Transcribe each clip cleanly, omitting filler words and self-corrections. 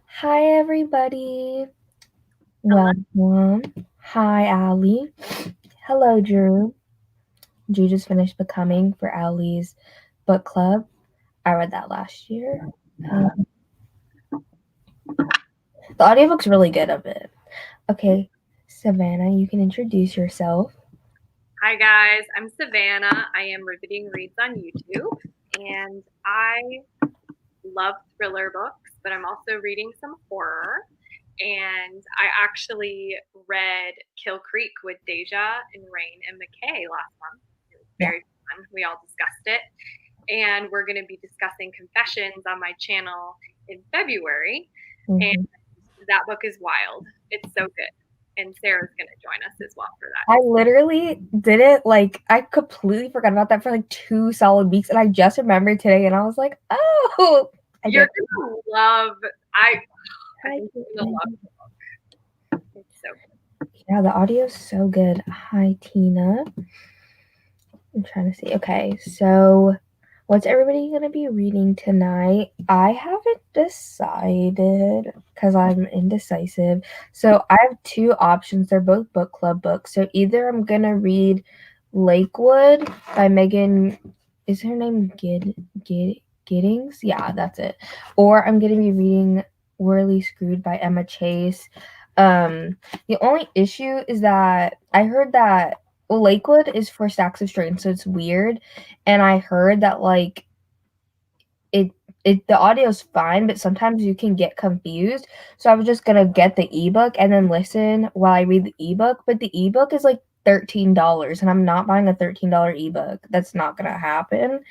Hi, everybody. Welcome. Hi, Allie. Hello, Drew. Drew just finished Becoming for Allie's book club. I read that last year. The audiobook's really good of it. Okay, Savannah, you can introduce yourself. Hi guys, I'm Savannah. I am Riveting Reads on YouTube, and I love thriller books, but I'm also reading some horror. And I actually read Kill Creek with Deja and Rain and McKay last month. It was Yeah. very fun. We all discussed it. And we're going to be discussing Confessions on my channel in February. And Mm-hmm. that book is wild. It's so good. And Sarah's going to join us as well for that. I literally did it I completely forgot about that for 2 solid weeks, and I just remembered today, and I was like, oh, I You're get gonna love. I Hi, think you're gonna Caitlin. love it. It's so good. Yeah, the audio's so good. Hi, Tina. I'm trying to see. Okay, so what's everybody gonna be reading tonight? I haven't decided because I'm indecisive. So I have two options. They're both book club books. So either I'm gonna read Lakewood by Megan. Is her name Giddings? Yeah, that's it. Or I'm gonna be reading Whirly Screwed by Emma Chase. The only issue is that I heard that Lakewood is for stacks of strain, so it's weird. And I heard that it the audio's fine, but sometimes you can get confused. So I was just gonna get the ebook and then listen while I read the ebook. But the ebook is like $13, and I'm not buying a $13 ebook. That's not gonna happen.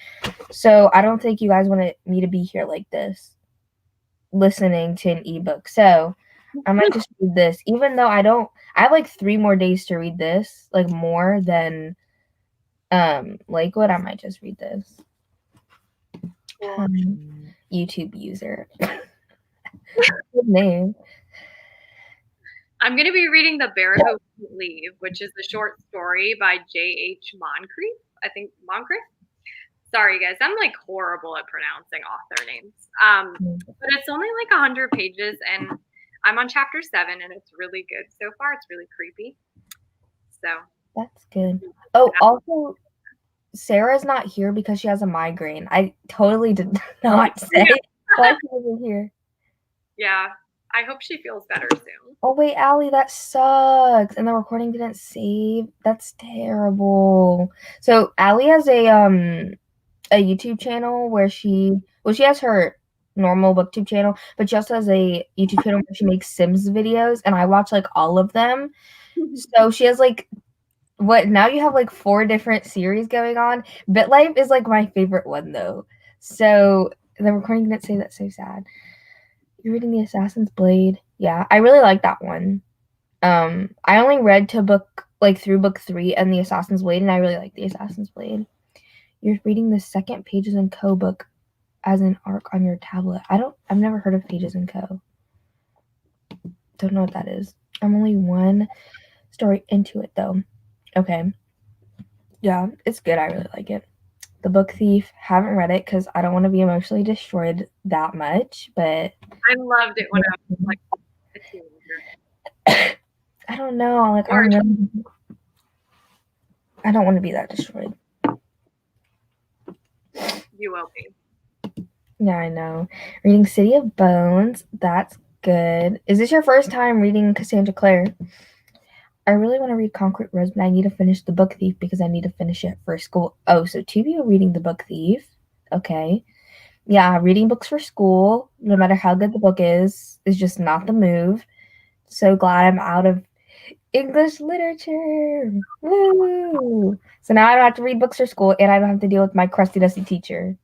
So I don't think you guys want me to be here like this, listening to an ebook. So I might just read this, even though I have like 3 more days to read this, like more than Lakewood. I might just read this. Cool. YouTube user. Good name. I'm gonna be reading The Bear Who Wouldn't Leave, which is the short story by J.H. Moncrief. I think Moncrief. Sorry, guys, I'm like horrible at pronouncing author names. But it's only like 100 pages, and I'm on chapter 7, and it's really good so far. It's really creepy. So That's good. Oh, also, Sarah's not here because she has a migraine. I totally did not say why she wasn't here. yeah, I hope she feels better soon. Oh wait, Allie, that sucks. And the recording didn't save. That's terrible. So Allie has a YouTube channel where she has her normal booktube channel, but she also has a YouTube channel where she makes Sims videos, and I watch like all of them. So she has like what now you have like 4 different series going on. BitLife is like my favorite one though. So the recording didn't say, that's so sad. You're reading The Assassin's Blade. Yeah, I really like that one. I only read to book like through book 3 and The Assassin's Blade, and I really like The Assassin's Blade. You're reading the second Pages and Co book as an arc on your tablet. I've never heard of Pages and Co. Don't know what that is. I'm only one story into it though. Okay. Yeah, it's good. I really like it. The Book Thief, haven't read it because I don't want to be emotionally destroyed that much, but I loved it when I was like a teenager. I don't know. Like Or I don't want to be that destroyed. you will be. Yeah, I know. Reading City of Bones, that's good. Is this your first time reading Cassandra Clare? I really want to read Concrete Rose, but I need to finish The Book Thief because I need to finish it for school. Oh, so 2 of you are reading The Book Thief. Okay. Yeah, reading books for school, no matter how good the book is just not the move. So glad I'm out of English literature. Woo! So now I don't have to read books for school, and I don't have to deal with my crusty dusty teacher.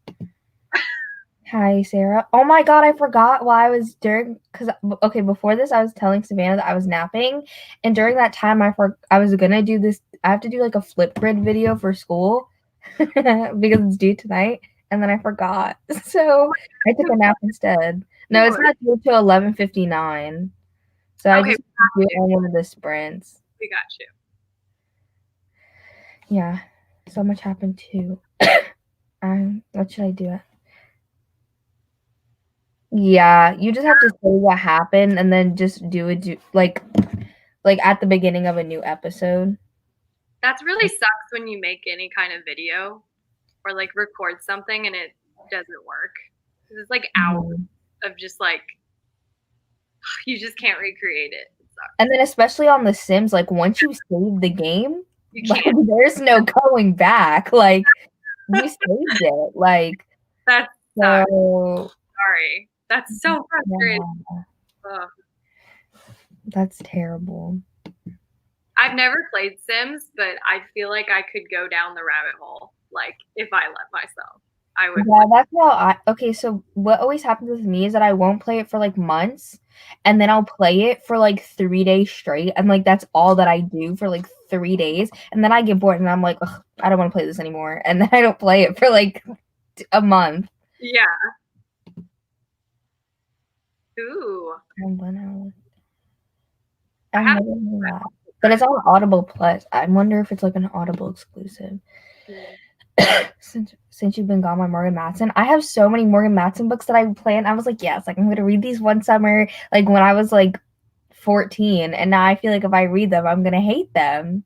Hi, Sarah. Oh my god, I forgot while I was before this I was telling Savannah that I was napping, and during that time I was gonna do this. I have to do like a Flipgrid video for school because it's due tonight, and then I forgot. So I took a nap instead. No, it's not due till 11:59. So I Okay, just do it on one of the sprints. we got you. Yeah, so much happened too. What should I do? Yeah, you just have to say what happened and then just do it like at the beginning of a new episode. That's really sucks when you make any kind of video or like record something and it doesn't work. 'Cause it's like hours Mhm. of just like you just can't recreate it. It sucks. And then especially on The Sims, like once you save the game, You like can't. there's no going back. Like you saved it. Like That sucks. so Sorry. That's so frustrating. yeah, Ugh. that's terrible. I've never played Sims, but I feel like I could go down the rabbit hole. Like if I let myself, I would. Yeah, that's how I okay, so what always happens with me is that I won't play it for like months and then I'll play it for like 3 days straight and like that's all that I do for like 3 days and then I get bored and I'm like, ugh, I don't want to play this anymore and then I don't play it for like a month. Yeah. Ooh. I'm gonna I I've have. never heard that. But it's on Audible Plus. I wonder if it's like an Audible exclusive. Since you've been gone by Morgan Matson, I have so many Morgan Matson books that I planned. I was like, yes, like I'm gonna read these one summer, like when I was like 14, and now I feel like if I read them, I'm gonna hate them.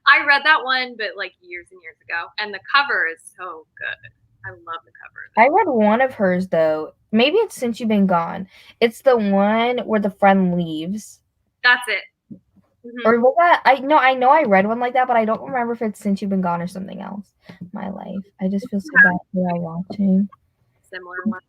I read that one, but like years and years ago, and the cover is so good. I love the cover of I it. read one of hers though. Maybe it's Since You've Been Gone. It's the one where the friend leaves. That's it. Hmm. Or was that I know I read one like that, but I don't remember if it's Since You've Been Gone or something else. My life. I just feel so bad for all watching. Similar one.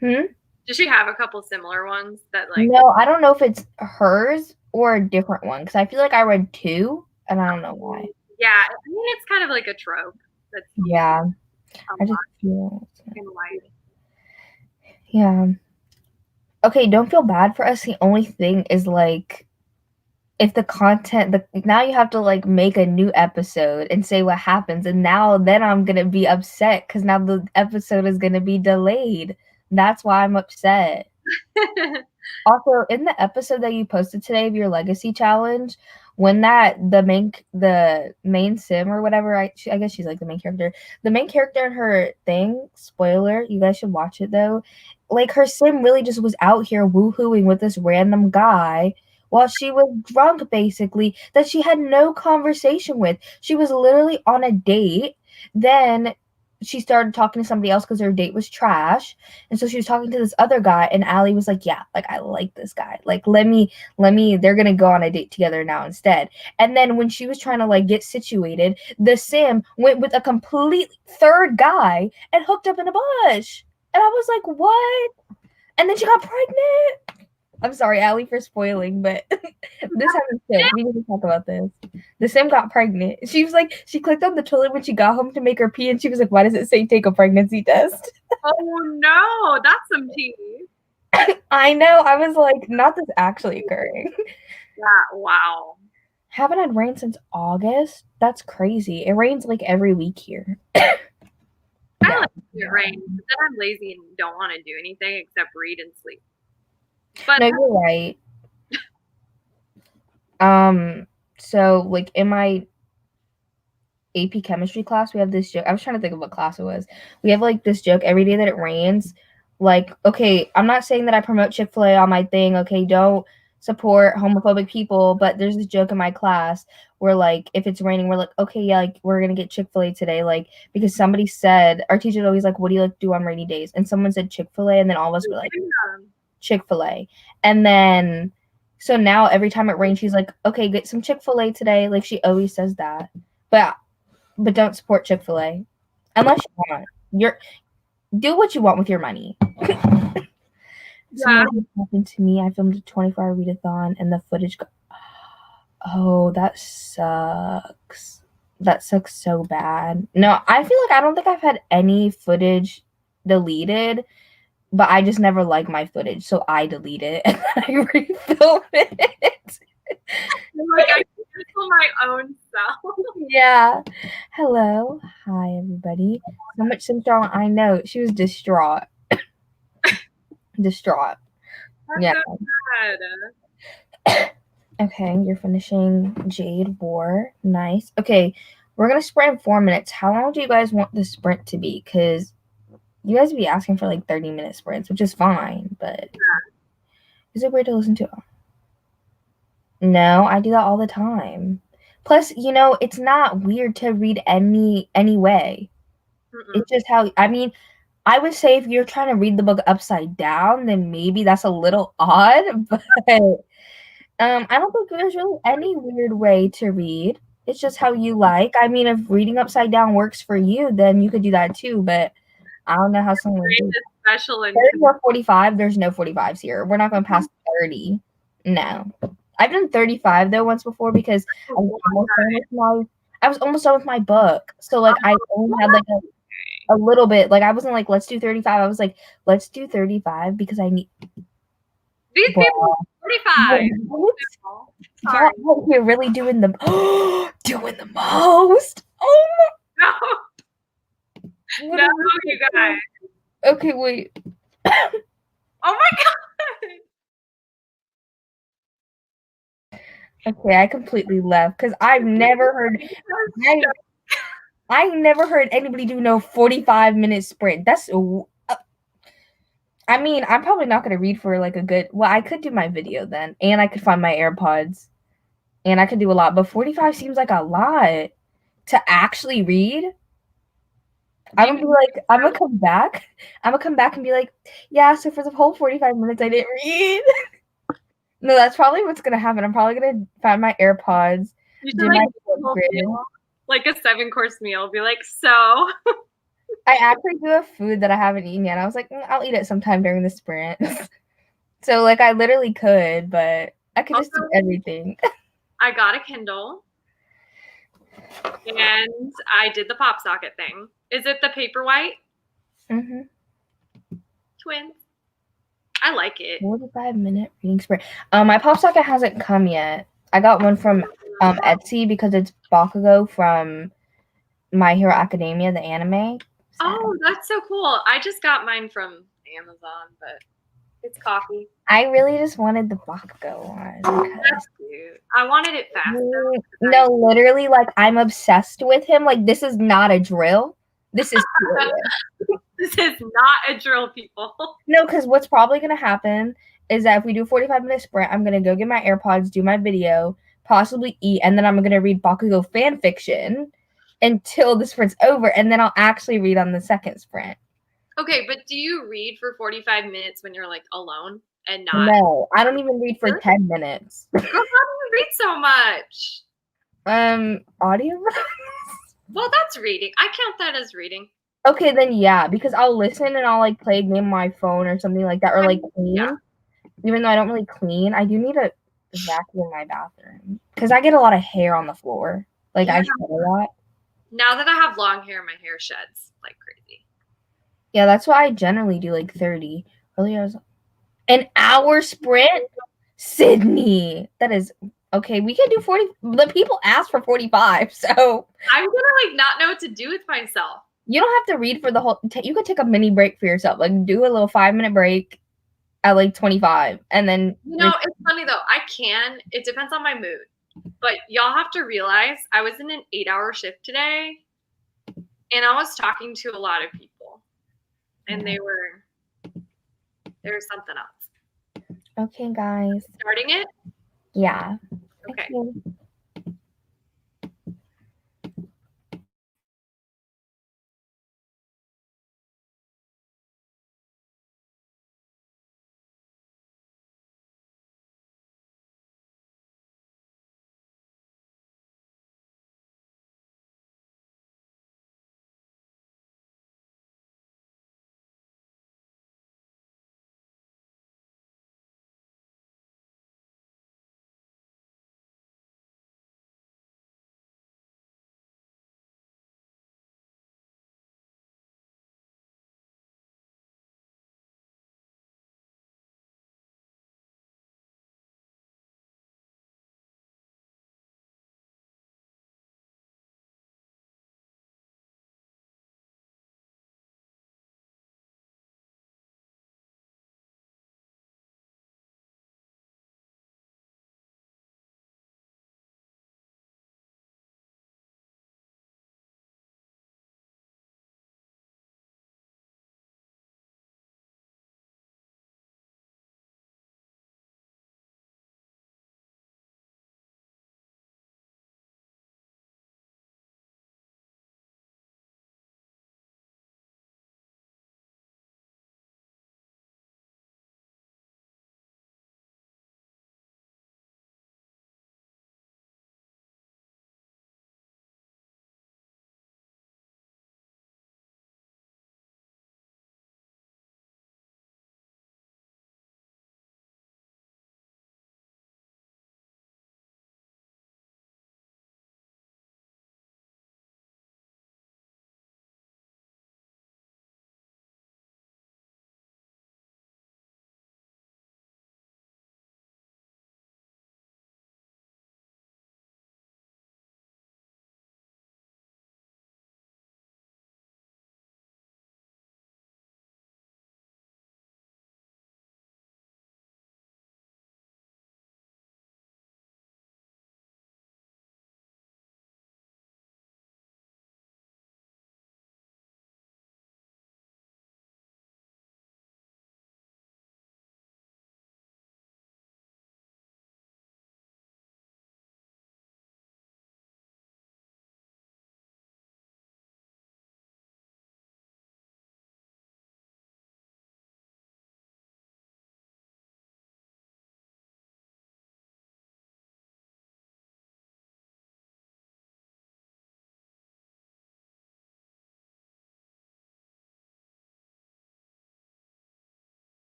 Hmm? Does she have a couple similar ones that like? No, I don't know if it's hers or a different one because I feel like I read two and I don't know why. Yeah, I mean it's kind of like a trope that's used Yeah, a I just lot feel in life. yeah. Okay, don't feel bad for us. The only thing is like if the content the now you have to like make a new episode and say what happens and now then I'm gonna be upset because now the episode is gonna be delayed. That's why I'm upset. Also, in the episode that you posted today of your legacy challenge, when that the main sim or whatever, I guess she's like the main character. The main character in her thing, spoiler, you guys should watch it though. Like her sim really just was out here woohooing with this random guy while she was drunk, basically, that she had no conversation with. She was literally on a date. Then she started talking to somebody else because her date was trash. And so she was talking to this other guy, and Allie was like, yeah, like I like this guy. Like, let me, they're gonna go on a date together now instead. And then when she was trying to like get situated, the sim went with a complete third guy and hooked up in a bush. And I was like, what? And then she got pregnant. I'm sorry, Allie, for spoiling, but this happened too. We need to talk about this. The sim got pregnant. She was like, she clicked on the toilet when she got home to make her pee, and she was like, why does it say take a pregnancy test? Oh no, that's some tea. I know. I was like, not this actually occurring. Yeah, wow. Haven't had rain since August. That's crazy. It rains like every week here. I Yeah. like it rains, but then I'm lazy and don't want to do anything except read and sleep. But No, you're right. So like in my AP chemistry class, we have this joke. I was trying to think of what class it was. We have like this joke every day that it rains. Like, okay, I'm not saying that I promote Chick-fil-A on my thing. Okay, don't support homophobic people. But there's this joke in my class where like if it's raining, we're like, okay, yeah, like we're gonna get Chick-fil-A today. Like because somebody said our teacher's always like, what do you like do on rainy days? And someone said Chick-fil-A, and then all of us were like Chick-fil-A. And then so now every time it rains, she's like, okay, get some Chick-fil-A today. Like she always says that. But don't support Chick-fil-A unless you want. You're do what you want with your money. yeah, Something happened to me. I filmed a 24-hour readathon and the footage oh, that sucks. That sucks so bad. No, I feel like I don't think I've had any footage deleted, but I just never like my footage, so I delete it and then I refilm it. like I cancel my own self. Yeah. Hello. Hi, everybody. So much Sim drama. I know. She was distraught. Distraught. That's Yeah. so sad. Okay, you're finishing Jade War. Nice. Okay, we're gonna sprint in 4 minutes. How long do you guys want the sprint to be? Because you guys be asking for like 30-minute sprints, which is fine, but is it weird to listen to? No, I do that all the time. Plus, it's not weird to read any way. It's just how, I mean, I would say if you're trying to read the book upside down, then maybe that's a little odd, but I don't think there's really any weird way to read. It's just how you like. I mean, if reading upside down works for you, then you could do that too, but I don't know how someone would do that. Special and 30 or 45, there's no 45s here. We're not going to pass 30. No. I've done 35 though once before because I was almost done with my book. So like I only had like a little bit. Like I wasn't like let's do 35. I was like let's do 35 because I need these people 45. Sorry. We're really doing the doing the most. Oh no. No, you guys. Okay, wait. Oh my god. Okay, I completely left because I've never heard. I never heard anybody do no 45-minute sprint. That's. I mean, I'm probably not gonna read for like a good. Well, I could do my video then, and I could find my AirPods, and I could do a lot. But 45 seems like a lot to actually read. I'm gonna be like, I'm gonna come back. I'm gonna come back and be like, yeah. So for the whole 45 minutes, I didn't read. No, that's probably what's gonna happen. I'm probably gonna find my AirPods, do my like a 7-course meal. Be like, so. I actually do a food that I haven't eaten yet. I was like, I'll eat it sometime during the sprint. So like, I literally could, but I could just do everything. I got a Kindle. And I did the pop socket thing. Is it the Paperwhite? Mm-hmm. Twins. I like it. 45-minute reading sprint. My pop socket hasn't come yet. I got one from Etsy because it's Bakugo from My Hero Academia, the anime. Oh, that's so cool. I just got mine from Amazon, but it's coffee. I really just wanted the Bakugo one. That's cute. I wanted it fast. No, literally, like, I'm obsessed with him. Like, this is not a drill. This is serious. This is not a drill, people. No, because what's probably going to happen is that if we do a 45-minute sprint, I'm going to go get my AirPods, do my video, possibly eat, and then I'm going to read Bakugo fan fiction until the sprint's over, and then I'll actually read on the second sprint. Okay, but do you read for 45 minutes when you're, like, alone and not? No, I don't even read for 10 minutes. Girl, how do you read so much? Audio? Well, that's reading. I count that as reading. Okay, then yeah, because I'll listen and I'll like play a game on my phone or something like that, or like clean. Yeah. Even though I don't really clean, I do need to vacuum my bathroom because I get a lot of hair on the floor. Like I shed a lot. Now that I have long hair, my hair sheds like crazy. Yeah, that's why I generally do like 30. Earlier, I was an hour sprint. Sydney, that is okay. We can do 40. The people asked for 45, so I'm gonna like not know what to do with myself. You don't have to read for the whole. You could take a mini break for yourself. Like do a little 5-minute break at like 25, and then. It's funny though. I can. It depends on my mood. But y'all have to realize I was in an 8-hour shift today, and I was talking to a lot of people, and there was something else. Okay, guys. Starting it? Yeah. Okay.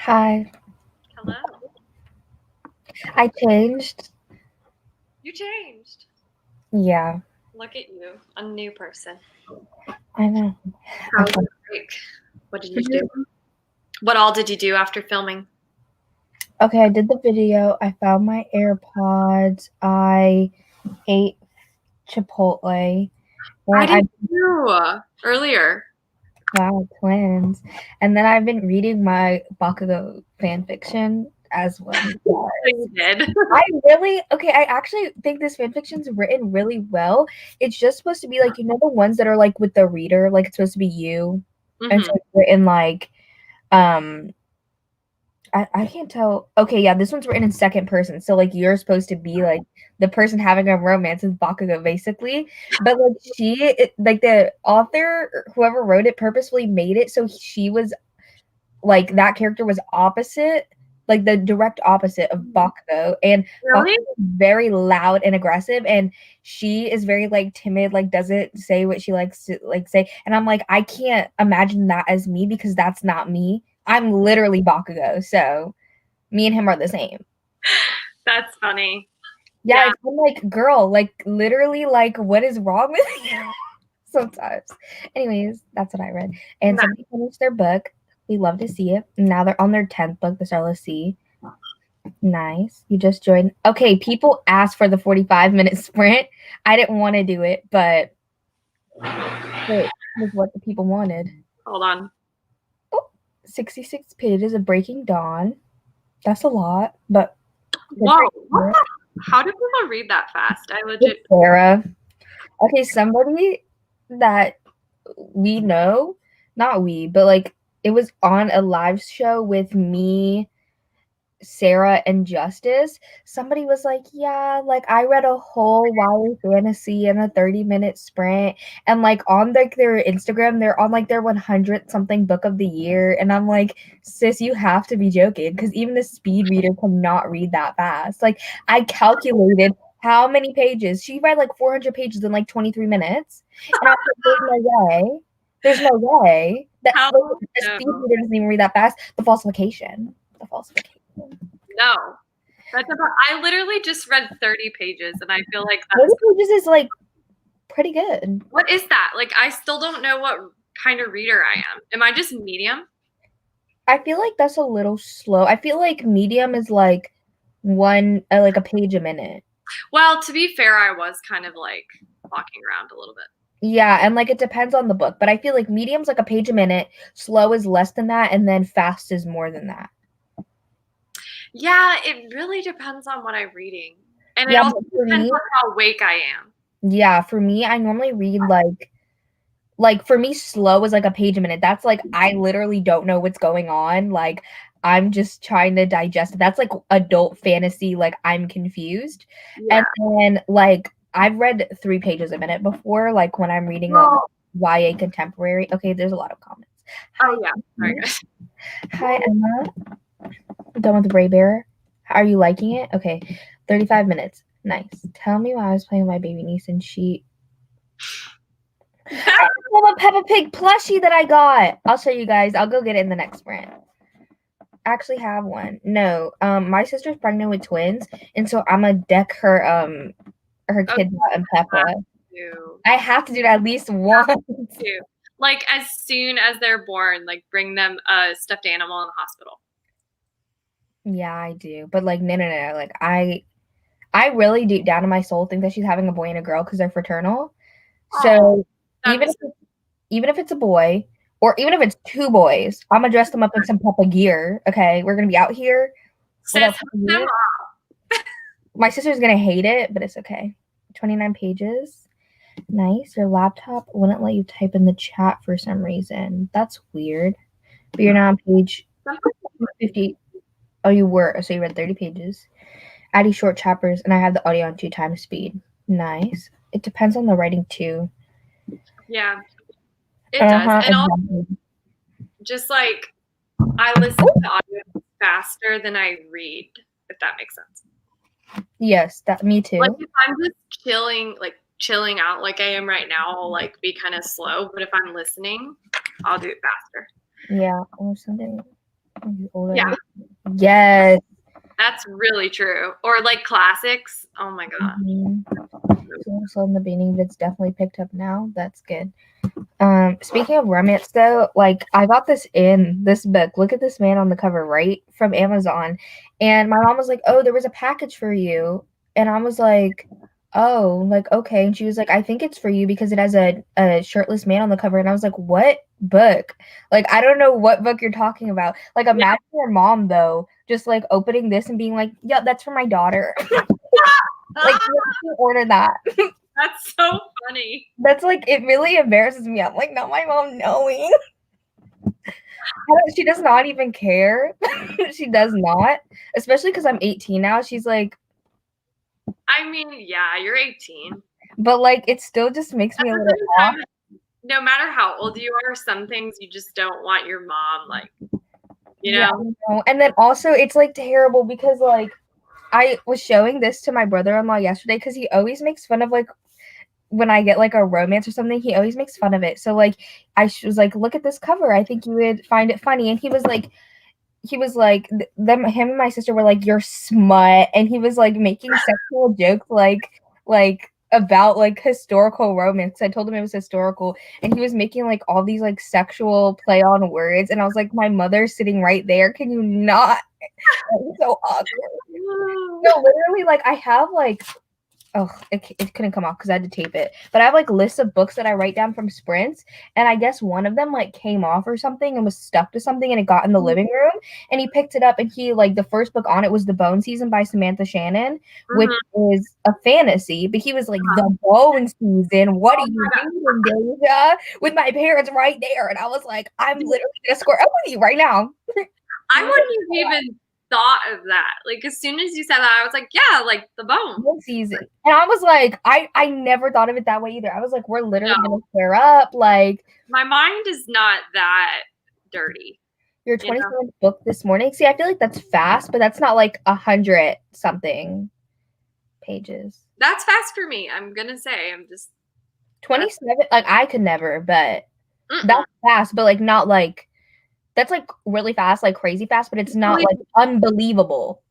Hi. Hello. I changed. You changed. Yeah, Look at you, a new person. I know. How was your break? What did you do? What all did you do after filming? Okay, I did the video. I found my AirPods. I ate Chipotle. I And I did too earlier. wow, twins. And then I've been reading my Bakugo fan fiction as one. So you did. I actually think this fan fiction's written really well. It's just supposed to be like, the ones that are like with the reader, like it's supposed to be you. And so it's written like um I can't tell. Okay, yeah, this one's written in second person. So like you're supposed to be like the person having a romance with Bakugo basically. But like like the author, whoever wrote it purposefully made it so she was like that character was opposite, like the direct opposite of Bakugo. And Bakugo Really? is very loud and aggressive, and she is very like timid, like doesn't say what she likes to like say. And I'm like, I can't imagine that as me because that's not me. I'm literally Bakugo, so me and him are the same. That's funny. Yeah, Yeah. it's been like, girl, like literally, like what is wrong with you? Sometimes. Anyways, that's what I read. And Nice. somebody finished their book. We love to see it. Now they're on their 10th book, The Starless Sea. Nice. You just joined. Okay, people asked for the 45-minute sprint. I didn't want to do it, but it was what the people wanted. Hold on. Oh, 66 pages of Breaking Dawn. That's a lot, but Whoa. What How do people read that fast? I legit. Sarah. Okay, somebody that we know, not we, but like it was on a live show with me, Sarah, and Justice. Somebody was like, yeah, like I read a whole YA fantasy in a 30-minute sprint. And like on like their Instagram, they're on like their 100 something book of the year. And I'm like, sis, you have to be joking because even the speed reader cannot read that fast. Like I calculated how many pages. She read like 400 pages in like 23 minutes. And I was like, there's no way. There's no way that How? like, a speed No. reader doesn't even read that fast. The falsification. The falsification. No. I literally just read 30 pages and I feel like 30 pages is like pretty good. what is that? Like, I still don't know what kind of reader I am. Am I just medium? I feel like that's a little slow. I feel like medium is like like a page a minute. Well, to be fair, I was kind of like walking around a little bit. Yeah, and like it depends on the book, but I feel like medium's like a page a minute, slow is less than that, and then fast is more than that. Yeah, it really depends on what I'm reading. And it Yeah, also but for depends me, on how awake I am. yeah, for me, I normally read like for me slow is like a page a minute. That's like I literally don't know what's going on. Like I'm just trying to digest it. That's like adult fantasy, like I'm confused. Yeah. And then like I've read 3 pages a minute before, like when I'm reading a Well, YA contemporary. Okay, there's a lot of comments. Hi, oh yeah, very good. hi Emma. Done with the Bray Bear. Are you liking it? Okay. 35 minutes. Nice. Tell me why I was playing with my baby niece and she I have a Peppa Pig plushie that I got. I'll show you guys. I'll go get it in the next sprint. I actually have one. No, my sister's pregnant with twins, and so I'm gonna deck her Oh, kids out in Peppa. you I have to do it at least once. too. Like as soon as they're born, like bring them a stuffed animal in the hospital. Yeah, I do. But like no. Like I really deep down in my soul think that she's having a boy and a girl because they're fraternal. So That'd be even if it's a boy, or even if it's 2 boys, I'm gonna dress them up in some Peppa gear. Okay, we're gonna be out here with our sis, Peppa hook them gear. My sister's gonna hate it, but it's okay. 29 pages. Nice. Your laptop wouldn't let you type in the chat for some reason. That's weird. But you're now on page up. 50. Oh, you were. So you read 30 pages. Addie short chapters, and I have the audio on 2 times speed. Nice. It depends on the writing too. Yeah, it does. And also, Exactly. just like I listen to audio faster than I read, if that makes sense. Yes, that me too. Like if I'm just chilling out like I am right now, I'll like be kind of slow. But if I'm listening, I'll do it faster. Yeah, or something. Yeah, Yes. that's really true. Or like classics. Oh my god. So in the beginning, it's definitely picked up now. That's good. Speaking of romance though, like I got this book. Look at this man on the cover, right? From Amazon. And my mom was like, "Oh, there was a package for you." And I was like, "Oh, like okay." And she was like, "I think it's for you because it has a shirtless man on the cover." And I was like, "What book?" Like I don't know what book you're talking about. Like Yeah. imagine your mom though, just like opening this and being like, "Yeah, that's for my daughter." Like you order that. That's so funny. That's like it really embarrasses me. I'm like, not my mom knowing. She does not even care. She does not. Especially because I'm 18 now. She's like, I mean, yeah, you're 18. but like it still just makes At me a the little same off. time, no matter how old you are, some things you just don't want your mom, like, you Yeah, know? and then also it's like terrible because like I was showing this to my brother-in-law yesterday because he always makes fun of like when I get like a romance or something, he always makes fun of it. So like was like, look at this cover. I think you would find it funny. And he was like him and my sister were like, you're smut, and he was like making sexual jokes like about like historical romance. I told him it was historical, and he was making like all these like sexual play on words, and I was like, my mother's sitting right there, can you not? It was so awkward. No, literally, like I have like it couldn't come off because I had to tape it. But I have like lists of books that I write down from sprints, and I guess one of them like came off or something and was stuck to something, and it got in the living room. And he picked it up, and he like the first book on it was The Bone Season by Samantha Shannon, which is a fantasy. But he was like, The Bone Season. What are you doing, Deja? With my parents right there, and I was like, I'm literally gonna square up with you right now. I wouldn't have even thought of that. Like, as soon as you said that, I was like, yeah, like the bone. Season. And I was like, I never thought of it that way either. I was like, we're literally No. gonna square up. Like My mind is not that dirty. your 27th book this morning. See, I feel like that's fast, but that's not like 100 something pages. That's fast for me. I'm gonna say I'm just 27. Like I could never, but that's fast. But like not like that's like really fast, like crazy fast. But it's not like unbelievable.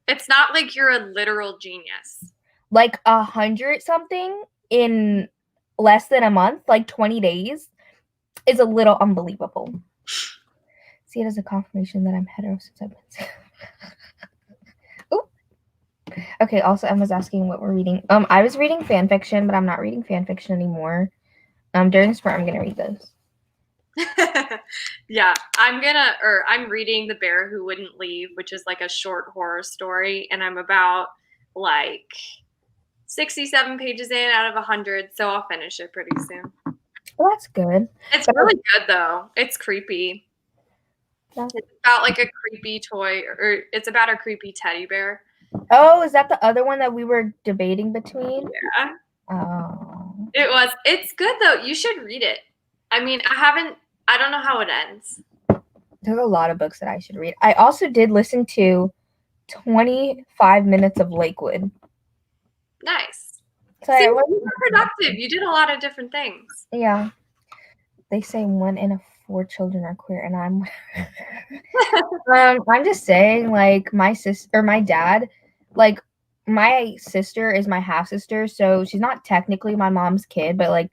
It's not like you're a literal genius. Like 100 something in less than a month, like 20 days, is a little unbelievable. See it as a confirmation that I'm hetero since I've been. Okay, also Emma's asking what we're reading. I was reading fan fiction, but I'm not reading fan fiction anymore. During spring I'm gonna read those. Yeah, I'm reading The Bear Who Wouldn't Leave, which is like a short horror story, and I'm about like 67 pages in out of 100, so I'll finish it pretty soon. Well, that's good. It's really good though. It's creepy. It's about like a creepy toy, or it's about a creepy teddy bear. Oh, is that the other one that we were debating between? Yeah. Oh. It's good though. You should read it. I mean, I don't know how it ends. There's a lot of books that I should read. I also did listen to 25 minutes of Lakewood. Nice. So see, you were productive. You did a lot of different things. Yeah. They say 1 in 4 children are queer, and I'm I'm just saying, like, my dad, like, my sister is my half sister, so she's not technically my mom's kid, but like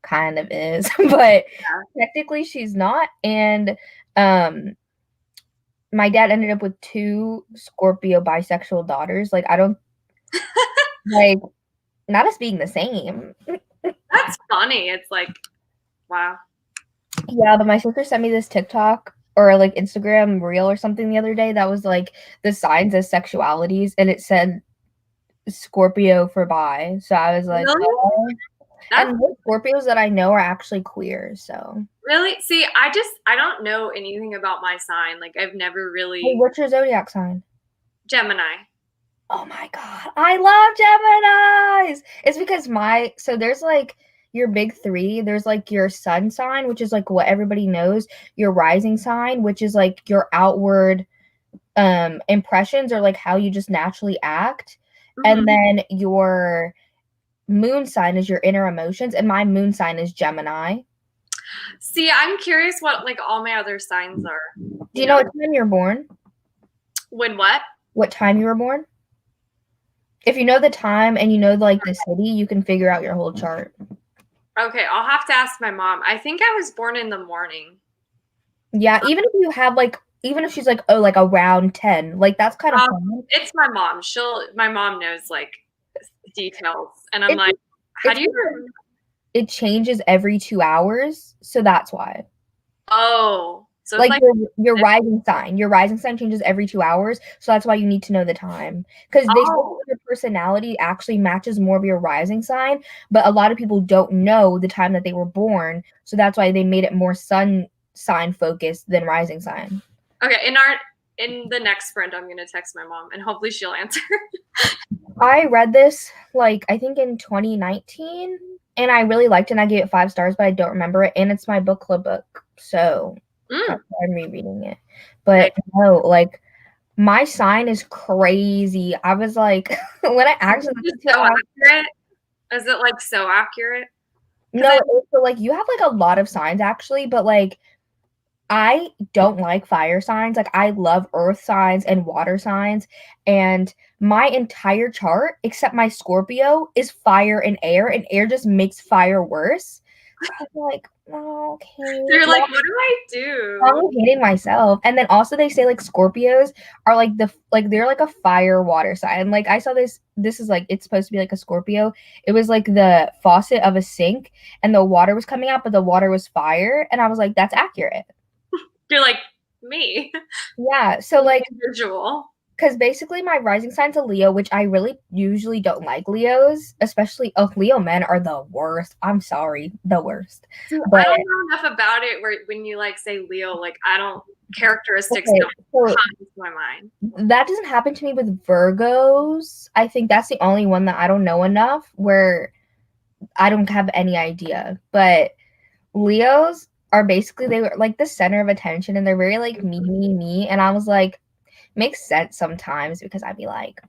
kind of is. But technically she's not. And my dad ended up with 2 Scorpio bisexual daughters. Like I don't like not us being the same. That's funny. It's like, wow. Yeah, but my sister sent me this TikTok or like Instagram reel or something the other day that was like the signs of sexualities, and it said Scorpio for bi. So I was like, really? oh. And most Scorpios that I know are actually queer. So really, see, I don't know anything about my sign. Like I've never really. Hey, what's your zodiac sign? Gemini. Oh my god, I love Geminis. It's because so there's like your big 3. There's like your sun sign, which is like what everybody knows. Your rising sign, which is like your outward impressions or like how you just naturally act. And then your moon sign is your inner emotions, and my moon sign is Gemini. See, I'm curious what like all my other signs are. Do You you know know, what time you're born? when what? What time you were born? If you know the time and you know like the city, you can figure out your whole chart. Okay, I'll have to ask my mom. I think I was born in the morning. Yeah, even if you have like, even if she's like, oh, like around 10, like that's kind of Um, fun. it's my mom. My mom knows like details, and I'm It's like, how it's do you because remember? it changes every 2 hours, so that's why. Oh, so it's Like like, your rising sign changes every 2 hours, so that's why you need to know the time. Because they say oh, your personality actually matches more of your rising sign, but a lot of people don't know the time that they were born, so that's why they made it more sun sign focused than rising sign. okay. In the next sprint, I'm gonna text my mom, and hopefully she'll answer. I read this like I think in 2019, and I really liked it and I gave it 5 stars, but I don't remember it. And it's my book club book. So that's Mm, why I'm rereading it. nice. But no, like my sign is crazy. I was like when I Is actually it just listened to it, so accurate? Is it like so accurate? Because no, so like you have like a lot of signs actually, but like I don't like fire signs. Like I love earth signs and water signs. And my entire chart, except my Scorpio, is fire and air just makes fire worse. So I was like, oh, okay. you're like, Now what do I I'm do? hating myself. And then also they say like Scorpios are like they're like a fire water sign. Like I saw this is like it's supposed to be like a Scorpio. It was like the faucet of a sink and the water was coming out, but the water was fire. And I was like, that's accurate. You're like me. Yeah, so like Visual. because basically my rising sign's a Leo, which I really usually don't like Leos, especially Leo men are the worst. I'm sorry, the worst. See, I But don't know enough about it where when you like say Leo, like I don't characteristics okay, don't so come into my mind. that doesn't happen to me with Virgos. I think that's the only one that I don't know enough where I don't have any idea. But Leos are basically they were like the center of attention and they're very like me. And I was like, makes sense sometimes because I'd be like,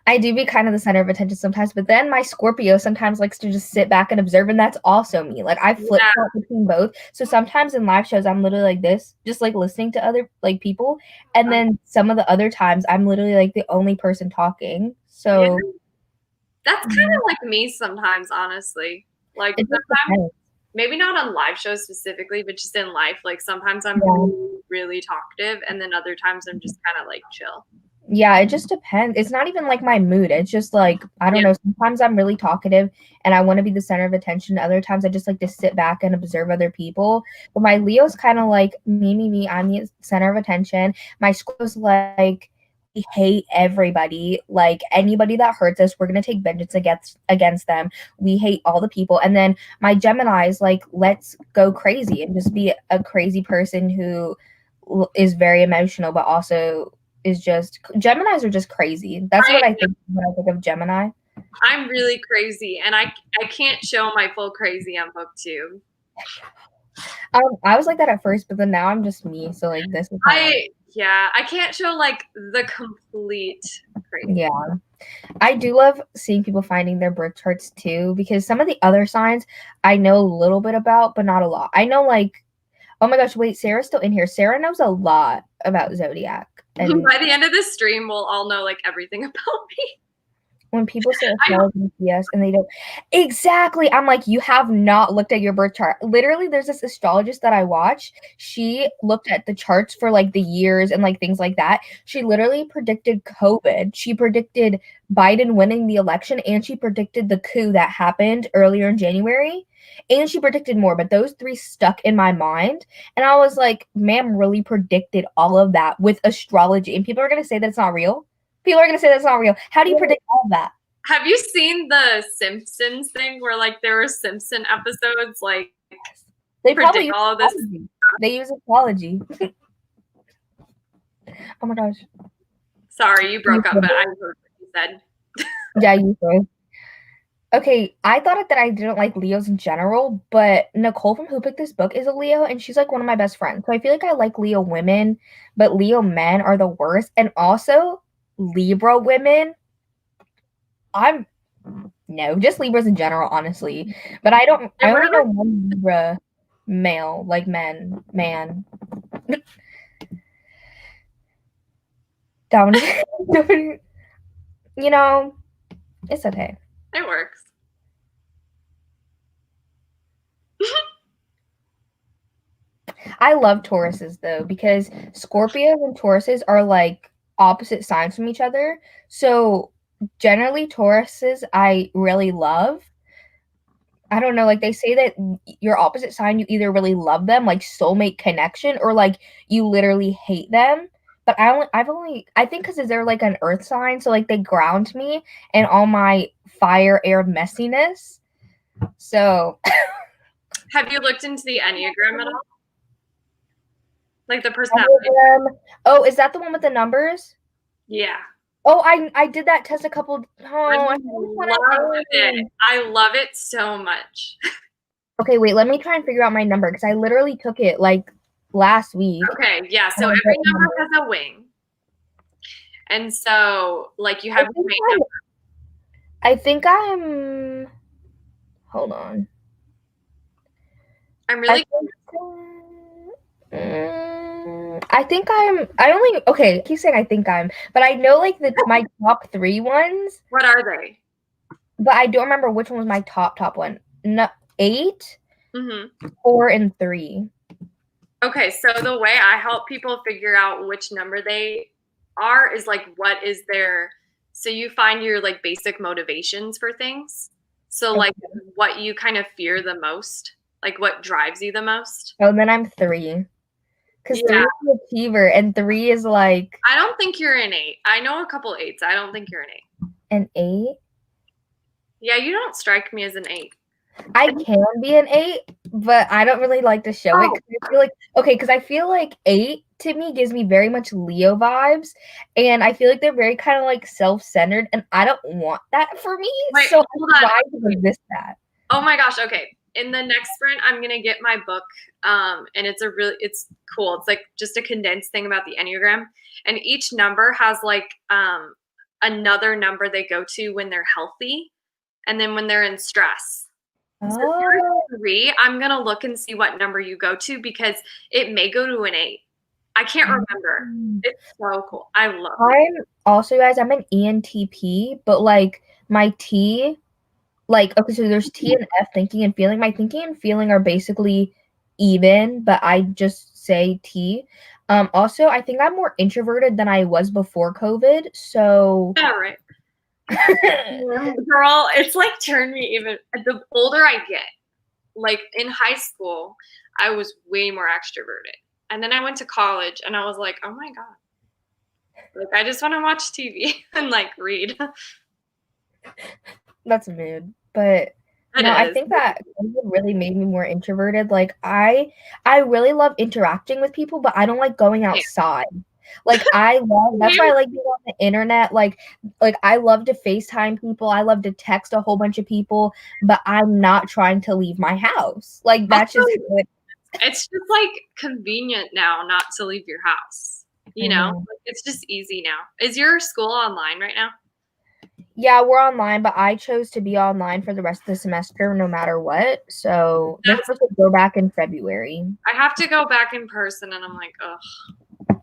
I do be kind of the center of attention sometimes, but then my Scorpio sometimes likes to just sit back and observe, and that's also me. Like I flip Yeah, flop between both. So sometimes in live shows, I'm literally like this, just like listening to other like people, and then some of the other times, I'm literally like the only person talking. yeah. So That's kind yeah, of like me sometimes, honestly. Like it just sometimes, depends. maybe not on live shows specifically, but just in life. Like sometimes I'm Yeah. really, really talkative, and then other times I'm just kind of like chill. Yeah, it just depends. It's not even like my mood. It's just like, I don't Yeah, know. Sometimes I'm really talkative and I want to be the center of attention. Other times I just like to sit back and observe other people. But my Leo's kind of like me. I'm the center of attention. My Scorpio's like, we hate everybody. Like anybody that hurts us, we're gonna take vengeance against them. We hate all the people. And then my Gemini is like, let's go crazy and just be a crazy person who is very emotional, but also is just Geminis are just crazy. That's I what I think when I think of Gemini. I'm really crazy, and I can't show my full crazy on BookTube. I was like that at first, but then now I'm just me. So like this is how I can't show like the complete crazy. yeah. I do love seeing people finding their birth charts too, because some of the other signs I know a little bit about, but not a lot. I know like oh my gosh, wait, Sarah's still in here. Sarah knows a lot about zodiac. And By the end of this stream, we'll all know like everything about me. when people say I astrology, yes, and they don't exactly, I'm like, you have not looked at your birth chart. Literally, there's this astrologist that I watch. She looked at the charts for like the years and like things like that. She literally predicted COVID. She predicted Biden winning the election, and she predicted the coup that happened earlier in January. And she predicted more, but those three stuck in my mind. And I was like, ma'am really predicted all of that with astrology. And people are going to say that it's not real. People are going to say that's not real. How do you predict all that? Have you seen the Simpsons thing where like there were Simpson episodes like They probably predict use all of this? astrology. They use astrology. Oh my gosh. Sorry, you broke up, but I heard what you said. Yeah, you could. Okay, I thought that I didn't like Leos in general, but Nicole from Who Picked This Book is a Leo, and she's like one of my best friends. So I feel like I like Leo women, but Leo men are the worst. And also Libra women, I'm no, just Libras in general, honestly. But I And what only know about one Libra. male, like men, man. Down. You know, it's okay. It works. I love Tauruses though because Scorpios and Tauruses are like opposite signs from each other. So generally Tauruses I really love. I don't know, like they say that your opposite sign you either really love them, like soulmate connection, or like you literally hate them. But I think because they're like an earth sign, so like they ground me and all my fire air messiness. So Have you looked into the Enneagram at all? Like the personality? Enneagram. Oh, is that the one with the numbers? Yeah. Oh, I did that test a couple. I'm Oh, I in feel like love with it. I love it so much. Okay, wait. Let me try and figure out my number because I literally took it like last week. Okay, yeah. And So I every don't number remember. has a wing. And so, like, you I have your think main I'm. number. I think I'm. Hold on. I'm I really, think. I think I'm. I only. Okay, I keep saying I think I'm, but I know like my top three ones, what are they? but I don't remember which one was my top one. No, 8, Mm-hmm. 4, and 3. Okay, so the way I help people figure out which number they are is like, what is their, so you find your like basic motivations for things. So, like, Okay. what you kind of fear the most, like what drives you the most. Oh, and then I'm 3. Because 3 Yeah, is the achiever, and 3 is like I don't think you're an eight. I know a couple eights. I don't think you're an eight. an 8. Yeah, you don't strike me as an eight. I can be an 8, but I don't really like to show it Oh, because I feel like okay, because I feel like 8 to me gives me very much Leo vibes, and I feel like they're very kind of like self-centered, and I don't want that for me. wait, So I hold on. try to resist that. Oh my gosh, okay. In the next sprint, I'm gonna get my book, and it's cool. It's like just a condensed thing about the Enneagram, and each number has like another number they go to when they're healthy, and then when they're in stress. So if Oh, you're 3, I'm gonna look and see what number you go to because it may go to an 8. I can't remember. mm. It's so cool. I love it. I'm also, guys, I'm an ENTP, but like my T, like okay, so there's T and F, thinking and feeling. My thinking and feeling are basically even, but I just say T. Also, I think I'm more introverted than I was before COVID. So Yeah, right. Girl, it's like turned me even the older I get. Like in high school, I was way more extroverted. And then I went to college and I was like, oh my God. Like I just want to watch TV and like read. that's mood. But It no, I is. think that COVID really made me more introverted. Like I really love interacting with people, but I don't like going Yeah. outside. Like I love that's why I like being on the internet. Like I love to FaceTime people. I love to text a whole bunch of people, but I'm not trying to leave my house. Like that's just Also, how it, it's just like convenient now not to leave your house. I You know, know. like, it's just easy now. Is your school online right now? Yeah, we're online, but I chose to be online for the rest of the semester no matter what. So they're That's, supposed to go back in February. I have to go back in person and I'm like, oh,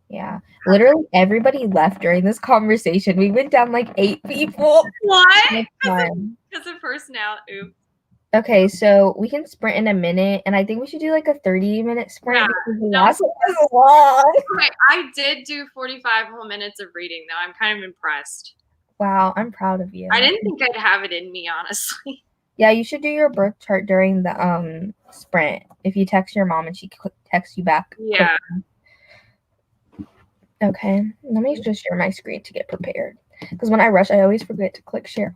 Yeah. Literally everybody left during this conversation. We went down like 8 people. what? That's fun. Because of personality. Oops. Okay, so we can sprint in a minute, and I think we should do like a 30-minute Yeah. sprint because the No, last one was long. okay, I did do 45 whole minutes of reading though. I'm kind of impressed. Wow, I'm proud of I you. didn't think I'd have it in me, honestly. Yeah, you should do your birth chart during the sprint. If you text your mom and she texts you back quick. Yeah. Okay, let me just share my screen to get prepared. Because when I rush, I always forget to click share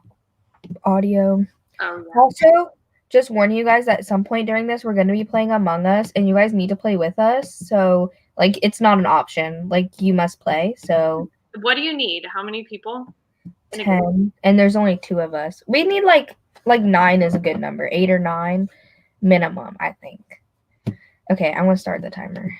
audio. Oh yeah. Also, just warning you guys that at some point during this, we're going to be playing Among Us, and you guys need to play with us. So, like, it's not an option. Like, you must play. So, What do you need? How many people? 10, and there's only 2 of us. We need like 9 is a good number. 8 or 9 minimum, I think. Okay, I'm going to start the timer.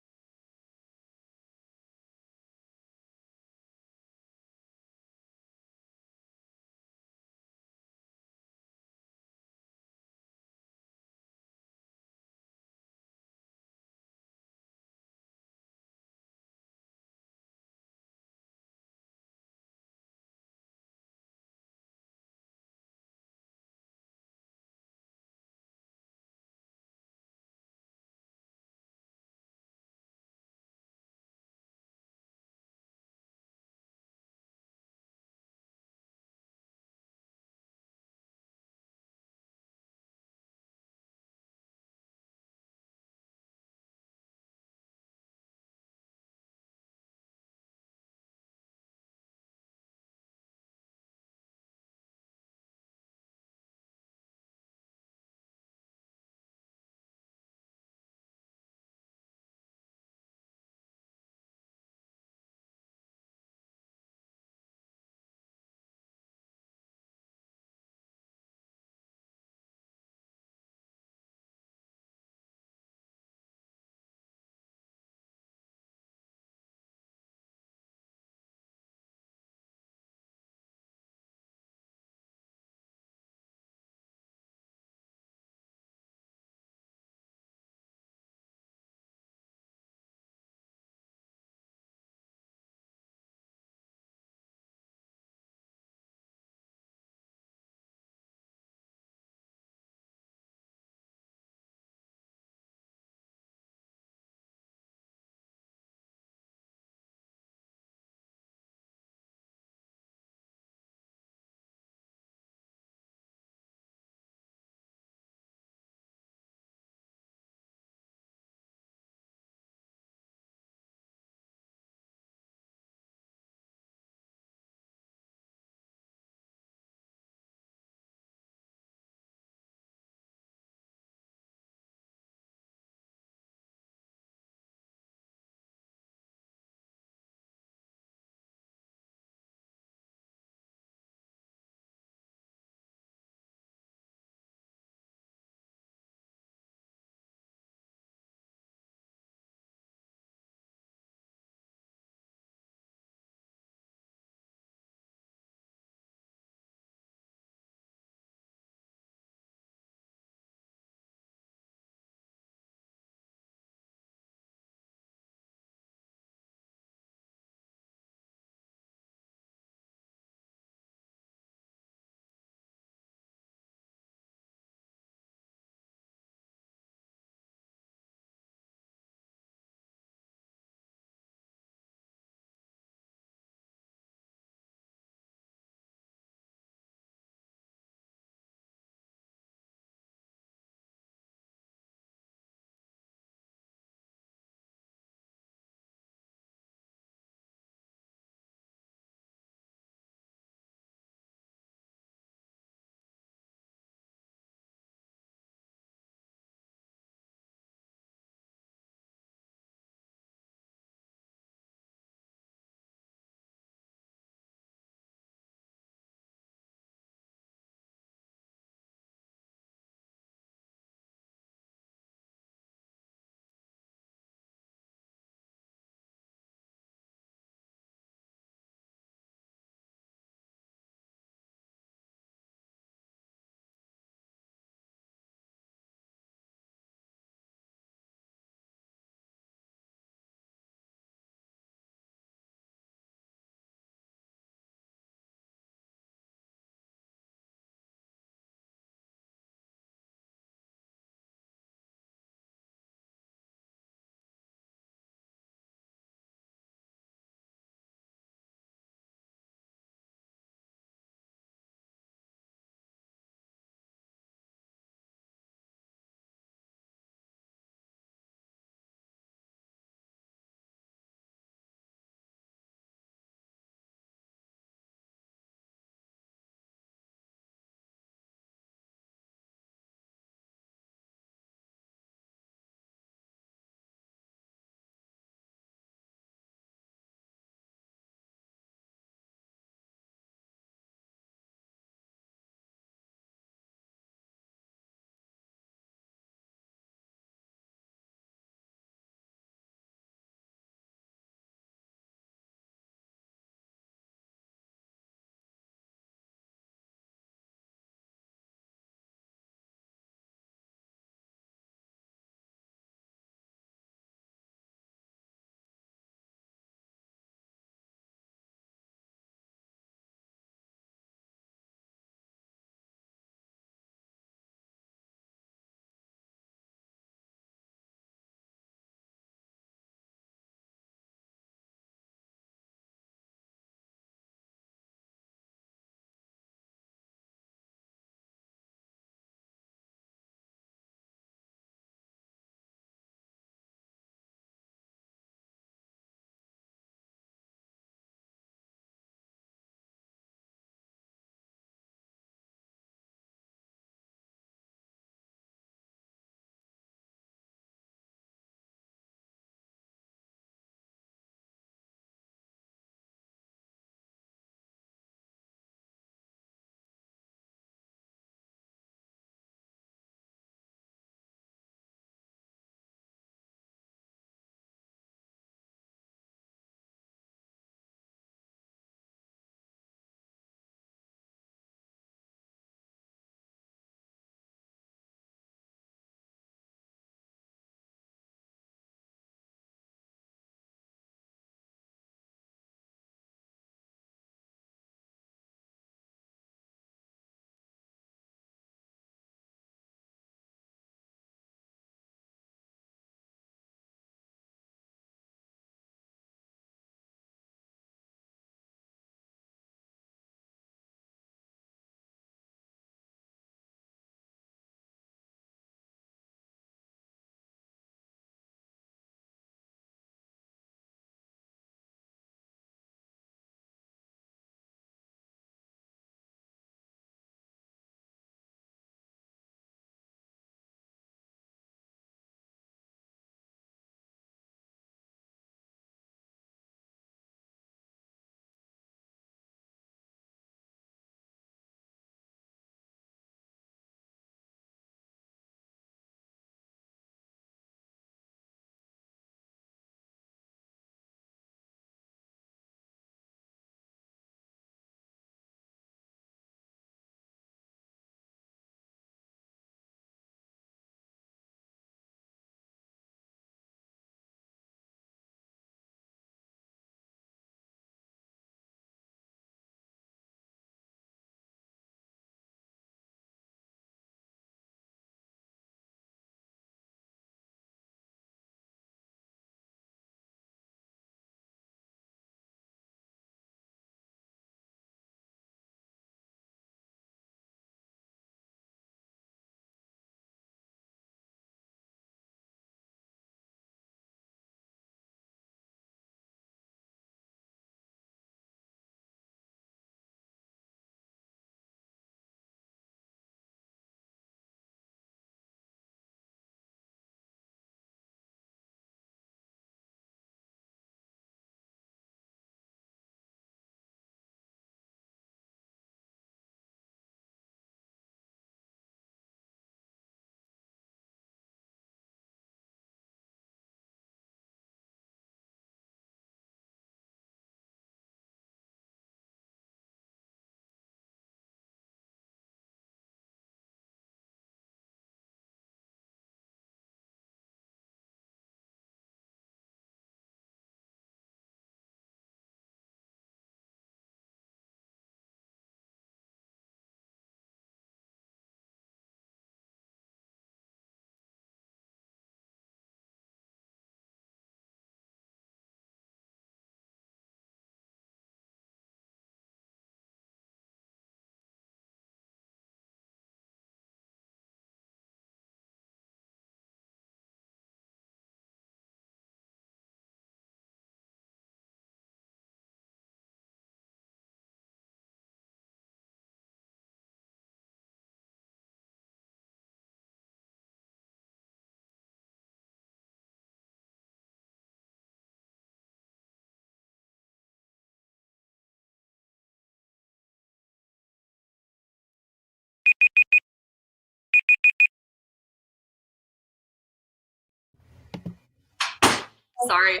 Sorry.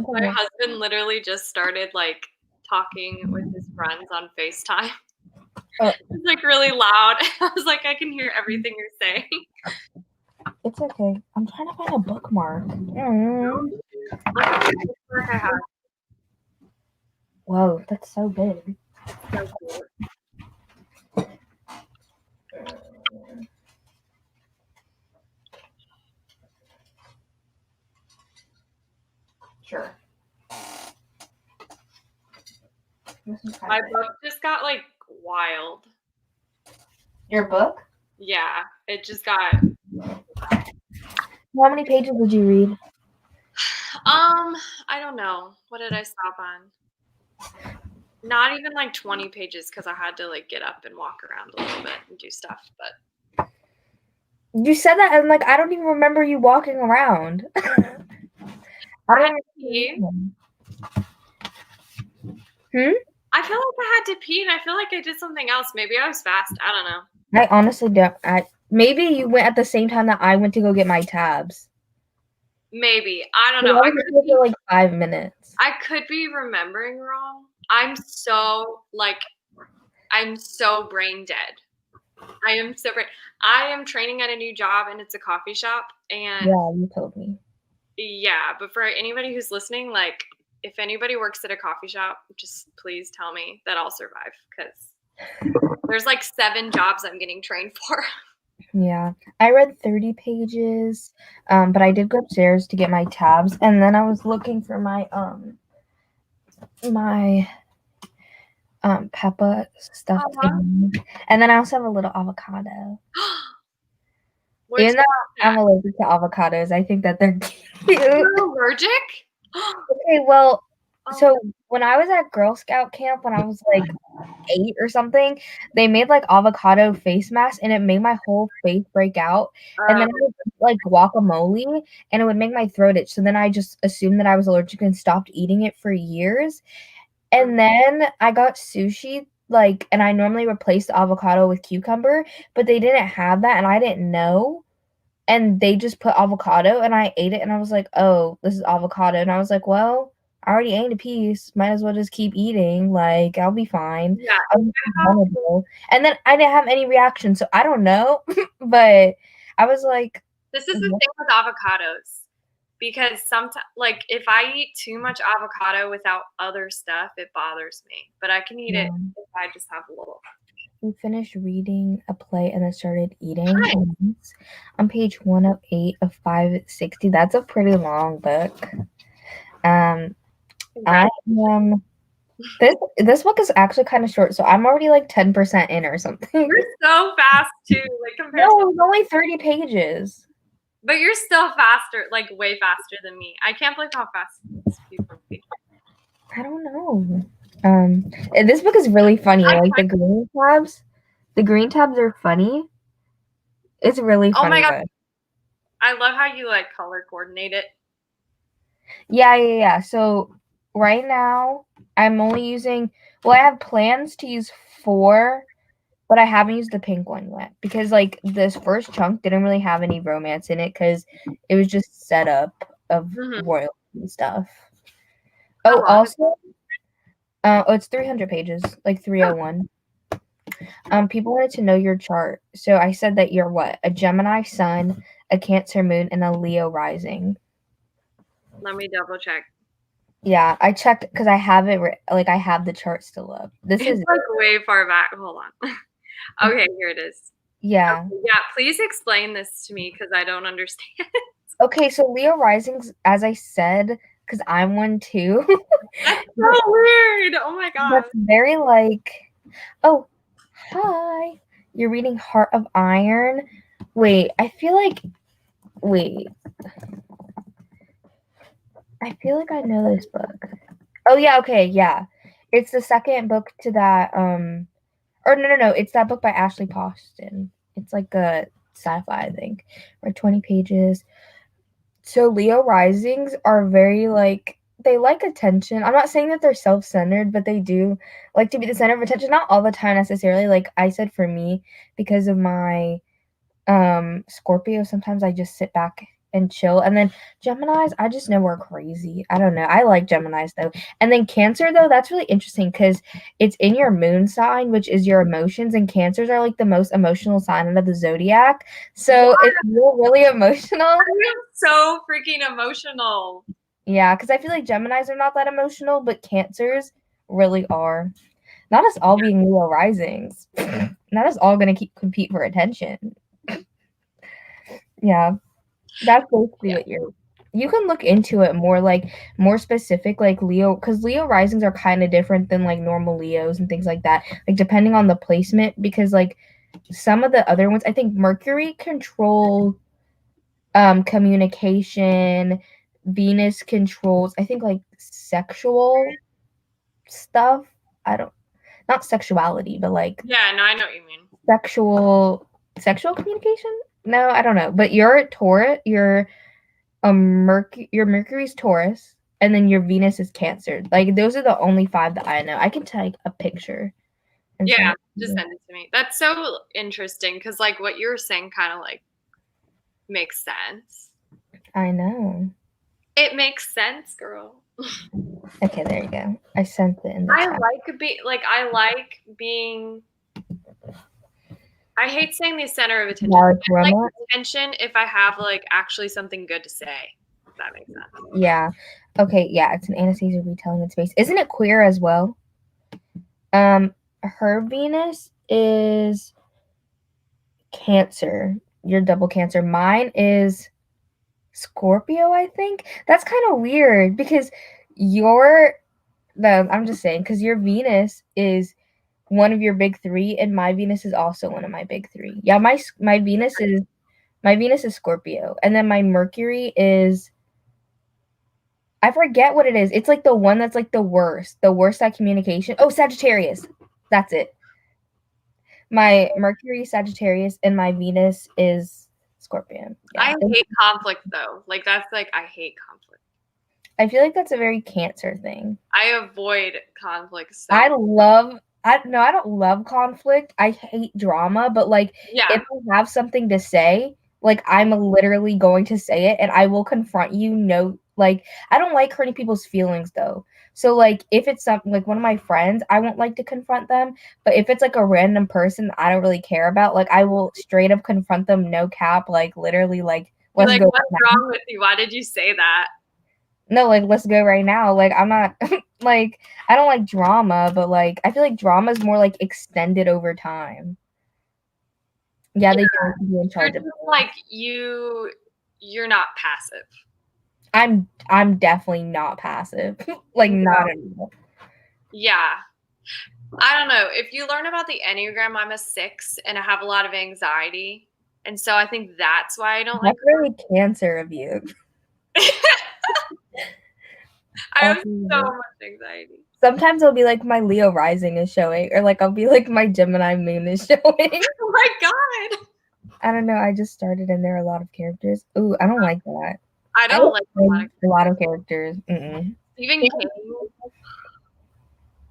My Okay. husband literally just started like talking with his friends on FaceTime. Uh, It's like really loud. I was like, I can hear everything you're saying. it's okay. I'm trying to find a bookmark. Look at the bookmark I have. Whoa, that's so big. So cute. Sure. My book just got like wild. Your book? Yeah, it just got. How many pages did you read? I don't know. What did I stop on? Not even like 20 pages because I had to like get up and walk around a little bit and do stuff. But You said that, and like I don't even remember you walking around. I had to pee. I feel like I had to pee, and I feel like I did something else. Maybe I was fast. I don't know. I honestly don't. Maybe you went at the same time that I went to go get my tabs. Maybe. I don't I know. was there for like 5 minutes. I could be remembering wrong. I'm so brain dead. I am so brain. I am training at a new job, and it's a coffee shop. And Yeah, you told me. yeah, but for anybody who's listening, like if anybody works at a coffee shop, just please tell me that I'll survive because there's like 7 jobs I'm getting trained for. Yeah, I read 30 pages, but I did go upstairs to get my tabs, and then I was looking for my Peppa stuffed animal, and then I also have a little avocado. Even though I'm allergic to avocados, I think that they're cute. You're allergic? Okay, well, so when I was at Girl Scout camp when I was like 8 or something, they made like avocado face masks and it made my whole face break out. And then I would eat, like guacamole and it would make my throat itch. So then I just assumed that I was allergic and stopped eating it for years. And then I got sushi, like, and I normally replaced the avocado with cucumber, but they didn't have that and I didn't know. And they just put avocado and I ate it and I was like, "Oh, this is avocado." And I was like, "Well, I already ate a piece. Might as well just keep eating. Like, I'll be fine." Yeah. And then I didn't have any reaction, so I don't know. But I was like, this is the thing with avocados. Because sometimes, like, if I eat too much avocado without other stuff, it bothers me. But I can eat it if I just have a little. We finished reading a play and then started eating. On page 108 of 560. That's a pretty long book. I am. This book is actually kind of short, so I'm already like 10% in or something. You're so fast too, like compared. No, it was only 30 pages. But you're still faster, like way faster than me. I can't believe how fast people be. I don't know. This book is really funny. Like the green tabs. The green tabs are funny. It's really funny. Oh my god. I love how you like color coordinate it. Yeah. So right now I'm only using I have plans to use 4, but I haven't used the pink one yet because like this first chunk didn't really have any romance in it because it was just setup of royalty and stuff. Oh, also, it's 300 pages, like 301. People wanted to know your chart, so I said that you're what? A Gemini sun, a Cancer moon, and a Leo rising. Let me double check. Yeah, I checked because I have it. Like I have the chart still up. This is like way far back. Hold on. Okay, here it is. Yeah. Okay, yeah, please explain this to me because I don't understand. Okay, so Leo risings, as I said, because I'm one too. That's so weird. Oh my god. That's very like, oh, hi. You're reading Heart of Iron. Wait, I feel like I know this book. Oh yeah, okay, yeah. It's the second book to that or no, it's that book by Ashley Poston. It's like a sci-fi, I think. Or 20 pages. So Leo risings are very like they like attention. I'm not saying that they're self-centered, but they do like to be the center of attention. Not all the time necessarily. Like I said for me, because of my Scorpio, sometimes I just sit back and chill. And then Geminis, I just know we're crazy. I don't know. I like Geminis though. And then Cancer though, that's really interesting because it's in your moon sign, which is your emotions, and Cancers are like the most emotional sign out of the zodiac. So What? if you're really emotional, I am so freaking emotional. yeah, because I feel like Geminis are not that emotional, but Cancers really are. Not us all being Leo risings. Not us all gonna compete for attention. Yeah, that's basically Yeah. what you're. You can look into it more, like more specific, like Leo, because Leo risings are kind of different than like normal Leos and things like that. Like depending on the placement, because like some of the other ones, I think Mercury controls communication. Venus controls, I think, like sexual stuff. I don't, not sexuality, but like Yeah, no, I know what you mean. sexual communication. No, I don't know. But you're Taurus. You're your Mercury's Taurus, and then your Venus is Cancer. Like those are the only five that I know. I can take a picture and send Yeah, it to just you. send it to me. That's so interesting because, like, what you were saying kind of like makes sense. I know. It makes sense, girl. Okay, there you go. I sent it in the chat. I like being. I hate saying the center of attention. Like I like Roma. attention if I have like actually something good to say. If that makes sense. Yeah. Okay. Yeah. It's an Anastasia retelling in space. Isn't it queer as well? Her Venus is Cancer. Your double Cancer. Mine is Scorpio, I think. That's kind of weird because your no, I'm just saying because your Venus is one of your big three, and my Venus is also one of my big three. Yeah, my Venus is Scorpio, and then my Mercury is I forget what it is. It's like the one that's like the worst at communication. Oh, Sagittarius. That's it. My Mercury is Sagittarius, and my Venus is Scorpion. Yeah, I hate conflict though. Like that's like I hate conflict. I feel like that's a very Cancer thing. I avoid conflict so. I love I no, I don't love conflict. I hate drama, but like Yeah, if I have something to say, like I'm literally going to say it and I will confront you. No, like I don't like hurting people's feelings though. So like if it's something like one of my friends, I won't like to confront them, but if it's like a random person I don't really care about, like I will straight up confront them, no cap, like literally like be let's like, go what's right now. wrong with you? Why did you say that? No, like let's go right now. Like I'm not like I don't like drama, but like I feel like drama is more like extended over time. Yeah, Yeah, they don't be in you're charge of just it. like you're not passive. I'm definitely not passive. Like not at all. Yeah. I don't know. If you learn about the Enneagram, I'm a 6 and I have a lot of anxiety. And so I think that's why I don't like That's really Cancer of you. I have so Um, much anxiety. Sometimes I'll be like my Leo rising is showing, or like I'll be like my Gemini moon is showing. Oh my god. I don't know. I just started and there are a lot of characters. Ooh, I don't like that. I I don't like a lot of characters. Mm-mm. Stephen King.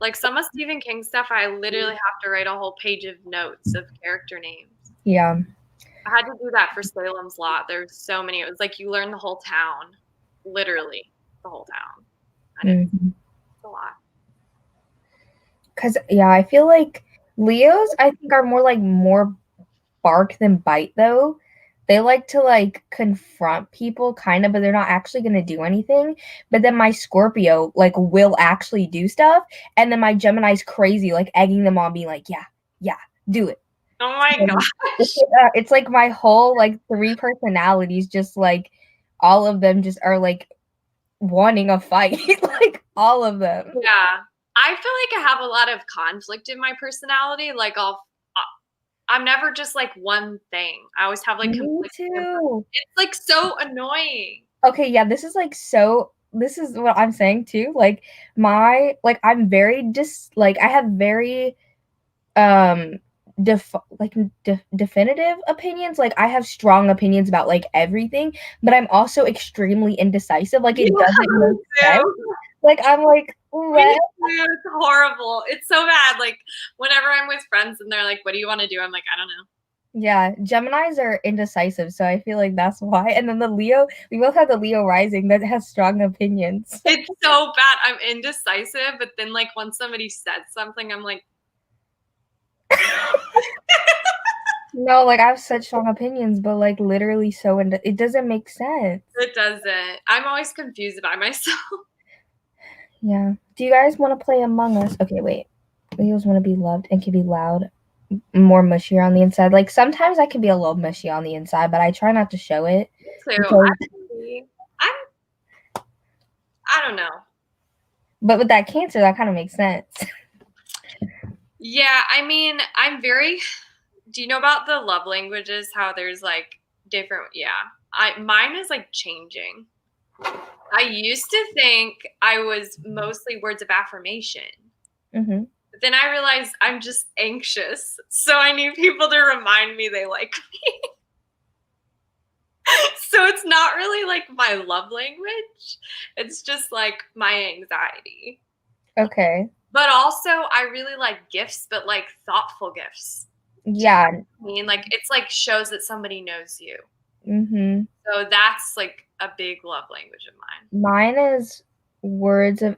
Like some of Stephen King stuff, I literally have to write a whole page of notes of character names. Yeah. I had to do that for Salem's Lot. There's so many. It was like you learn the whole town, literally the whole town. And Mm-hmm. it's a lot. Cause yeah, I feel like Leos I think are more bark than bite though. They like to like confront people kind of, but they're not actually gonna do anything. But then my Scorpio like will actually do stuff, and then my Gemini's crazy, like egging them on, being like, yeah, yeah, do it. Oh my And gosh. it's like my whole like three personalities, just like all of them just are like wanting a fight, like all of them. Yeah. I feel like I have a lot of conflict in my personality. I'm never just like one thing. I always have like Me conflicting. too. It's like so annoying. Okay, yeah, this is what I'm saying too. Like I'm very like I have very um definitive opinions. Like I have strong opinions about like everything, but I'm also extremely indecisive. Like it Yeah, doesn't make me sense. too. Like I'm like, Me what? too. It's horrible. It's so bad. Like whenever I'm with friends and they're like, "What do you want to do?" I'm like, "I don't know." Yeah, Geminis are indecisive, so I feel like that's why. And then the Leo, we both have the Leo rising that has strong opinions. It's so bad. I'm indecisive, but then like once somebody said something, I'm like, No, like I have such strong opinions, but like literally so it doesn't make sense. it doesn't. I'm always confused by myself. Yeah. Do you guys want to play Among Us? Okay, wait. Leos want to be loved and can be loud, more mushier on the inside. Like sometimes I can be a little mushy on the inside, but I try not to show it Too. because. I don't know. But with that Cancer, that kind of makes sense. Yeah, I mean, I'm very. Do you know about the love languages? How there's like different. Yeah, mine is like changing. I used to think I was mostly words of affirmation. Mm-hmm. But then I realized I'm just anxious. So I need people to remind me they like me. So it's not really like my love language. It's just like my anxiety. Okay. But also I really like gifts, but like thoughtful gifts. Yeah. I mean, like it's like shows that somebody knows you. Mm-hmm. So that's like a big love language of mine. Mine is words of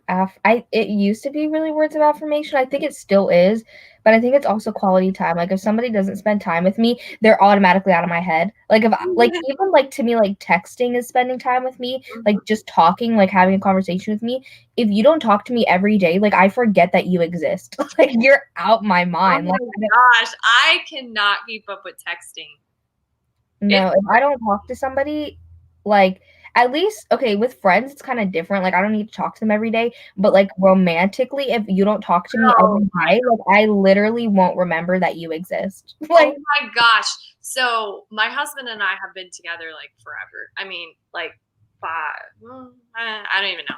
it used to be really words of affirmation. I think it still is, but I think it's also quality time. Like if somebody doesn't spend time with me, they're automatically out of my head. Like if like even like to me like texting is spending time with me, like just talking, like having a conversation with me. If you don't talk to me every day, like I forget that you exist. Like you're out my Oh mind. my Like gosh, I cannot keep up with texting. no, It's if I don't talk to somebody, like at least okay, with friends it's kind of different. Like I don't need to talk to them every day, but like romantically, if you don't talk to me oh every day, like I literally won't remember that you exist. oh Like my gosh. So my husband and I have been together like forever. I mean, like five. I don't even know.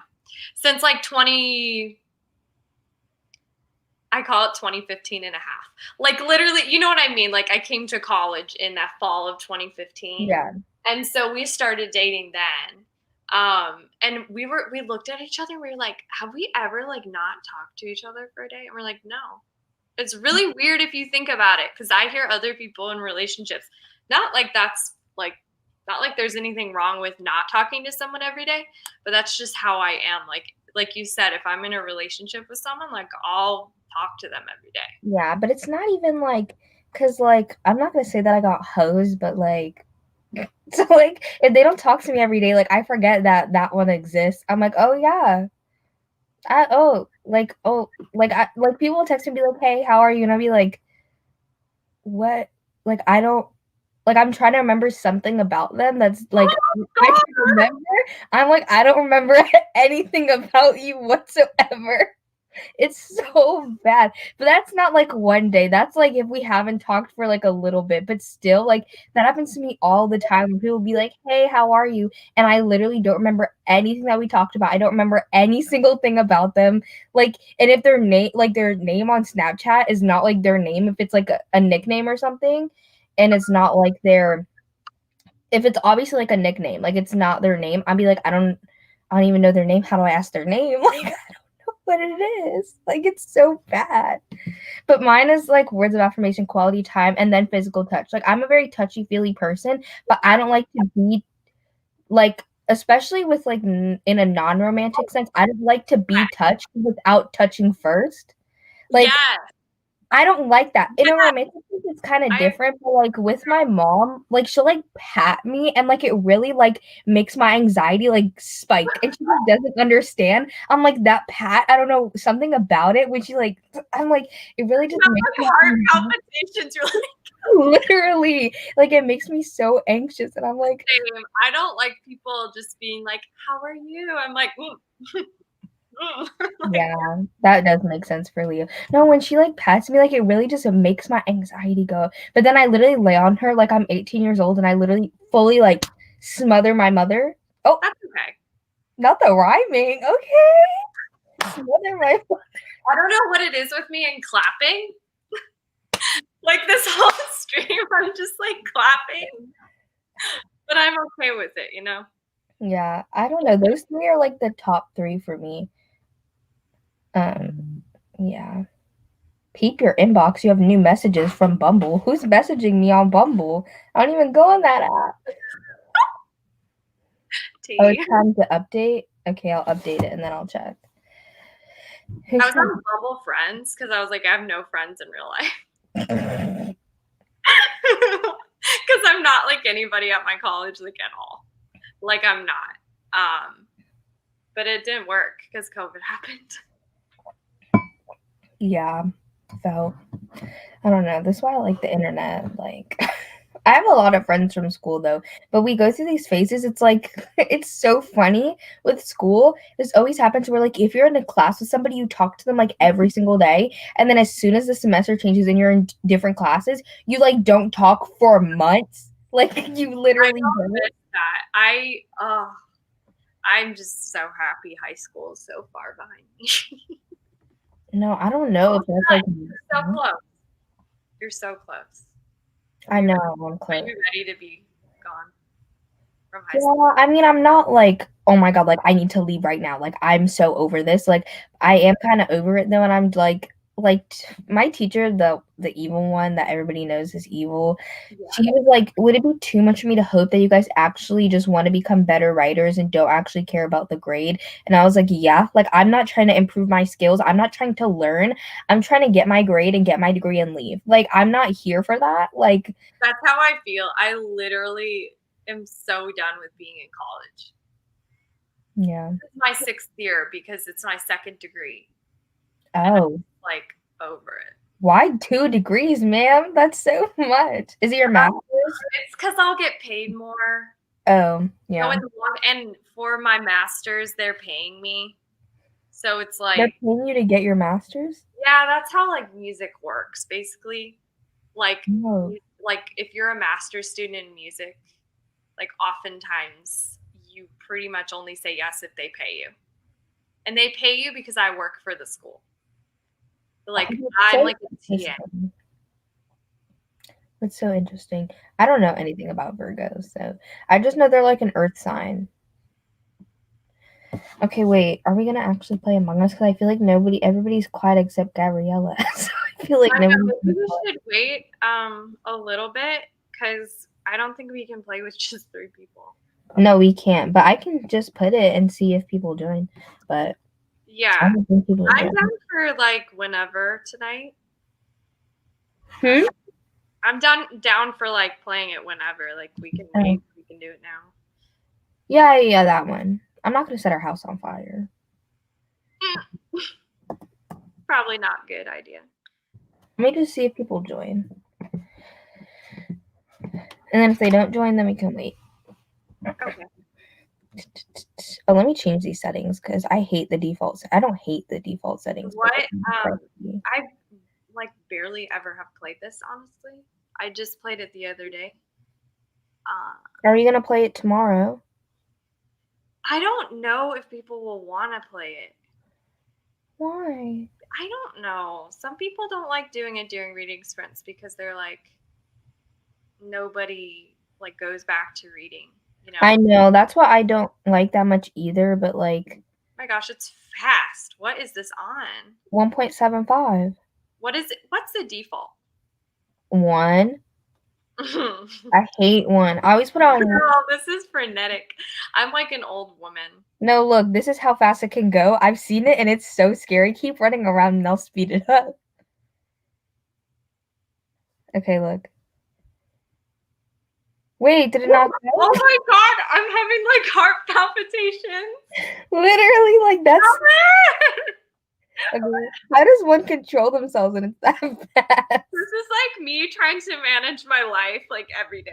Since like 20, I call it 2015 and a half. Like literally, you know what I mean? Like I came to college in that fall of 2015. yeah. And so we started dating then. And we looked at each other and we were like, have we ever like not talked to each other for a day? And we're like, no. It's really weird if you think about it, because I hear other people in relationships, not like that's like not like there's anything wrong with not talking to someone every day, but that's just how I am. Like you said, if I'm in a relationship with someone, like I'll talk to them every day. Yeah, but it's not even like cuz like I'm not going to say that I got hosed, but like so like if they don't talk to me every day, like I forget that that one exists. I'm like, "Oh yeah, I like people will text me and be like, "Hey, how are you?" And I'll be like, "What?" Like I don't like I'm trying to remember something about them that's like I can remember. I'm like, I don't remember anything about you whatsoever. It's so bad. But that's not like one day. That's like if we haven't talked for like a little bit, but still like that happens to me all the time. People be like, "Hey, how are you?" And I literally don't remember anything that we talked about. I don't remember any single thing about them. Like and if their name on Snapchat is not like their name, if it's like a nickname or something, and it's not like their if it's obviously like a nickname, like it's not their name, I'd be like, I don't even know their name. How do I ask their name? Like what it is. Like it's so bad. But mine is like words of affirmation, quality time, and then physical touch. Like I'm a very touchy feely person, but I don't like to be like, especially with like in a non romantic sense. I don't like to be touched without touching first. Like Yes. I don't like that. In a Yeah. romantic sense, it's kinda I different, but, like, with my mom, like, she'll, like, pat me, and, like, it really, like, makes my anxiety, like, spike, and she just doesn't understand. I'm like, "That pat, I don't know, something about it," when she, like I'm like, "It really just have makes like me" heart palpitations really literally, like, it makes me so anxious, and I'm like same. I don't like people just being like, "How are you?" I'm like, like yeah, that does make sense for Leo. No, when she, like, pats me, like, it really just makes my anxiety go, but then I literally lay on her like I'm 18 years old, and I literally fully, like, smother my mother. Oh, that's okay. not the rhyming, okay. Smother my I don't know what it is with me and clapping. Like this whole stream, I'm just like clapping, but I'm okay with it, you know? Yeah, I don't know, those 3 are, like, the top 3 for me. Yeah. Peep your inbox. You have new messages from Bumble. Who's messaging me on Bumble? I don't even go on that app. Oh, T. it's time to update? Okay, I'll update it and then I'll check. I Who's was on Bumble Friends because I was like, I have no friends in real life. trying? Because I'm not like anybody at my college, like at all. Like I'm not. But it didn't work because COVID happened. Yeah, so I don't know. This is why I like the internet. Like, I have a lot of friends from school though, but we go through these phases. It's like it's so funny with school. This always happens where like if you're in a class with somebody, you talk to them like every single day, and then as soon as the semester changes and you're in different classes, you like don't talk for months. Like you I literally don't don't. miss that. I'm just so happy high school is so far behind me. No, I don't know if that's like. You're so close. You're so close. I know I'm Are close. you ready to be gone from high school? Yeah, I mean, I'm not like, oh my God, like I need to leave right now. Like I'm so over this. Like I am kind of over it though, and I'm my teacher, the evil one that everybody knows is evil. Yeah. She was like, would it be too much for me to hope that you guys actually just want to become better writers and don't actually care about the grade? And I was like, yeah, like I'm not trying to improve my skills. I'm not trying to learn. I'm trying to get my grade and get my degree and leave. Like I'm not here for that. Like, That's how I feel. I literally am so done with being in college. yeah. This is my 6th year because it's my 2nd degree. And I'm Oh. like over it. Why 2 degrees, ma'am? That's so much. Is it your master's? It's because I'll get paid more. Oh, So yeah. and for my master's, they're paying me. So it's They're like, paying you to get your master's? yeah, that's how like music works, basically. Like, No. like if you're a master's student in music, like oftentimes you pretty much only say yes if they pay you, and they pay you because I work for the school. Like That's I'm so like a TA. interesting. That's so interesting. I don't know anything about Virgos, so I just know they're like an earth sign. Okay, wait. Are we gonna actually play Among Us? Because I feel like everybody's quiet except Gabriella. So I feel like I nobody's know, gonna maybe we play. should wait a little bit because I don't think we can play with just 3 people. No, we can't. But I can just put it and see if people join. But Yeah, I don't think people I'm join. down for like whenever tonight. Hmm? I'm down for like playing it whenever. Like we can Oh. wait, we can do it now. Yeah, that one. I'm not gonna set our house on fire. Probably not a good idea. Let me just see if people join. And then if they don't join, then we can wait. Okay. Oh, let me change these settings because I hate the default. I don't hate the default settings, but What? I like barely ever have played this, honestly. I just played it the other day. are you gonna play it tomorrow? I don't know if people will want to play it. Why? I don't know. Some people don't like doing it during reading sprints because they're like nobody like goes back to reading, you know. I know that's why I don't like that much either. But like My gosh, it's fast. What is this on? 1.75. What is it? What's the default? 1. Girl, I hate 1. I always put on. this is frenetic. I'm like an old woman. No, look, this is how fast it can go. I've seen it and it's so scary. Keep running around and I'll speed it up. Okay, look. Wait, did it not go? Oh my god, I'm having like heart palpitations. Literally, like that's. Stop it! Okay. How does one control themselves when it's that fast? This is like me trying to manage my life like every day.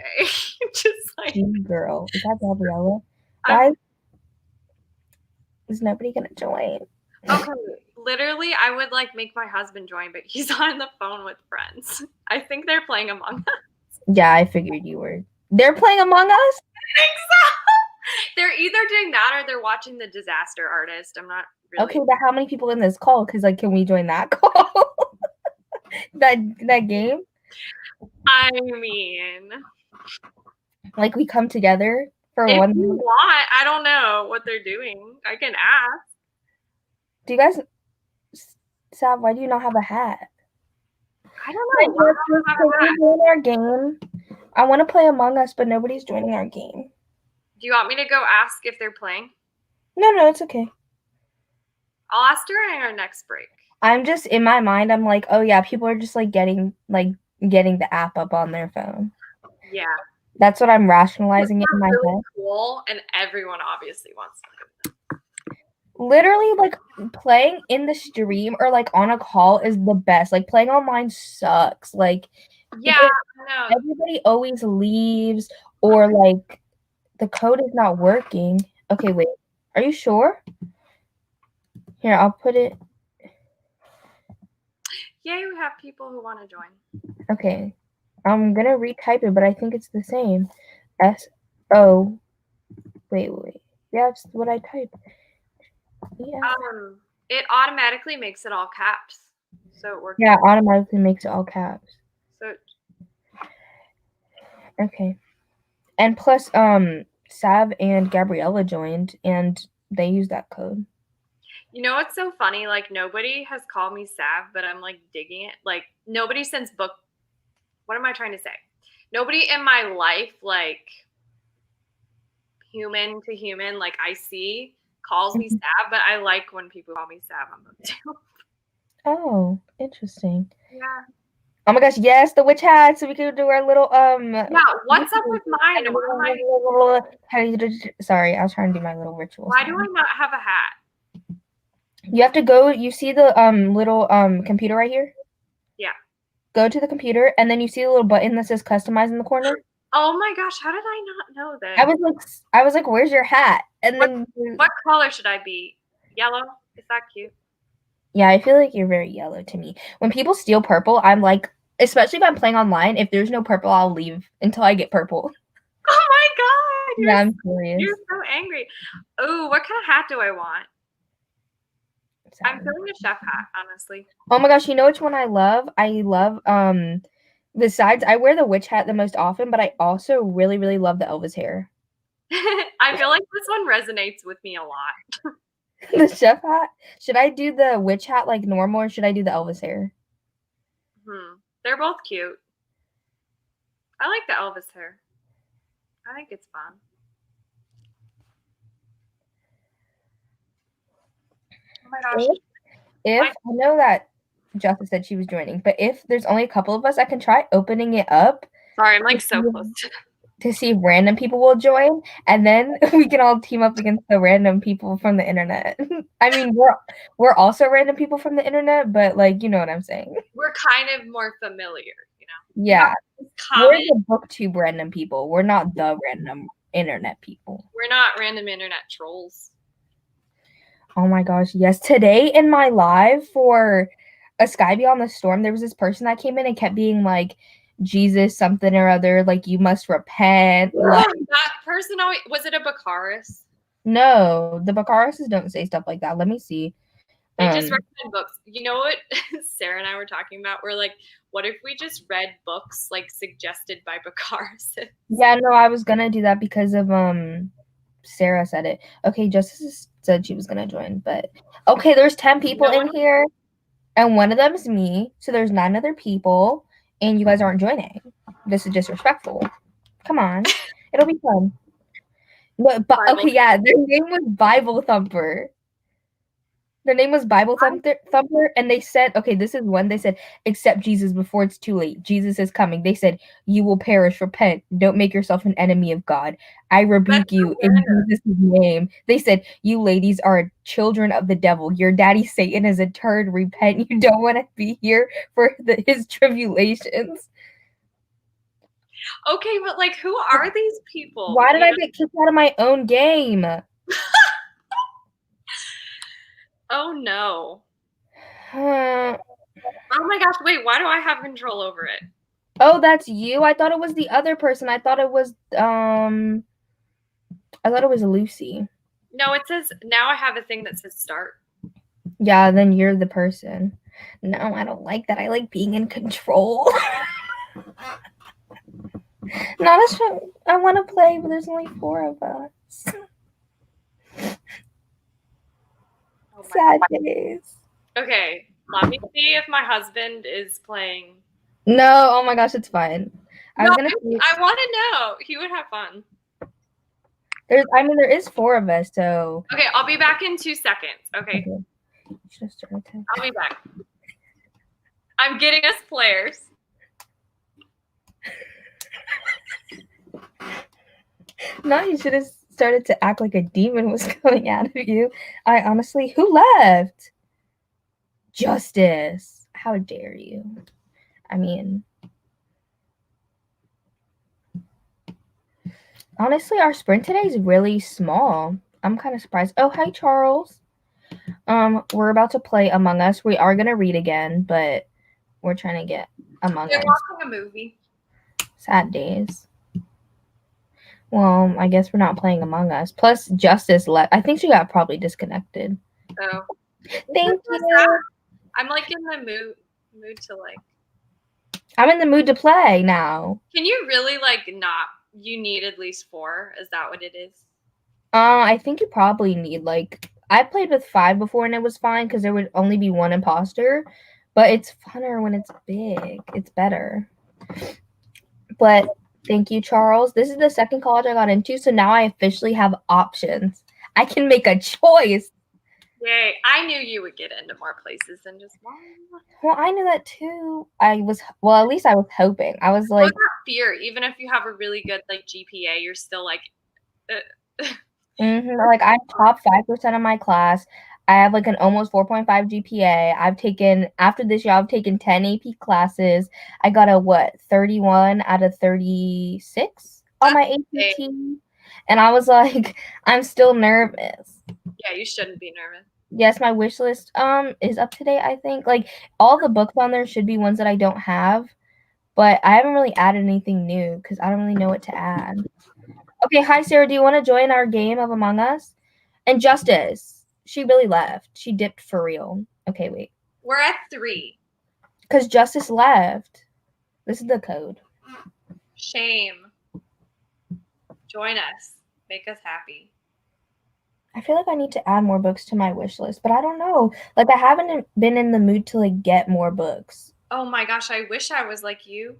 Just like Girl, is that Gabriella? I'm Guys, is nobody gonna join? okay. Literally, I would like make my husband join, but he's on the phone with friends. I think they're playing Among Us. Yeah, I figured you were. They're playing Among Us? I think so. They're either doing that or they're watching The Disaster Artist. I'm not really. Okay, but how many people in this call? Because like, can we join that call? that game? I mean, Like we come together for if one. you want, I don't know what they're doing. I can ask. Do you guys, Sav? Why do you not have a hat? I don't know. Why don't I have a hat? Join our game. I want to play Among Us, but nobody's joining our game. Do you want me to go ask if they're playing? No, it's okay. I'll ask during our next break. I'm just in my mind. I'm like, oh yeah, people are just like getting the app up on their phone. Yeah. That's what I'm rationalizing in my really head. Cool, and everyone obviously wants to play. Literally, like playing in the stream or like on a call is the best. Like playing online sucks. Like Yeah, no. everybody always leaves or like the code is not working. Okay, wait. Are you sure? Here, I'll put it. Yeah, we have people who want to join. Okay. I'm gonna retype it, but I think it's the same. S-O. Wait. Yeah, it's what I typed. Yeah. It automatically makes it all caps. So it works. Yeah, it automatically makes it all caps. So okay. And plus, Sav and Gabriella joined, and they used that code. You know what's so funny? Like nobody has called me Sav, but I'm like digging it. Like nobody since book. What am I trying to say? Nobody in my life, like human to human, like I see, calls me Sav, but I like when people call me Sav on book too. Oh, interesting. Yeah. Oh my gosh, yes, the witch hat, so we could do our little Yeah, what's up with mine? Sorry, I was trying to do my little ritual. Why do I not have a hat? You have to go, you see the little computer right here? Yeah. Go to the computer and then you see the little button that says customize in the corner. Oh my gosh, how did I not know this? I was like, where's your hat? And then what color should I be? Yellow? Is that cute? Yeah, I feel like you're very yellow to me. When people steal purple, I'm like, especially if I'm playing online, if there's no purple, I'll leave until I get purple. Oh my god! Yeah, I'm serious. You're so angry. Oh, what kind of hat do I want? I'm feeling a chef hat, honestly. Oh my gosh, you know which one I love? I love besides I wear the witch hat the most often, but I also really, really love the Elvis hair. I feel like this one resonates with me a lot. The chef hat? Should I do the witch hat like normal or should I do the Elvis hair? They're both cute. I like the Elvis hair. I think it's fun. Oh my gosh. If I know that Justice said she was joining, but if there's only a couple of us, I can try opening it up. Sorry, I'm like so close to see if random people will join, and then we can all team up against the random people from the internet. I mean, we're also random people from the internet, but like you know what I'm saying. We're kind of more familiar, you know. Yeah, we're the booktube random people. We're not the random internet people. We're not random internet trolls. Oh my gosh, yes. Today in my live for A Sky Beyond the Storm, there was this person that came in and kept being like, Jesus something or other, like you must repent. Like, that person always was it a Baccharis? No, the Baccharuses don't say stuff like that. Let me see. They just recommend books. You know what Sarah and I were talking about? We're like, what if we just read books like suggested by Baccharis? Yeah, no, I was gonna do that because of Sarah said it. Okay, Justice said she was gonna join, but okay, there's 10 people in here, and one of them is me, so there's 9 other people, and you guys aren't joining. This is disrespectful. Come on, it'll be fun. But okay, yeah, their name was Bible Thumper. Their name was Bible Thumper, and they said, okay, this is one. They said, accept Jesus before it's too late. Jesus is coming. They said, you will perish. Repent. Don't make yourself an enemy of God. I rebuke you in Jesus' name. They said, you ladies are children of the devil. Your daddy Satan is a turd. Repent. You don't want to be here for his tribulations. Okay, but like, who are these people? Why did I get kicked out of my own game? Oh no. Oh my gosh, wait, why do I have control over it? Oh, that's you? I thought it was the other person. I thought it was Lucy. No, it says now I have a thing that says start. Yeah, then you're the person. No, I don't like that. I like being in control. Not as I want to play, but there's only 4 of us. Sad days. Okay, let me see if my husband is playing No, oh my gosh, it's fine. I No, was gonna say I want to know. He would have fun. there is 4 of us, so Okay, I'll be back in 2 seconds. Okay, just start a I'll be back. I'm getting us players. No, you should have started to act like a demon was coming out of you. I honestly, who left? Justice. How dare you? I mean, honestly, our sprint today is really small. I'm kind of surprised. Oh, hi, Charles. We're about to play Among Us. We are gonna read again, but we're trying to get Among They're Us. watching a movie. Sad days. Well, I guess we're not playing Among Us. Plus, Justice left. I think she got probably disconnected. So Thank you. I'm like in the mood to like. I'm in the mood to play now. Can you really like not? You need at least 4. Is that what it is? I think you probably need like I played with 5 before and it was fine because there would only be 1 imposter, but it's funner when it's big. It's better. But thank you, Charles. This is the second college I got into, so now I officially have options. I can make a choice. Yay! I knew you would get into more places than just one. Well, I knew that too. At least I was hoping. I was like, fear. Even if you have a really good like GPA, you're still like. like I'm top 5% of my class. I have like an almost 4.5 GPA. I've taken after this year, I've taken 10 AP classes. I got a 31 out of 36 on my APT. And I was like, I'm still nervous. Yeah, you shouldn't be nervous. Yes, my wish list is up to date, I think. Like all the books on there should be ones that I don't have, but I haven't really added anything new because I don't really know what to add. Okay, hi Sarah, do you want to join our game of Among Us? And Justice, she really left. She dipped for real. Okay, wait. We're at 3. Because Justice left. This is the code. Shame. Join us. Make us happy. I feel like I need to add more books to my wish list, but I don't know. Like I haven't been in the mood to like get more books. Oh my gosh, I wish I was like you.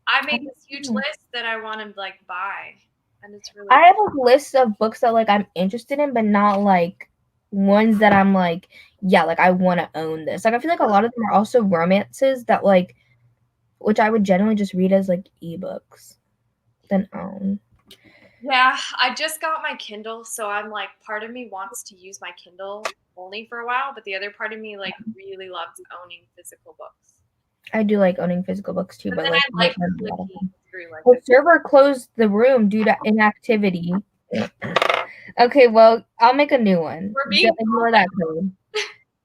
I made this huge list that I want to like buy. And it's really I have like lists of books that like I'm interested in, but not like ones that I'm like, yeah, like I want to own this. Like I feel like a lot of them are also romances that like which I would generally just read as like ebooks than own. Yeah, I just got my Kindle, so I'm like, part of me wants to use my Kindle only for a while, but the other part of me like really loves owning physical books. I do like owning physical books too, but then like, I like flicking through like the server closed the room due to inactivity. Okay, well, I'll make a new one. We're being Ignore that code.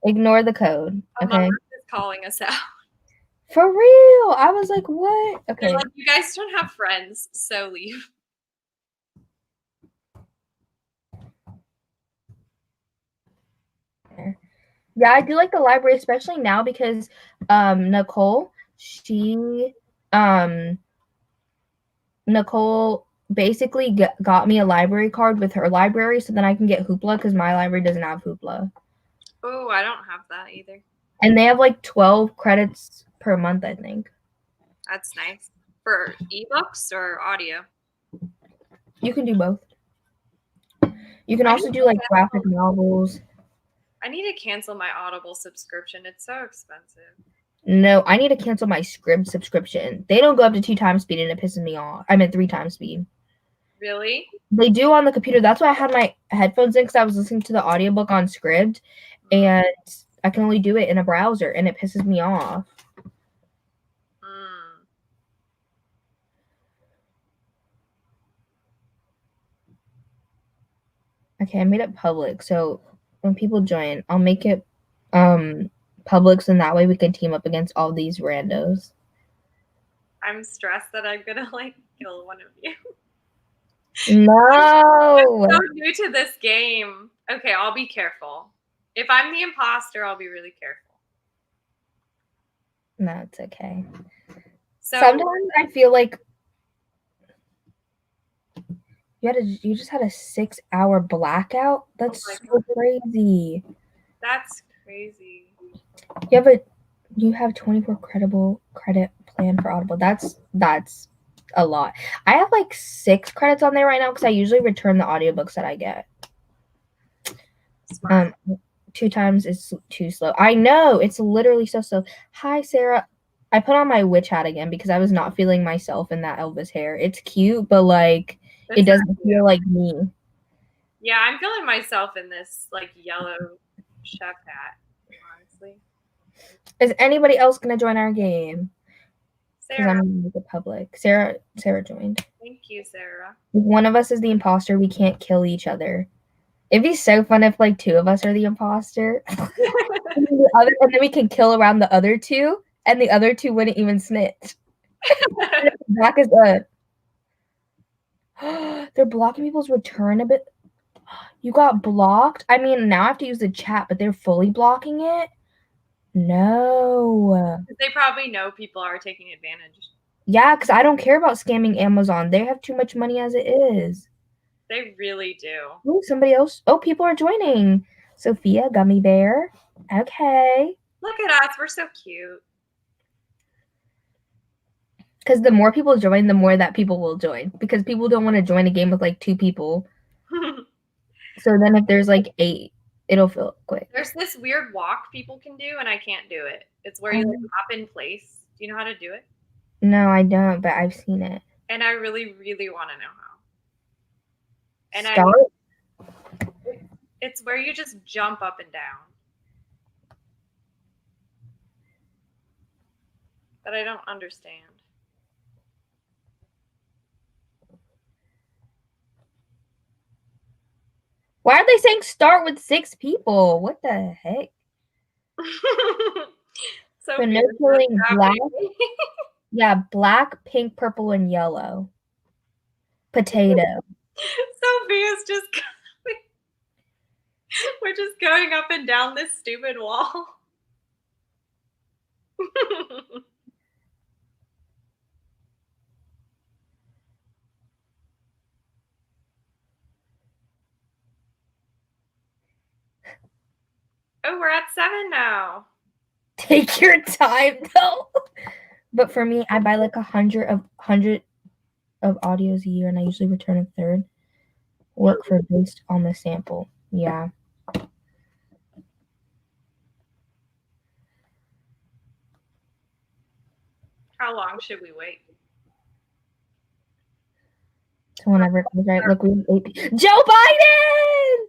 Ignore the code. Okay. is calling us out. For real. I was like, what? Okay. They're like, you guys don't have friends, so leave. Yeah, I do like the library, especially now because Nicole, Nicole basically got me a library card with her library so then I can get Hoopla because my library doesn't have Hoopla. Oh, I don't have that either. And they have like 12 credits per month, I think. That's nice. For ebooks or audio? You can do both. You can also do like graphic novels. I need to cancel my Audible subscription. It's so expensive. No, I need to cancel my Scribd subscription. They don't go up to 2 times speed and it pisses me off. I meant 3 times speed. Really? They do on the computer. That's why I had my headphones in because I was listening to the audiobook on Scribd and I can only do it in a browser and it pisses me off. Okay, I made it public. So when people join, I'll make it public so that way we can team up against all these randos. I'm stressed that I'm gonna like kill one of you. No. I'm so new to this game. Okay, I'll be careful. If I'm the imposter, I'll be really careful. No, it's okay. So sometimes I feel like you just had a 6-hour blackout. That's so crazy. That's crazy. You have a You have 24 credit plan for Audible. That's a lot. I have like 6 credits on there right now because I usually return the audiobooks that I get. Smart. 2 times is too slow. I know, it's literally so slow. Hi, Sarah. I put on my witch hat again because I was not feeling myself in that Elvis hair. It's cute, but like It's it doesn't feel like me. Yeah, I'm feeling myself in this like yellow chef hat, honestly. Is anybody else gonna join our game? Because I'm Sarah. gonna make it public. Sarah joined. Thank you, Sarah. If one of us is the imposter, we can't kill each other. It'd be so fun if like 2 of us are the imposter. and then we can kill around the other 2, and the other 2 wouldn't even snitch. Black is good. They're blocking people's return a bit. You got blocked? I mean, now I have to use the chat, but they're fully blocking it? No. They probably know people are taking advantage. Yeah, because I don't care about scamming Amazon. They have too much money as it is. They really do. Oh, somebody else. Oh, people are joining. Sophia, Gummy Bear. Okay. Look at us. We're so cute. Because the more people join, the more that people will join. Because people don't want to join a game with like 2 people. So then if there's like 8, it'll fill quick. There's this weird walk people can do, and I can't do it. It's where you like hop in place. Do you know how to do it? No, I don't, but I've seen it. And I really, really want to know how. And Start? It's where you just jump up and down. But I don't understand. Why are they saying start with 6 people? What the heck? So killing black. Yeah, black, pink, purple, and yellow. Potato. Sophia's just going. We're just going up and down this stupid wall. Oh, we're at 7 now. Take your time though. But for me, I buy like 100 of audios a year, and I usually return a third. Work for based on the sample. Yeah. How long should we wait? So whenever it comes right, look, we have 8. Joe Biden!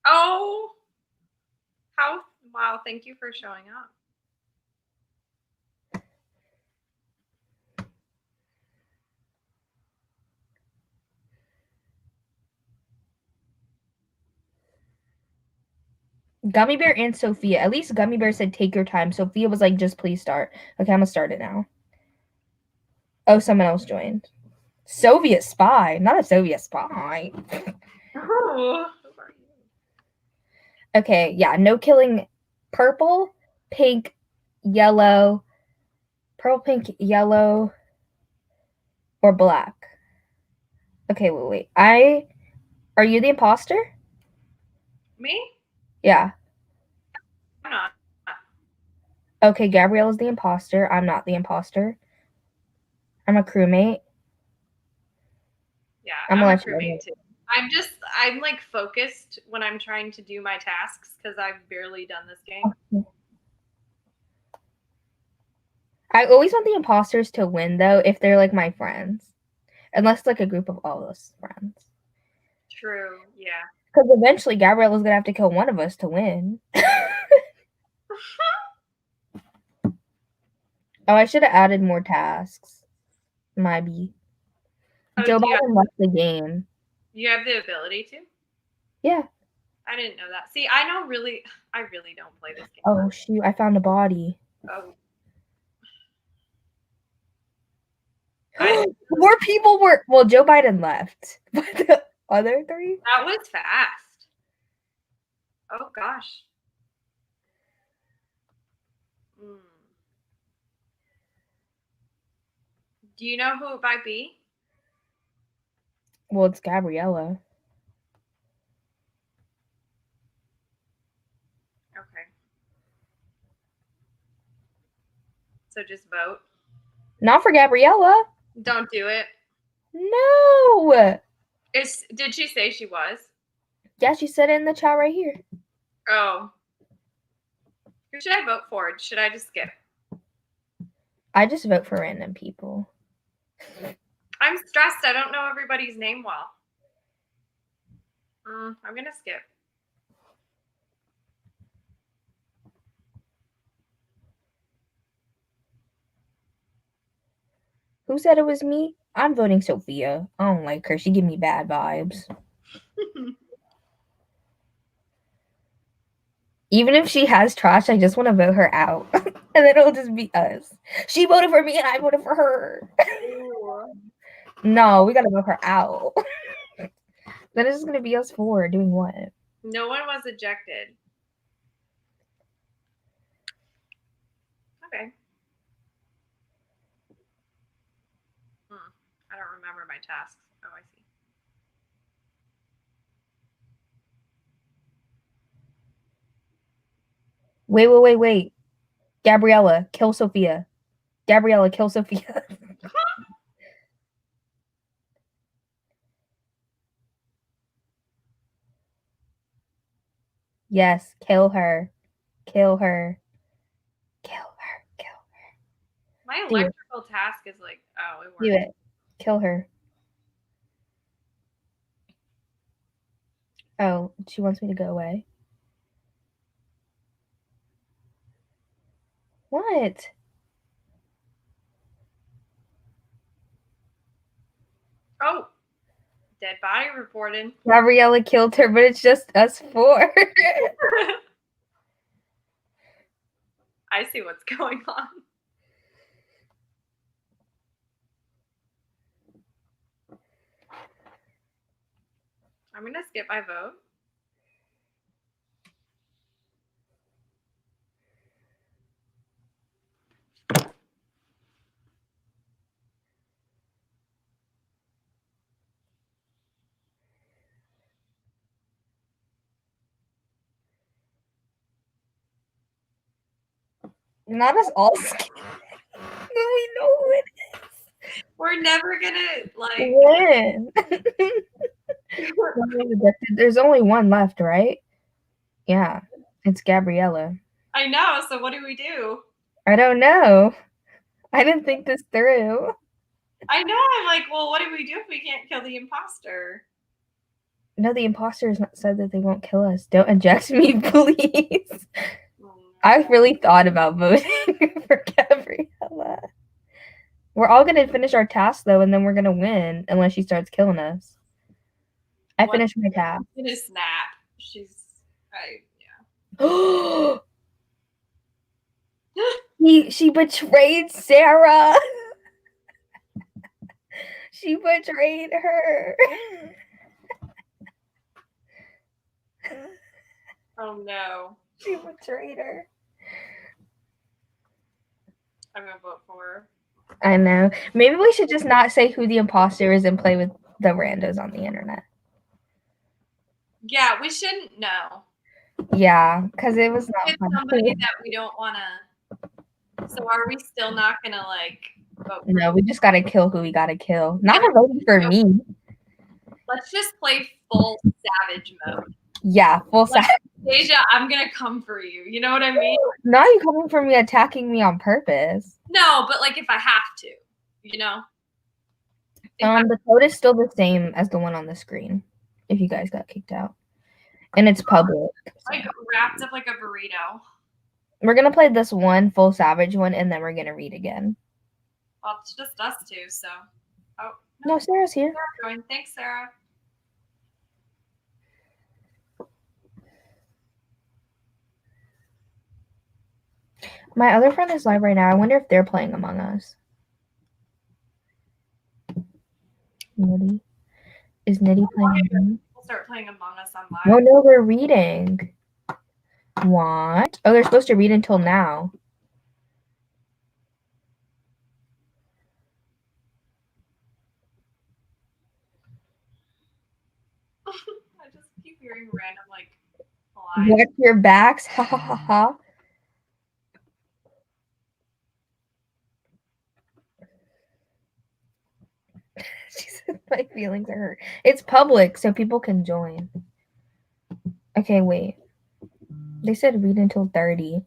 Oh, how wow! Thank you for showing up. Gummy Bear and Sophia. At least Gummy Bear said take your time. Sophia was like, just please start. Okay, I'm gonna start it now. Oh, someone else joined. Soviet spy, not a Soviet spy. Oh. Okay, yeah, no killing. Purple, pink, yellow, purple, pink, yellow, or black. Okay, wait. Are you the imposter? Me? Yeah. I'm not. Okay, Gabrielle is the imposter. I'm not the imposter. I'm a crewmate. Yeah, I'm a a crewmate too. I'm like focused when I'm trying to do my tasks because I've barely done this game. I always want the imposters to win though, if they're like my friends. Unless it's like a group of all of us friends. True, yeah. Because eventually Gabrielle is gonna have to kill one of us to win. Oh, I should have added more tasks. Maybe. Joe Biden left the game. You have the ability to? Yeah. I didn't know that. See, I really don't play this game. Oh shoot! I found a body. Oh. More people were. Well, Joe Biden left, but the other 3. That was fast. Oh gosh. Do you know who it might be? Well, it's Gabriella. Okay. So just vote. Not for Gabriella. Don't do it. No. Did she say she was? Yeah, she said it in the chat right here. Oh. Who should I vote for? Should I just skip? I just vote for random people. I'm stressed. I don't know everybody's name well. I'm going to skip. Who said it was me? I'm voting Sophia. I don't like her. She give me bad vibes. Even if she has trash, I just want to vote her out. And then it'll just be us. She voted for me and I voted for her. No, we gotta vote her out. Then it's just gonna be us four doing what? No one was ejected. Okay. I don't remember my tasks. Oh, I see. Wait. Gabriella, kill Sophia. Gabriella, kill Sophia. Yes, kill her. Kill her. Kill her. Kill her. My electrical task is like, oh, it worked. Do it. Kill her. Oh, she wants me to go away. What? Oh, dead body reported. Gabriella killed her, but it's just us four. I see what's going on. I'm going to skip my vote. Not us all. We know who it is. We're never gonna like win. There's only one left, right? Yeah, it's Gabriella. I know. So what do we do? I don't know. I didn't think this through. I know. I'm like, well, what do we do if we can't kill the imposter? No, the imposter has not said that they won't kill us. Don't eject me, please. I've really thought about voting for Gabriella. We're all gonna finish our task though, and then we're gonna win unless she starts killing us. I finished my task. I'm gonna snap. Yeah. She betrayed Sarah. She betrayed her. Oh no. She betrayed her. I'm gonna vote for her. I know. Maybe we should just not say who the imposter is and play with the randos on the internet. Yeah, we shouldn't know. Yeah, because it was not it's fun. Somebody that we don't want to. So are we still not gonna like vote? No, we just gotta kill who we gotta kill. Not for voting for me. Let's just play full savage mode. Yeah, full savage. Deja, I'm gonna come for you. You know what I mean? Not you coming for me, attacking me on purpose. No, but like if I have to, you know. The code is still the same as the one on the screen. If you guys got kicked out, and it's public. Like wrapped up like a burrito. We're gonna play this one full savage one, and then we're gonna read again. Well, it's just us two, so. Oh no, Sarah's here. Sarah, thanks, Sarah. My other friend is live right now. I wonder if they're playing Among Us. Nitty. Is Nitty playing? We'll start playing Among Us on live. Oh no, we're reading. What? Oh, they're supposed to read until now. I just keep hearing random like lines. Watch your backs. Ha ha ha ha. My feelings are hurt. It's public, so people can join. Okay, wait. They said read until 30.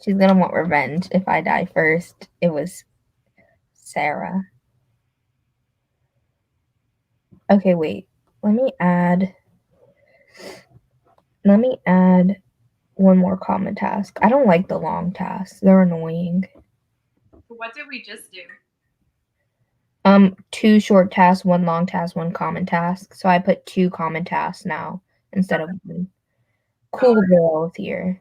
She's gonna want revenge if I die first. It was Sarah. Okay, wait. Let me add one more common task. I don't like the long tasks. They're annoying. What did we just do? 2 short tasks, 1 long task, 1 common task. So I put 2 common tasks now instead of 1. Cool girls here.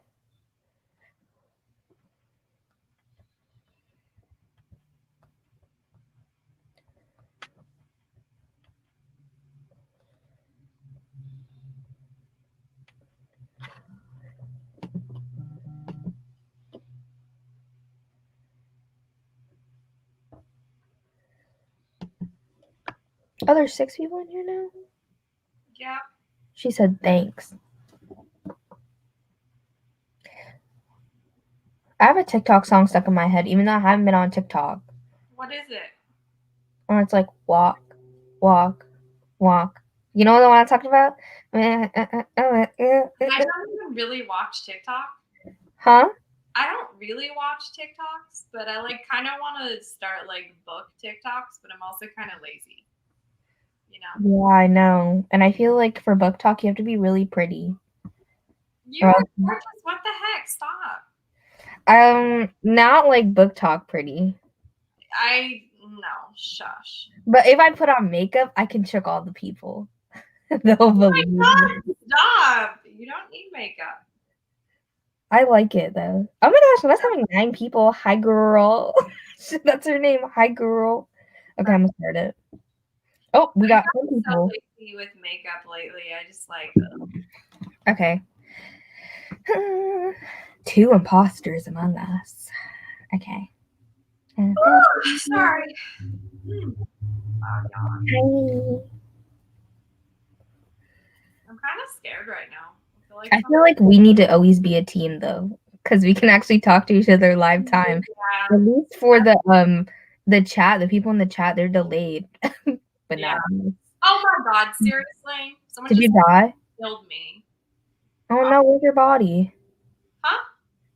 Oh, there's 6 people in here now? Yeah. She said thanks. I have a TikTok song stuck in my head, even though I haven't been on TikTok. What is it? And it's like walk, walk, walk. You know the one I talked about? I don't even really watch TikTok. Huh? I don't really watch TikToks, but I like kind of want to start like book TikToks, but I'm also kind of lazy. You know? Yeah, I know. And I feel like for book talk, you have to be really pretty. You are gorgeous. What the heck? Stop. Not like book talk pretty. No, shush. But if I put on makeup, I can trick all the people. They'll believe me. Stop. You don't need makeup. I like it though. Oh my gosh, that's having 9 people. Hi, girl. That's her name. Hi, girl. Okay, I'm gonna start it. Oh, we got 10 people. So lazy with makeup lately. I just like. Okay. 2 imposters among us. Okay. Sorry. Hi. I'm kind of scared right now. I feel like we need to always be a team though, because we can actually talk to each other live time. Yeah. At least for the chat, the people in the chat, they're delayed. But Yeah. not. Oh my god, seriously? Someone Did you die? killed me. Oh no, where's your body? Huh?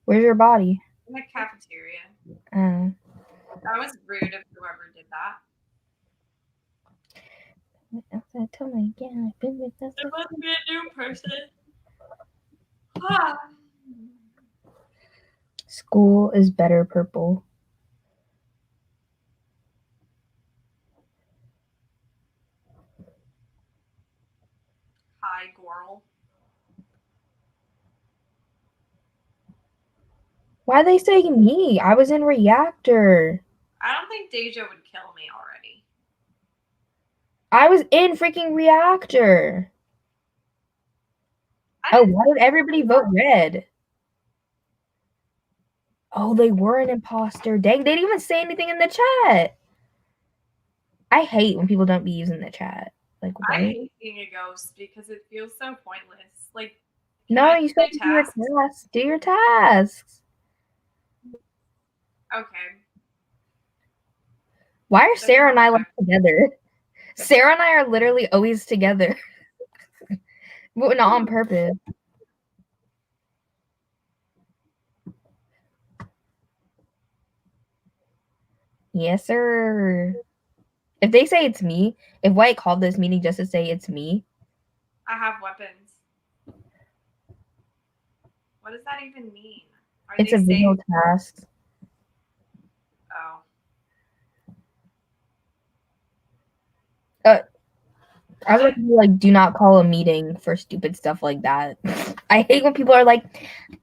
Where's your body? In the cafeteria. Oh. That was rude of whoever did that. Tell me again. I've been with us. It must be a new person. School is better purple. Hi, girl. Why are they saying me? I was in reactor. I don't think Deja would kill me already. I was in freaking reactor. Oh, why did everybody vote red? Oh, they were an imposter. Dang, they didn't even say anything in the chat. I hate when people don't be using the chat. Like, what? I hate being a ghost because it feels so pointless. Like, no, you still do your tasks. Do your tasks. Okay. Why are Sarah and I like together? Sarah and I are literally always together. But not on purpose. Yes, sir. If they say it's me, if White called this meeting just to say it's me. I have weapons. What does that even mean? It's a visual task. Oh. I was like, do not call a meeting for stupid stuff like that. I hate when people are like,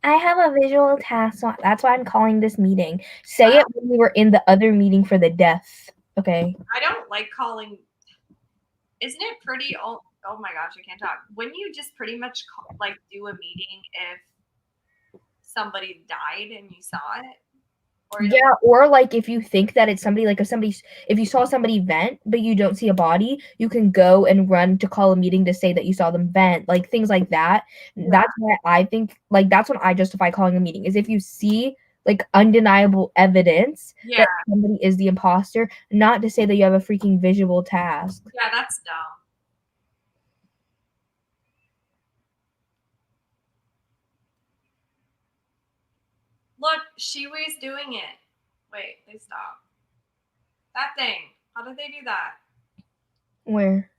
I have a visual task, so that's why I'm calling this meeting. Say it when we were in the other meeting for the death. Okay. I don't like calling. Isn't it pretty? Oh my gosh, I can't talk. Wouldn't you just pretty much do a meeting if somebody died and you saw it? Or like if you think that it's somebody, like if you saw somebody vent but you don't see a body, you can go and run to call a meeting to say that you saw them vent, like things like that. Yeah. That's why I think, like, that's when I justify calling a meeting, is if you see like undeniable evidence Yeah. that somebody is the imposter, not to say that you have a freaking visual task. Yeah, that's dumb. Look, Shiwi's doing it. Wait, they stopped. That thing. How did they do that? Where?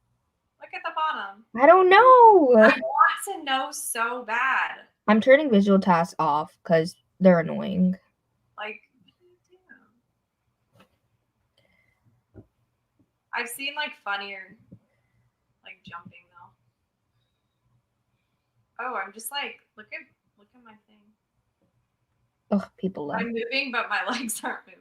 Look at the bottom. I don't know. I want to know so bad. I'm turning visual tasks off because they're annoying. Like, what do you do? I've seen like funnier, like jumping though. Oh, I'm just like, look at my thing. Ugh, people love. I'm moving, but my legs aren't moving.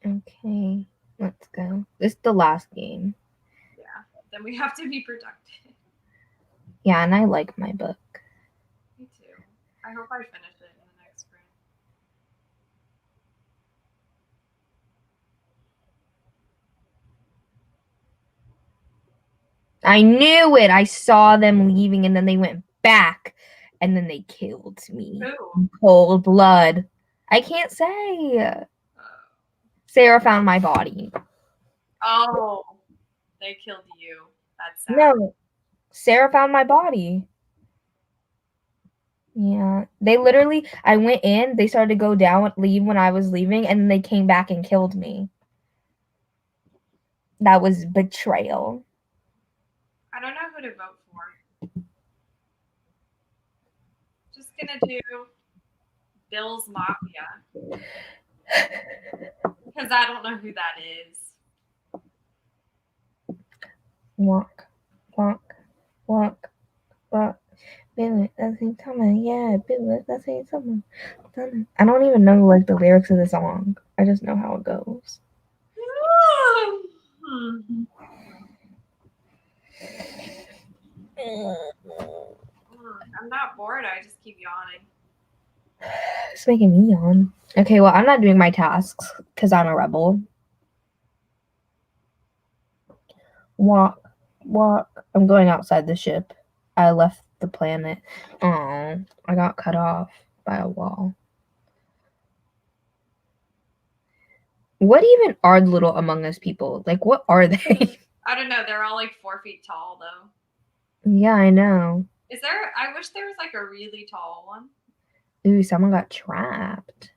Okay, let's go. This is the last game. Yeah, then we have to be productive. Yeah, and I like my book. Me too. I hope I finish it in the next sprint. I knew it. I saw them leaving and then they went back and then they killed me. Who? In cold blood. I can't say. Sarah found my body. Oh, they killed you. That's sad. No, Sarah found my body. Yeah, they literally, I went in, they started to go down, leave when I was leaving, and then they came back and killed me. That was betrayal. I don't know who to vote for. Just gonna do Bill's Mafia. Because I don't know who that is. Walk, walk, walk, walk. Billy, that's ain't coming. Yeah, Billy, that's ain't something. I don't even know like the lyrics of the song. I just know how it goes. I'm not bored. I just keep yawning. It's making me yawn. Okay, well, I'm not doing my tasks because I'm a rebel. Walk, walk. I'm going outside the ship. I left the planet. Oh, I got cut off by a wall. What even are the little Among Us people? Like, what are they? I don't know. They're all like 4 feet tall, though. Yeah, I know. Is there? I wish there was like a really tall one. Ooh, someone got trapped.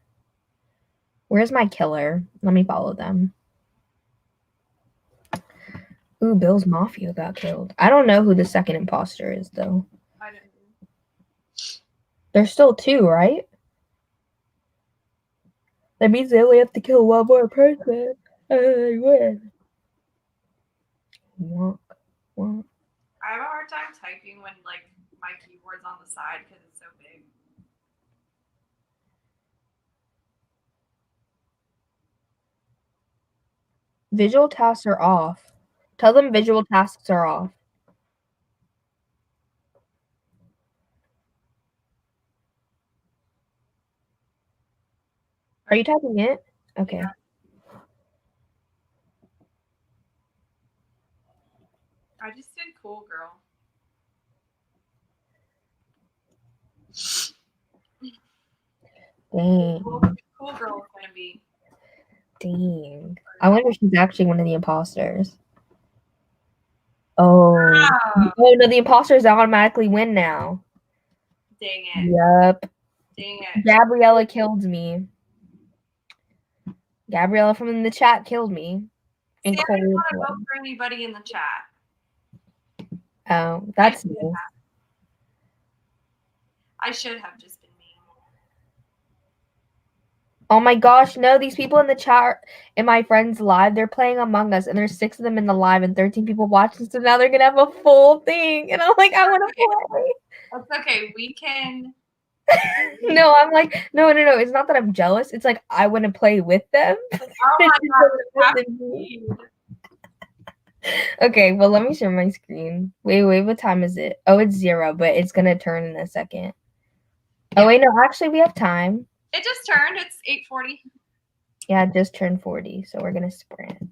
Where's my killer? Let me follow them. Ooh, Bill's Mafia got killed. I don't know who the second imposter is, though. I don't know. There's still 2, right? That means they only have to kill one more person. I win. Walk, walk. I have a hard time typing when like my keyboard's on the side because it's so big. Visual tasks are off. Tell them visual tasks are off. Are you typing it? Okay. Yeah. I just did cool girl. Dang. Cool girl is gonna be. Dang. I wonder if she's actually one of the imposters. Oh. Wow. Oh no, the imposters automatically win now. Dang it. Yep. Dang it. Gabriella killed me. Gabriella from the chat killed me. See, I didn't want to vote for anybody in the chat. Oh, that's nice. I should have just been mean. Oh my gosh, no, these people in the chat in my friends live, they're playing Among Us and there's 6 of them in the live and 13 people watching, so now they're gonna have a full thing. And I'm like, I wanna play. That's okay. We can. No, I'm like, no. It's not that I'm jealous. It's like I want to play with them. Oh my god. Okay, well, let me share my screen. Wait, what time is it? Oh, it's 0, but it's gonna turn in a second. Yeah. Oh wait, no, actually we have time. It just turned. It's 8:40. Yeah, it just turned 40, so we're gonna sprint.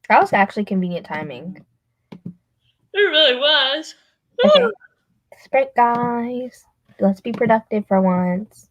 That was actually convenient timing. It really was. Okay. Sprint, guys. Let's be productive for once.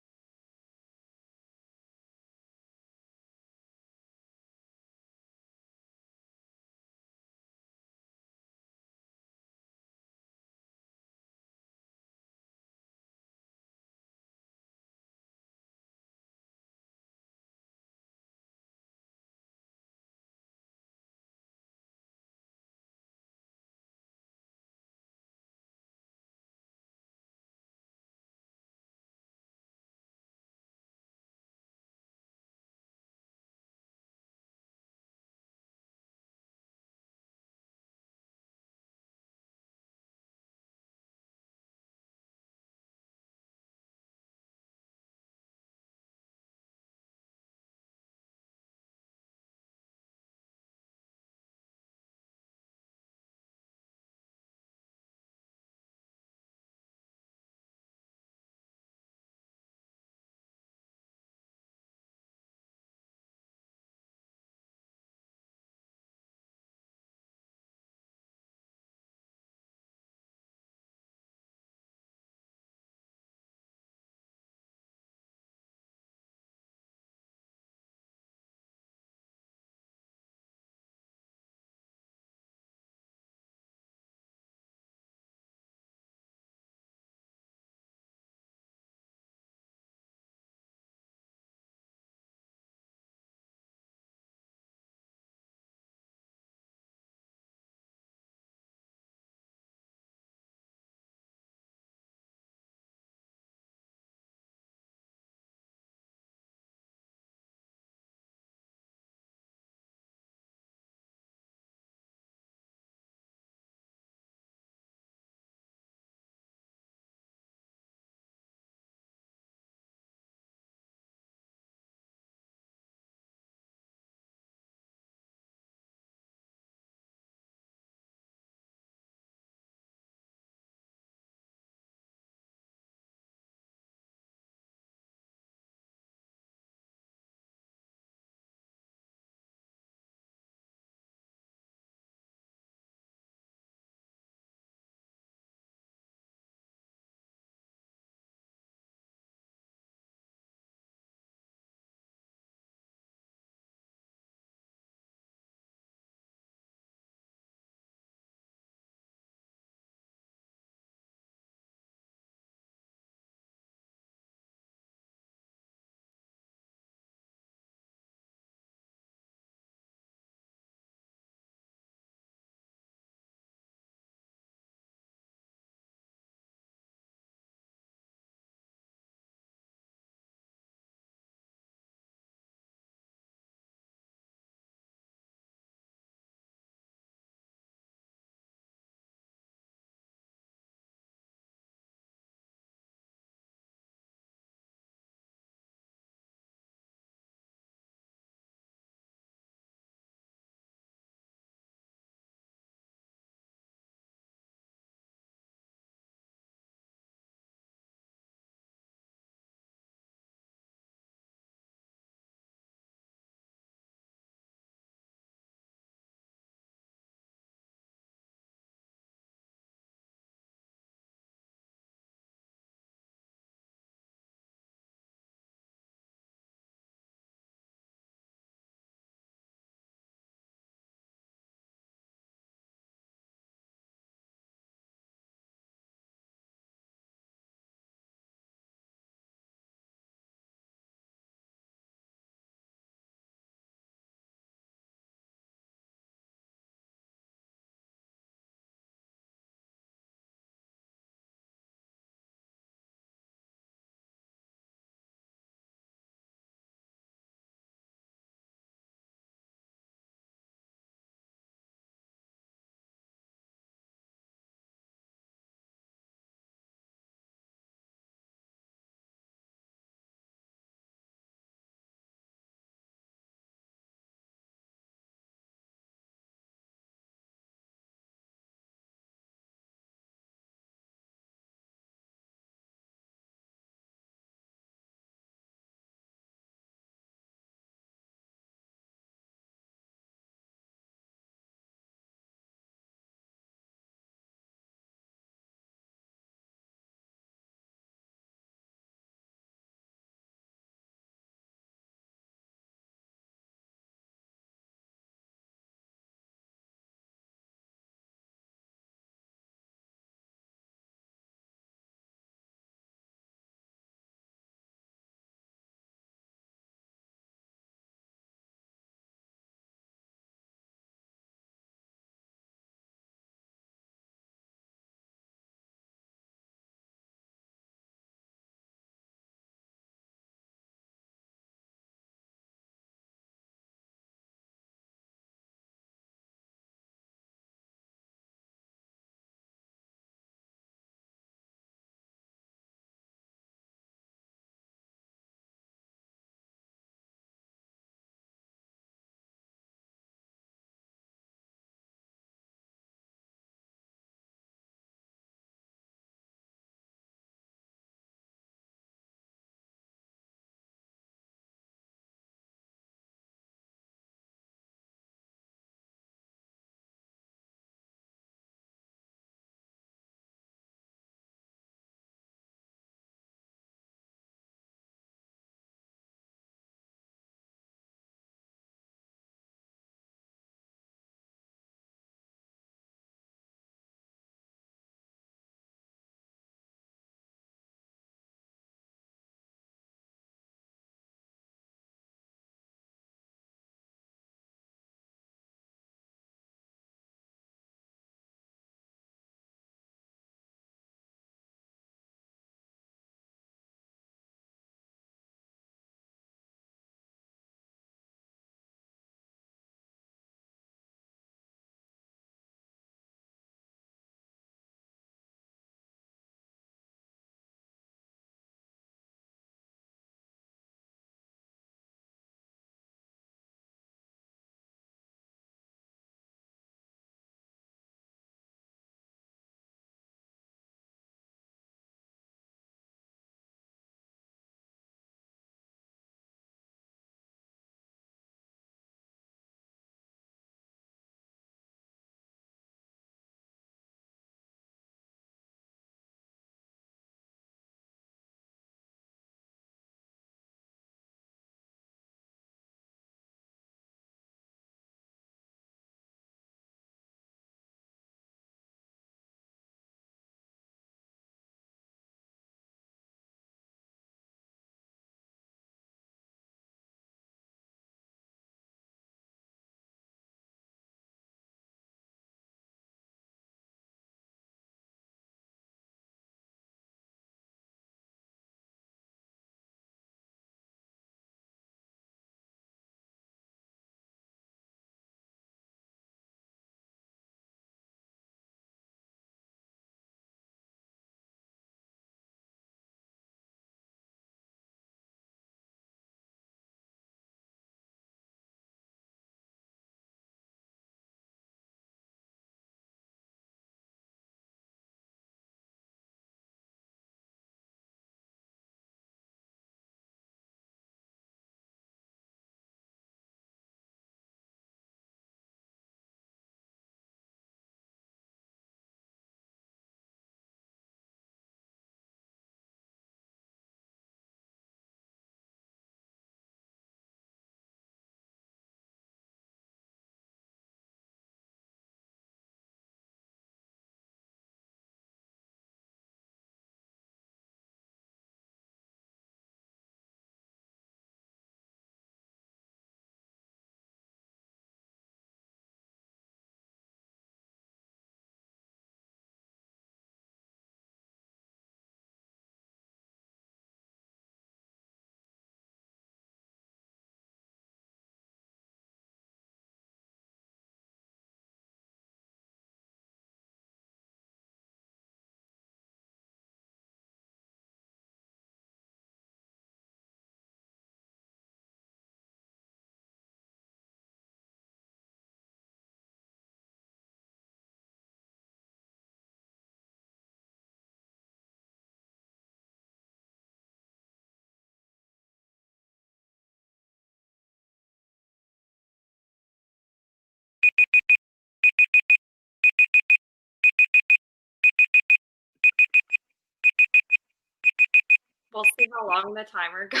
We'll see how long the timer goes.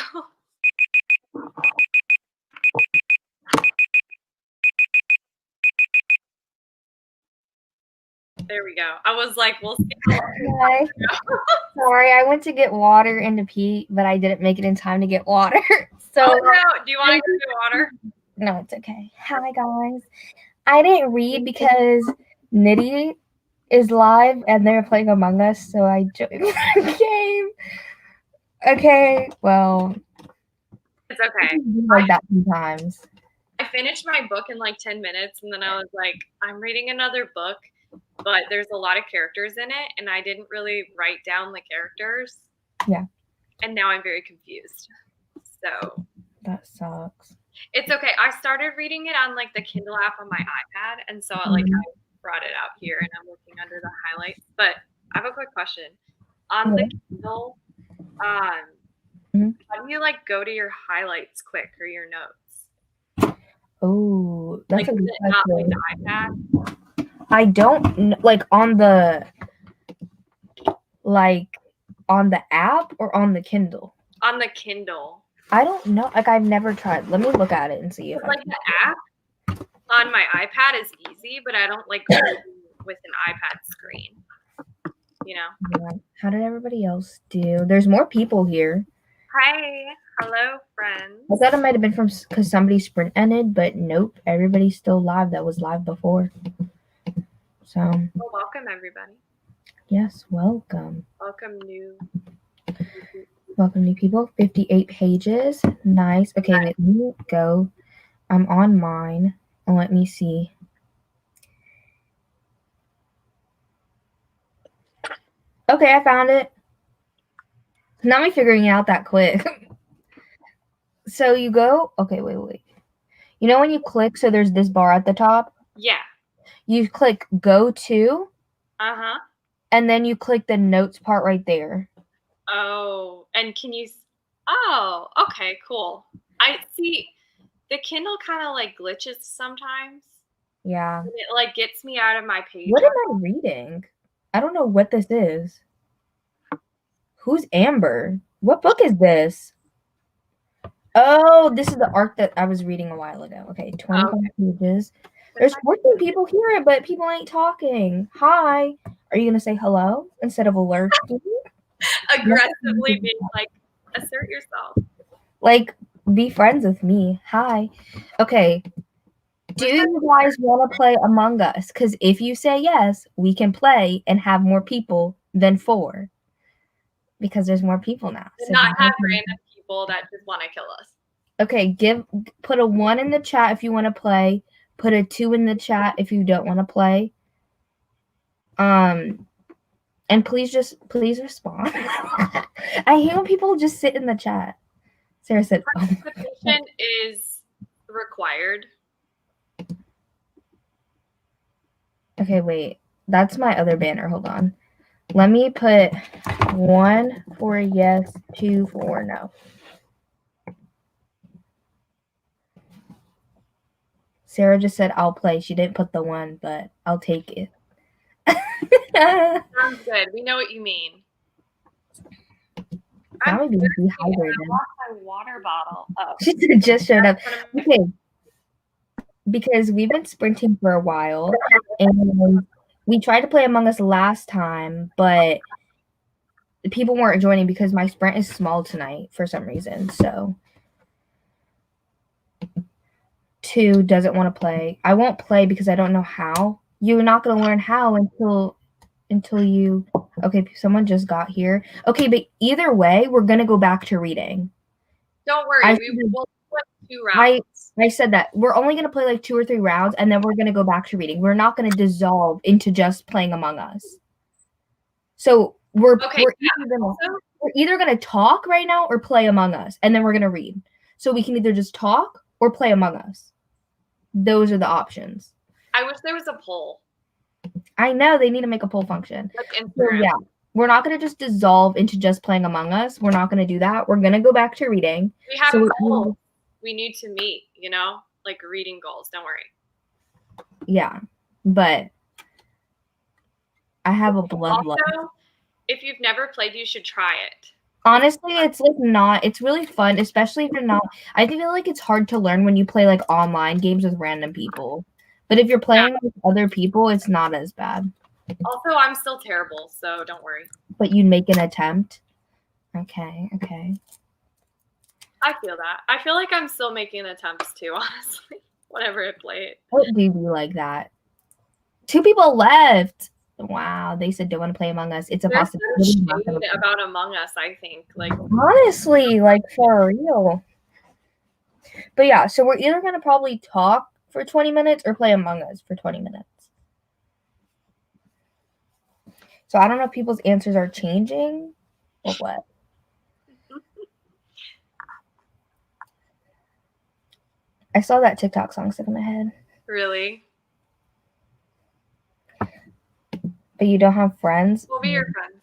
There we go. I was like, we'll see how long the timer goes. Sorry, I went to get water and to pee, but I didn't make it in time to get water. So oh no, do you want to go get water? No, it's okay. Hi guys. I didn't read because Nitty is live and they're playing Among Us, so I joined the game. Okay, well, it's okay. Like that sometimes. I finished my book in like 10 minutes, and then I was like, I'm reading another book, but there's a lot of characters in it, and I didn't really write down the characters. Yeah. And now I'm very confused. So that sucks. It's okay. I started reading it on like the Kindle app on my iPad, and so I brought it out here, and I'm looking under the highlights. But I have a quick question. On the Kindle, how do you like go to your highlights quick or your notes? Oh, that's like, a good question. Not like the iPad? I don't like on the app or on the Kindle. On the Kindle. I don't know. Like I've never tried. Let me look at it and see if like the app on my iPad is easy, but I don't like reading with an iPad screen. You know. Yeah. How did everybody else do? There's more people here. Hi. Hello, friends. I thought it might have been from because somebody's sprint ended, but nope. Everybody's still live that was live before. So. Well, welcome, everybody. Yes, welcome. Welcome, new people. 58 pages. Nice. Okay, wait, let me go. I'm on mine. And let me see. Okay, I found it. Now I'm figuring it out that quick. So you go. Okay, wait. You know when you click, so there's this bar at the top? Yeah. You click go to. Uh-huh. And then you click the notes part right there. Oh, and can you... Oh, okay, cool. I see the Kindle kind of like glitches sometimes. Yeah. And it like gets me out of my page. What am I reading? I don't know what this is. Who's Amber? What book is this? Oh, this is the arc that I was reading a while ago. Okay, 25 pages. There's 14 people here, but people ain't talking. Hi. Are you going to say hello instead of alert? Aggressively being like, assert yourself. Like, be friends with me. Hi. Okay. Do you guys want to play Among Us? Because if you say yes, we can play and have more people than 4. Because there's more people now. So not have random people that just want to kill us. Okay, put a 1 in the chat if you want to play. Put a 2 in the chat if you don't want to play. And please respond. I hate when people just sit in the chat. Sarah said, participation is required. Okay, wait. That's my other banner. Hold on. Let me put 1 for yes, 2 for no. Sarah just said I'll play. She didn't put the 1, but I'll take it. Sounds good. We know what you mean. I'm being dehydrated. I lost my water bottle. Oh. She just showed up. Okay. Because we've been sprinting for a while, and we tried to play Among Us last time, but people weren't joining because my sprint is small tonight for some reason. So 2 doesn't want to play. I won't play because I don't know how. You're not going to learn how until you... Okay, someone just got here. Okay, but either way, we're going to go back to reading. Don't worry. We'll play 2 rounds. I said that. We're only going to play like 2 or 3 rounds, and then we're going to go back to reading. We're not going to dissolve into just playing Among Us. So we're either going to talk right now or play Among Us, and then we're going to read. So we can either just talk or play Among Us. Those are the options. I wish there was a poll. I know they need to make a poll function. So yeah, we're not going to just dissolve into just playing Among Us. We're not going to do that. We're going to go back to reading. We have goals we need to meet, like reading goals. Don't worry. Yeah, but I have a bloodlust. Also, if you've never played, you should try it. Honestly, it's like not. It's really fun, especially if you're not. I feel like it's hard to learn when you play like online games with random people. But if you're playing with other people, it's not as bad. Also, I'm still terrible, so don't worry. But you'd make an attempt. Okay. I feel that. I feel like I'm still making attempts too, honestly, whenever I play it. What do you be like that? 2 people left. Wow, they said don't want to play Among Us. It's a There's possibility. some shade about Among Us, I think. Like, honestly, like for real. But yeah, so we're either gonna probably talk for 20 minutes or play Among Us for 20 minutes. So I don't know if people's answers are changing or what. I saw that TikTok song stuck in my head. really? But you don't have friends? We'll be your friends.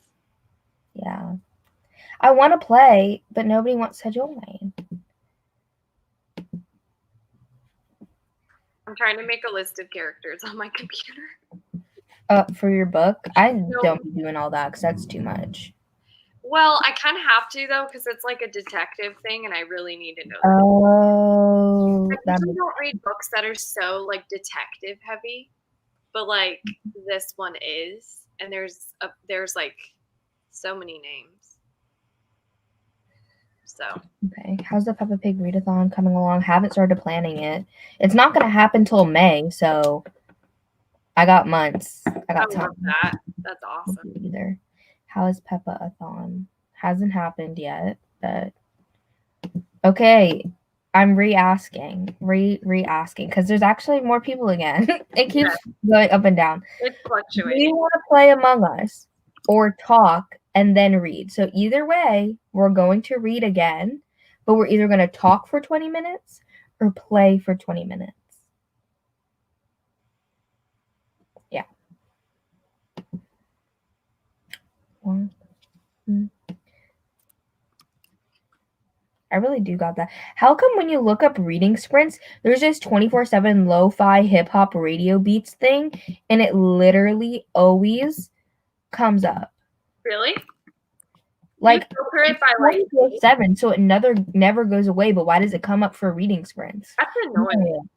Yeah. I want to play, but nobody wants to join. I'm trying to make a list of characters on my computer. For your book? I don't be doing all that because that's too much. Well, I kind of have to, though, because it's like a detective thing, and I really need to know that. Oh. I usually don't read books that are so, like, detective heavy, but, like, this one is, and there's like, so many names. So. Okay. How's the Peppa Pig readathon coming along? Haven't started planning it. It's not going to happen till May, so I got months. I got time. Love that. That's awesome. Either. How is Peppa-a-thon? Hasn't happened yet, but okay. I'm re-asking because there's actually more people again. It keeps going up and down. It's fluctuating. Do you want to play Among Us or talk and then read? So either way, we're going to read again, but we're either going to talk for 20 minutes or play for 20 minutes. Yeah. I really do got that. How come when you look up reading sprints, there's this 24/7 lo-fi hip-hop radio beats thing, and it literally always comes up? Really? Like, you filter it by like 24/7, so it never goes away, but why does it come up for reading sprints? That's annoying.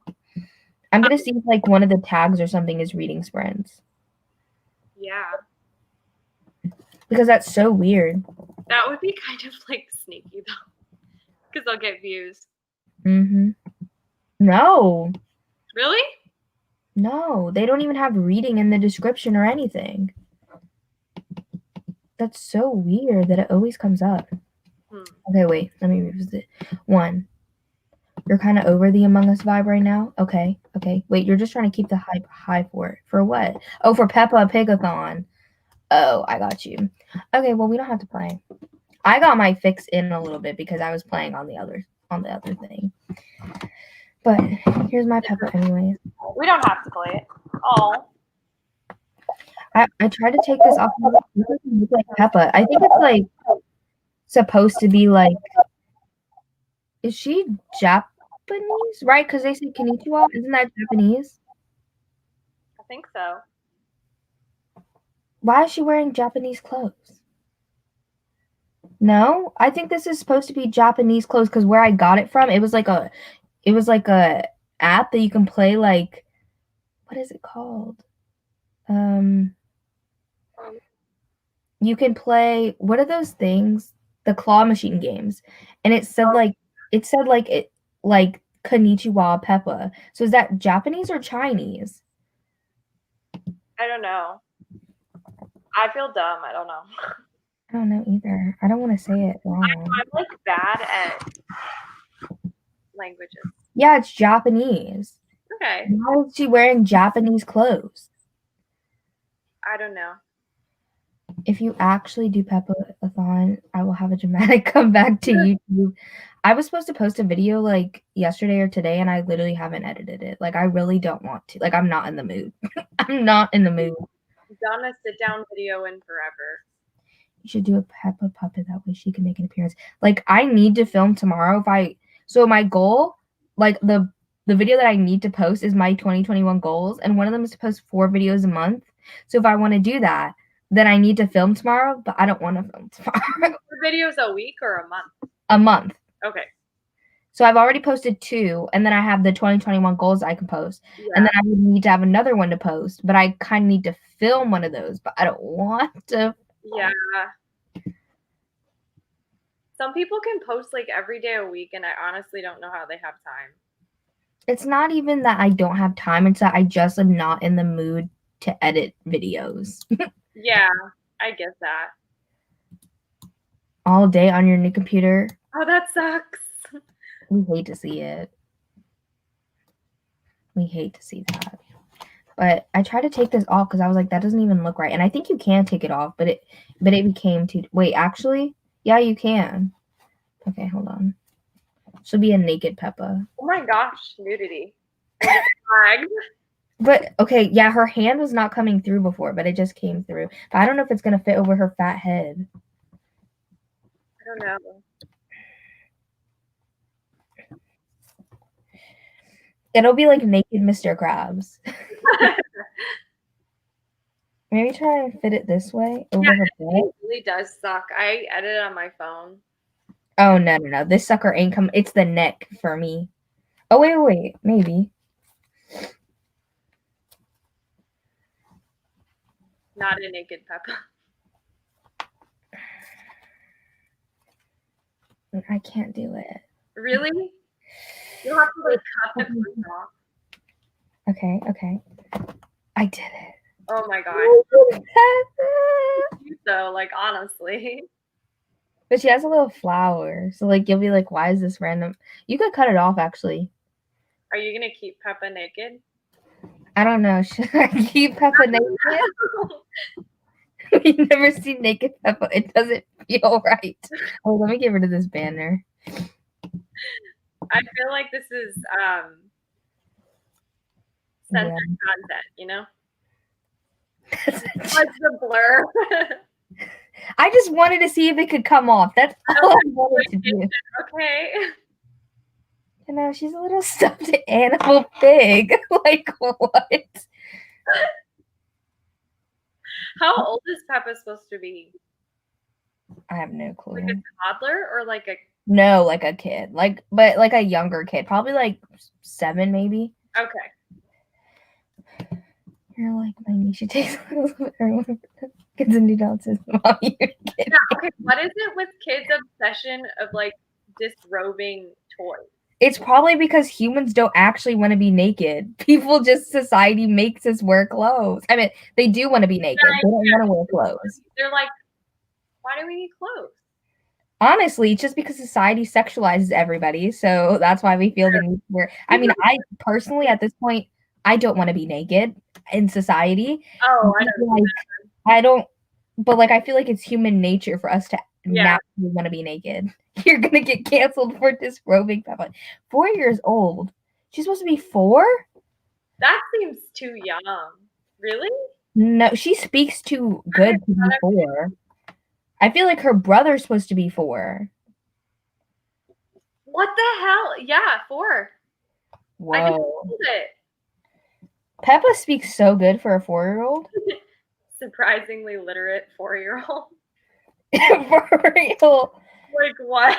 I'm going to see if, like, one of the tags or something is reading sprints. Yeah. Because that's so weird. That would be kind of, like, sneaky, though. Because they'll get views. Mm-hmm. No. Really? No, they don't even have reading in the description or anything. That's so weird that it always comes up. Okay, wait. Let me revisit. 1. You're kind of over the Among Us vibe right now? Okay. Wait, you're just trying to keep the hype high for it. For what? Oh, for Peppa Pigathon. Oh, I got you. Okay, well, we don't have to play. I got my fix in a little bit because I was playing on the other thing. But here's my Peppa anyways. We don't have to play it. Oh. I tried to take this off. Like Peppa. I think it's like supposed to be like. Is she Japanese? Right? Because they say konnichiwa. Isn't that Japanese? I think so. Why is she wearing Japanese clothes? No, I think this is supposed to be Japanese clothes because where I got it from, it was like a app that you can play like, what is it called? You can play, what are those things? The claw machine games, and it said like konnichiwa Peppa. So is that Japanese or Chinese? I don't know. I feel dumb. I don't know. I don't know either. I don't want to say it wrong. I'm like bad at languages. Yeah, it's Japanese. Okay. Why is she wearing Japanese clothes? I don't know. If you actually do Peppa-a-thon, I will have a dramatic comeback to YouTube. I was supposed to post a video like yesterday or today, and I literally haven't edited it. Like, I really don't want to. Like, I'm not in the mood. I'm not in the mood. Done a sit-down video in forever. You should do a Peppa puppet. That way she can make an appearance. Like, I need to film tomorrow. So my goal, like, the video that I need to post is my 2021 goals, and one of them is to post 4 videos a month. So if I want to do that, that I need to film tomorrow, but I don't want to film tomorrow. 4 videos a week or a month? A month. Okay. So I've already posted 2, and then I have the 2021 goals I can post. Yeah. And then I would need to have another one to post, but I kind of need to film one of those, but I don't want to. Yeah. Some people can post like every day a week, and I honestly don't know how they have time. It's not even that I don't have time, it's that I just am not in the mood to edit videos. Yeah, I get that. All day on your new computer. Oh, that sucks. We hate to see it. We hate to see that. But I tried to take this off because I was like, that doesn't even look right. And I think you can take it off, but it became too. Wait, actually, yeah, you can. Okay, hold on. She'll be a naked Peppa. Oh my gosh, nudity. But okay, yeah, her hand was not coming through before, but it just came through. But I don't know if it's gonna fit over her fat head. I don't know. It'll be like naked Mr. Krabs. Maybe try and fit it this way over her butt. It really does suck. I edit on my phone. Oh no. This sucker ain't come. It's the neck for me. Oh wait, maybe. Not a naked Peppa. I can't do it. Really? You'll have to like cut the fruit off. Okay. I did it. Oh my god. So like honestly. But she has a little flower, so like you'll be like, why is this random? You could cut it off actually. Are you gonna keep Peppa naked? I don't know. Should I keep Peppa naked? We've never seen naked Peppa. It doesn't feel right. Oh, let me get rid of this banner. I feel like this is censored content, you know? Like the blur. I just wanted to see if it could come off. That's all I wanted to do. Okay. You know, she's a little stuffed animal pig. Like, what? How old is Peppa supposed to be? I have no clue. Like a toddler or like a No, like a kid. But like a younger kid. Probably like 7 maybe. Okay. You're like my niece. She takes everyone gets into dances. Mom, you're kidding. Yeah, okay. What is it with kids' obsession of like disrobing toys? It's probably because humans don't actually want to be naked. People just society makes us wear clothes. I mean, they do want to be naked. They don't want to wear clothes. They're like, why do we need clothes? Honestly, it's just because society sexualizes everybody, so that's why we feel the need to wear. I mean, I personally, at this point, I don't want to be naked in society. Oh, I don't. But like, I feel like it's human nature for us to naturally want to be naked. You're gonna get canceled for disrobing Peppa. 4 years old. She's supposed to be 4? That seems too young. Really? No, she speaks too good to be 4. I feel like her brother's supposed to be 4. What the hell? Yeah, 4. Whoa. I just told it. Peppa speaks so good for a 4-year-old. Surprisingly literate 4-year-old. For real. Like what?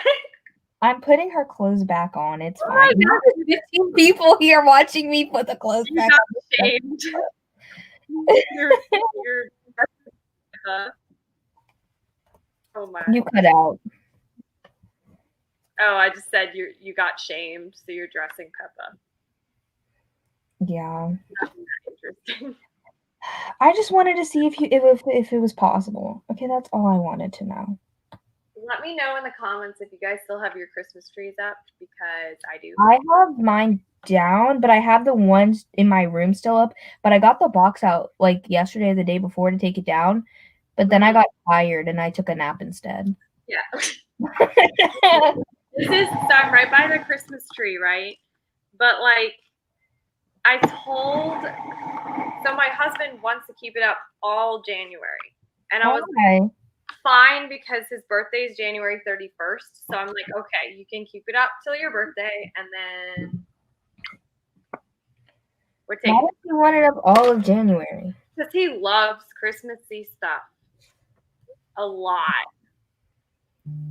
I'm putting her clothes back on. It's fine. There's 15 people here watching me put the clothes back on. Shamed. You're oh my. You cut out. Oh, I just said you got shamed, so you're dressing Peppa. Yeah. Interesting. I just wanted to see if it was possible. Okay, that's all I wanted to know. Let me know in the comments if you guys still have your Christmas trees up, because I do. I have mine down, but I have the ones in my room still up. But I got the box out like yesterday or the day before to take it down. But then I got tired and I took a nap instead. Yeah. So I'm right by the Christmas tree, right? But like I told, so my husband wants to keep it up all January. And I was like, fine, because his birthday is January 31st. So I'm like, okay, you can keep it up till your birthday, and then we're taking. Why does he want it up all of January? Because he loves Christmassy stuff. a lot.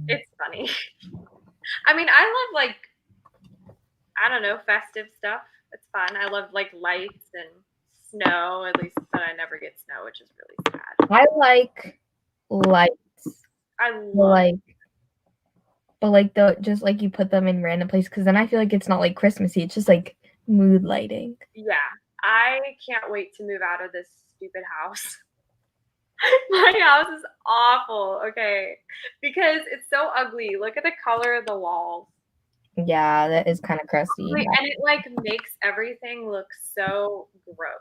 It's funny. I mean, I love like, I don't know, festive stuff. It's fun. I love like lights and snow, at least, but I never get snow, which is really sad. I like lights, I but love, the just like you put them in random places because then I feel like it's not like Christmassy. It's just like mood lighting. yeah. I can't wait to move out of this stupid house. My house is awful, okay? Because it's so ugly. Look at the color of the walls. Yeah, that is kind of crusty. And it like makes everything look so gross.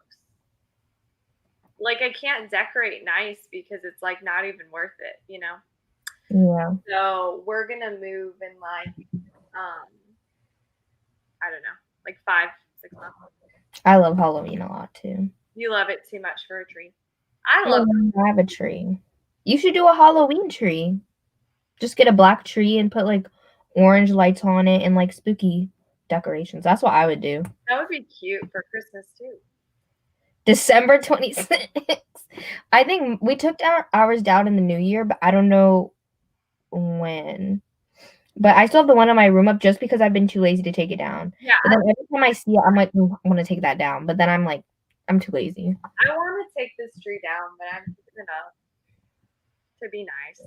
Like I can't decorate nice because it's like not even worth it, you know? Yeah, So we're gonna move in like I don't know, like 5, 6 months. I love Halloween a lot too. You love it too much for a tree. I love Yeah, I have a tree. You should do a Halloween tree. Just get a black tree and put like orange lights on it and like spooky decorations. That's what I would do. that would be cute for Christmas too. December 26th. I think we took ours down in the new year, but I don't know when. But I still have the one in my room up just because I've been too lazy to take it down. Yeah, But then every time I see it, I'm like, I want to take that down. But then I'm like, I'm too lazy. I want to take this tree down, but I'm keeping it up to be nice.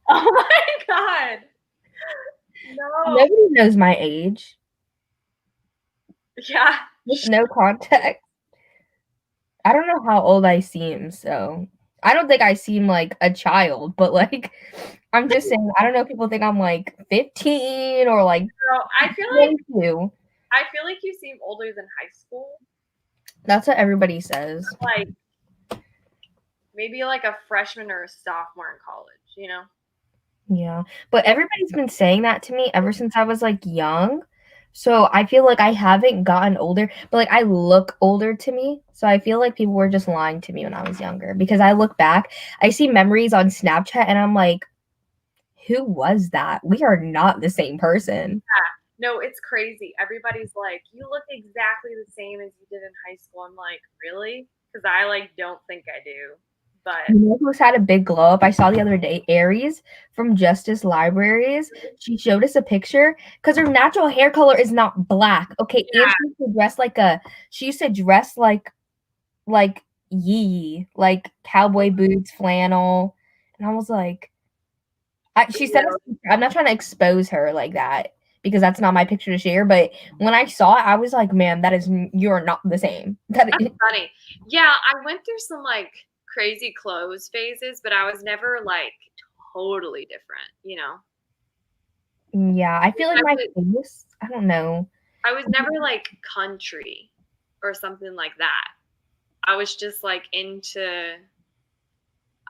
Oh my god. No. Nobody knows my age. Yeah. With no context. I don't know how old I seem, so I don't think I seem like a child, but like I'm just saying, I don't know if people think I'm like 15 or like So I feel 22. like you seem older than high school. That's what everybody says. Like maybe like a freshman or a sophomore in college, you know? Yeah. But everybody's been saying that to me ever since I was like young. So I feel like I haven't gotten older, but like I look older to me. So I feel like people were just lying to me when I was younger because I look back, I see memories on Snapchat and I'm like, who was that? We are not the same person. No, it's crazy. Everybody's like, you look exactly the same as you did in high school. I'm like, really? Because I like don't think I do. But You know who's had a big glow up? I saw the other day, Aries from Justice Libraries. She showed us a picture because her natural hair color is not black. Okay, yeah, and she used to dress like Yee, like cowboy boots, flannel. And I was like, she said, I'm not trying to expose her like that because that's not my picture to share. But when I saw it, I was like, man, you're not the same. that's funny. Yeah, I went through some like crazy clothes phases, but I was never like totally different, you know? Yeah, I feel like I my was, face, I don't know. I was never like country or something like that. I was just like into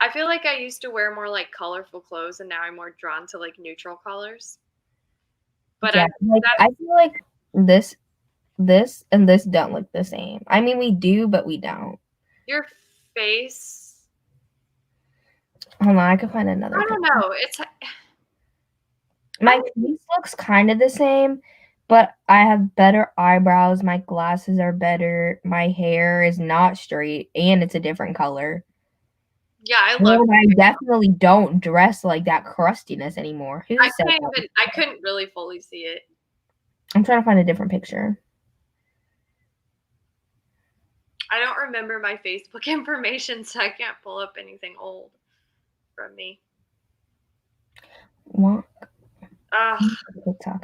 I feel like I used to wear more like colorful clothes and now I'm more drawn to like neutral colors. But Yeah, like that's I feel like this and this don't look the same. I mean, we do, but we don't. your face. Hold on, I can find another I don't picture. know. It's My face looks kind of the same, but I have better eyebrows. My glasses are better. My hair is not straight, and it's a different color. yeah, I love. And I definitely don't dress like that crustiness anymore. Who said that? I couldn't really fully see it. I'm trying to find a different picture. I don't remember my Facebook information, so I can't pull up anything old from me. What?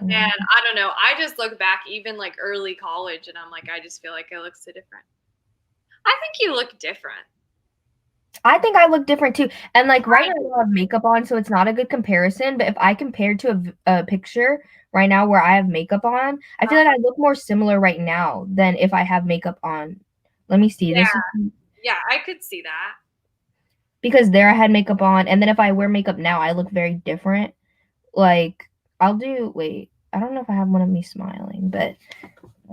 Man, I don't know. I just look back, even like early college, and I'm like, I just feel like I look so different. I think you look different. I think I look different too. And like right now I have makeup on, so it's not a good comparison. But if I compare to a picture right now where I have makeup on, I feel like I look more similar right now than if I have makeup on. Let me see. Yeah, yeah, I could see that. Because there I had makeup on, and then if I wear makeup now, I look very different. Like wait, I don't know if I have one of me smiling, but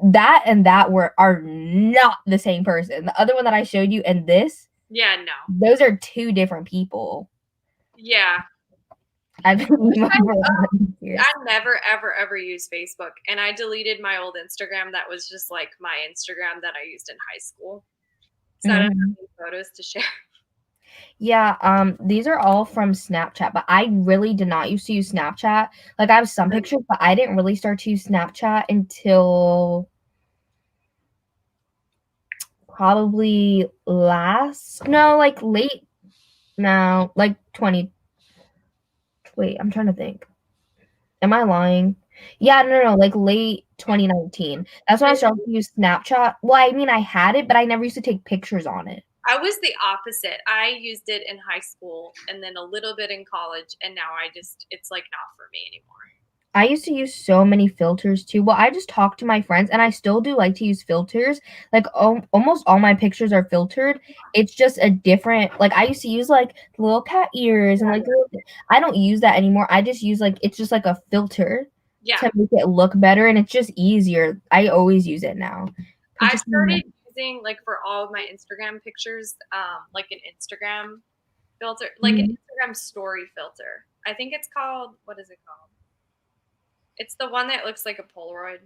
that and that are not the same person. The other one that I showed you and this, yeah, no, those are two different people. Yeah. I've been I never ever use Facebook, and I deleted my old Instagram that was just like my Instagram that I used in high school. So I don't Mhm. have any photos to share. Yeah, these are all from Snapchat, but I really did not used to use Snapchat. Like I have some pictures, but I didn't really start to use Snapchat until probably like 20. Wait, I'm trying to think. Am I lying? Yeah, no, like late 2019. That's when I started to use Snapchat. Well, I mean, I had it, but I never used to take pictures on it. I was the opposite. I used it in high school and then a little bit in college, and now it's like not for me anymore. I used to use so many filters too. Well, I just talk to my friends, and I still do like to use filters. Like almost all my pictures are filtered. It's just a different. Like I used to use like little cat ears and like I don't use that anymore. I just use like it's just like a filter Yeah. to make it look better, and it's just easier. I always use it now. I started using like for all of my Instagram pictures, like an Instagram filter, like an Instagram story filter. I think it's called, what is it called? It's the one that looks like a Polaroid.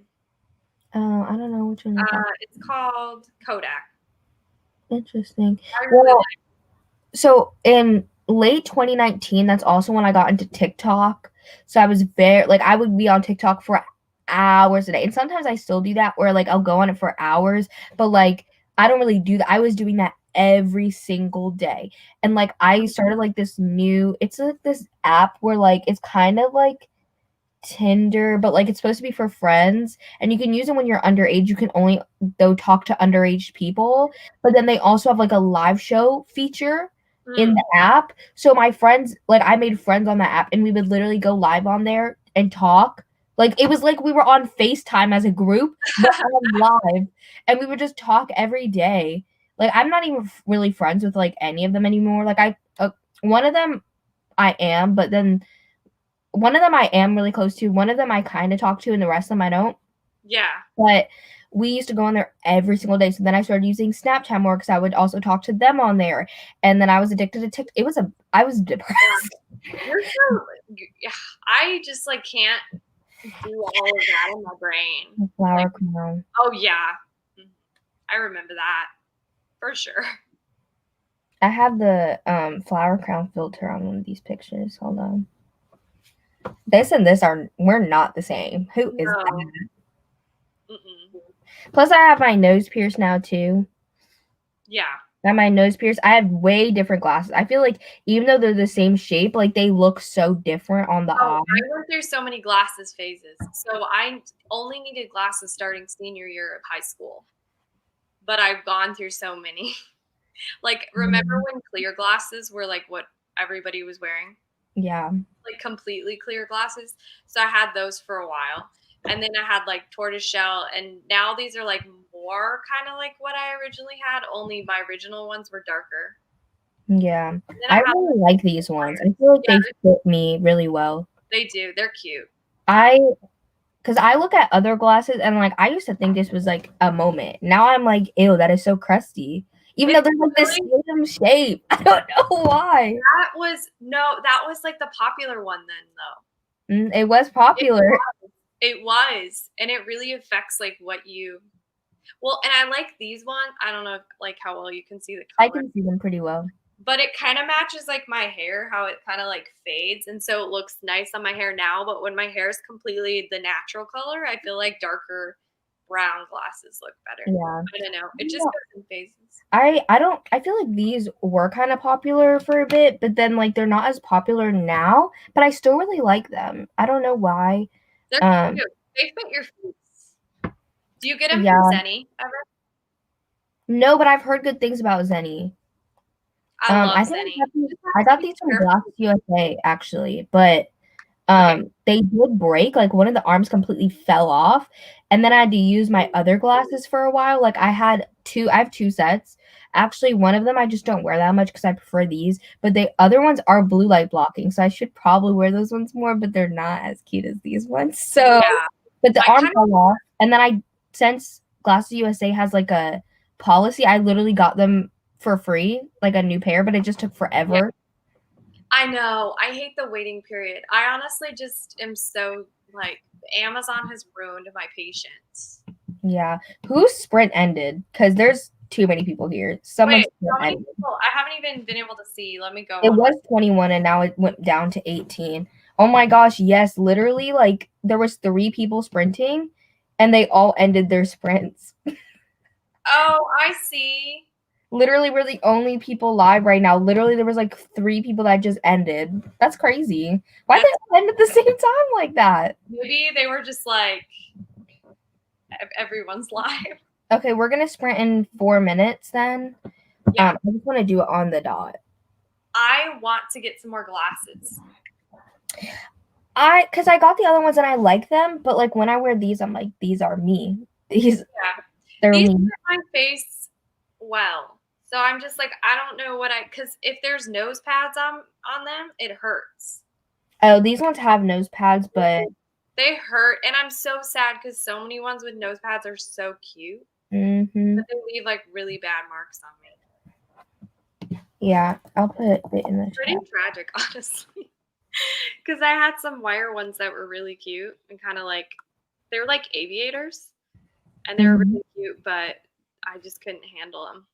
Oh, I don't know which one you're talking. It's called Kodak. Interesting. I really Well, like. so in late 2019, that's also when I got into TikTok. So I was very like I would be on TikTok for hours a day. And sometimes I still do that where like I'll go on it for hours, but like I don't really do that. I was doing that every single day. And like I started like it's like this app where like it's kind of like Tinder, but like it's supposed to be for friends, and you can use it when you're underage. You can only though talk to underage people, but then they also have like a live show feature in the app. So my friends, like I made friends on that app, and we would literally go live on there and talk. Like it was like we were on FaceTime as a group, but on live, and we would just talk every day. Like I'm not even really friends with like any of them anymore. One of them I am, but then one of them I am really close to. One of them I kind of talk to, and the rest of them I don't. Yeah. But we used to go on there every single day. So then I started using Snapchat more because I would also talk to them on there. And then I was addicted to TikTok. I was depressed. You're so, I just like can't do all of that in my brain. Flower Like, crown. oh yeah, I remember that for sure. I have the flower crown filter on one of these pictures. Hold on. This and this we're not the same. Who is No. that? Plus I have my nose pierced now too. Yeah. I have my nose pierced. I have way different glasses. I feel like even though they're the same shape, like they look so different on the eye. I went through so many glasses phases. So I only needed glasses starting senior year of high school. But I've gone through so many. Like, remember when clear glasses were like what everybody was wearing? Yeah. Like completely clear glasses. So I had those for a while. And then I had like tortoiseshell, and now these are like more kind of like what I originally had, only my original ones were darker. Yeah. I really like these ones. I feel like they fit me really well. They do. They're cute. Because I look at other glasses and like I used to think this was like a moment. Now I'm like, ew, that is so crusty. Even though they're like the same shape. I don't know why. That was like the popular one then though. It was popular. It was. And it really affects like what you well, and I like these ones. I don't know like how well you can see the color. I can see them pretty well. But it kind of matches like my hair, how it kind of like fades, and so it looks nice on my hair now. But when my hair is completely the natural color, I feel like darker brown glasses look better. Yeah. I don't know. It just goes in phases. I feel like these were kind of popular for a bit, but then like they're not as popular now. But I still really like them. I don't know why. They're cute. They fit your face. Do you get them from Zenny ever? No, but I've heard good things about Zenny. I love Zenny. I got these from Glasses USA actually, but they did break. Like one of the arms completely fell off, and then I had to use my other glasses for a while. Like I have two sets. Actually, one of them I just don't wear that much because I prefer these, but the other ones are blue light blocking, so I should probably wear those ones more, but they're not as cute as these ones. So, but the arm fell off, and then since Glasses USA has like a policy, I literally got them for free, like a new pair, but it just took forever. Yeah. I know. I hate the waiting period. I honestly just am so like Amazon has ruined my patience. Yeah. Whose sprint ended? Because there's too many people here. Wait, Someone's how many ended. people? I haven't even been able to see. Let me go It on. was 21 and now it went down to 18. Oh my gosh, yes, literally like there was 3 people sprinting and they all ended their sprints. Oh, I see. Literally we're the only people live right now. Literally there was like 3 people that just ended. That's crazy. Why That's, they all end at the same time like that? maybe they were just like everyone's live. Okay, we're gonna sprint in 4 minutes then. Yeah. I just want to do it on the dot. I want to get some more glasses. Cause I got the other ones and I like them, but like when I wear these, I'm like, these are me. They're These me. fit my face well. So I'm just like, I don't know what because if there's nose pads on them, it hurts. Oh, these ones have nose pads, but They hurt, and I'm so sad because so many ones with nose pads are so cute, but they leave like really bad marks on me. Yeah, I'll put it in the Pretty chat. tragic, honestly. Because I had some wire ones that were really cute and kind of like they were like aviators, and they were really cute, but I just couldn't handle them.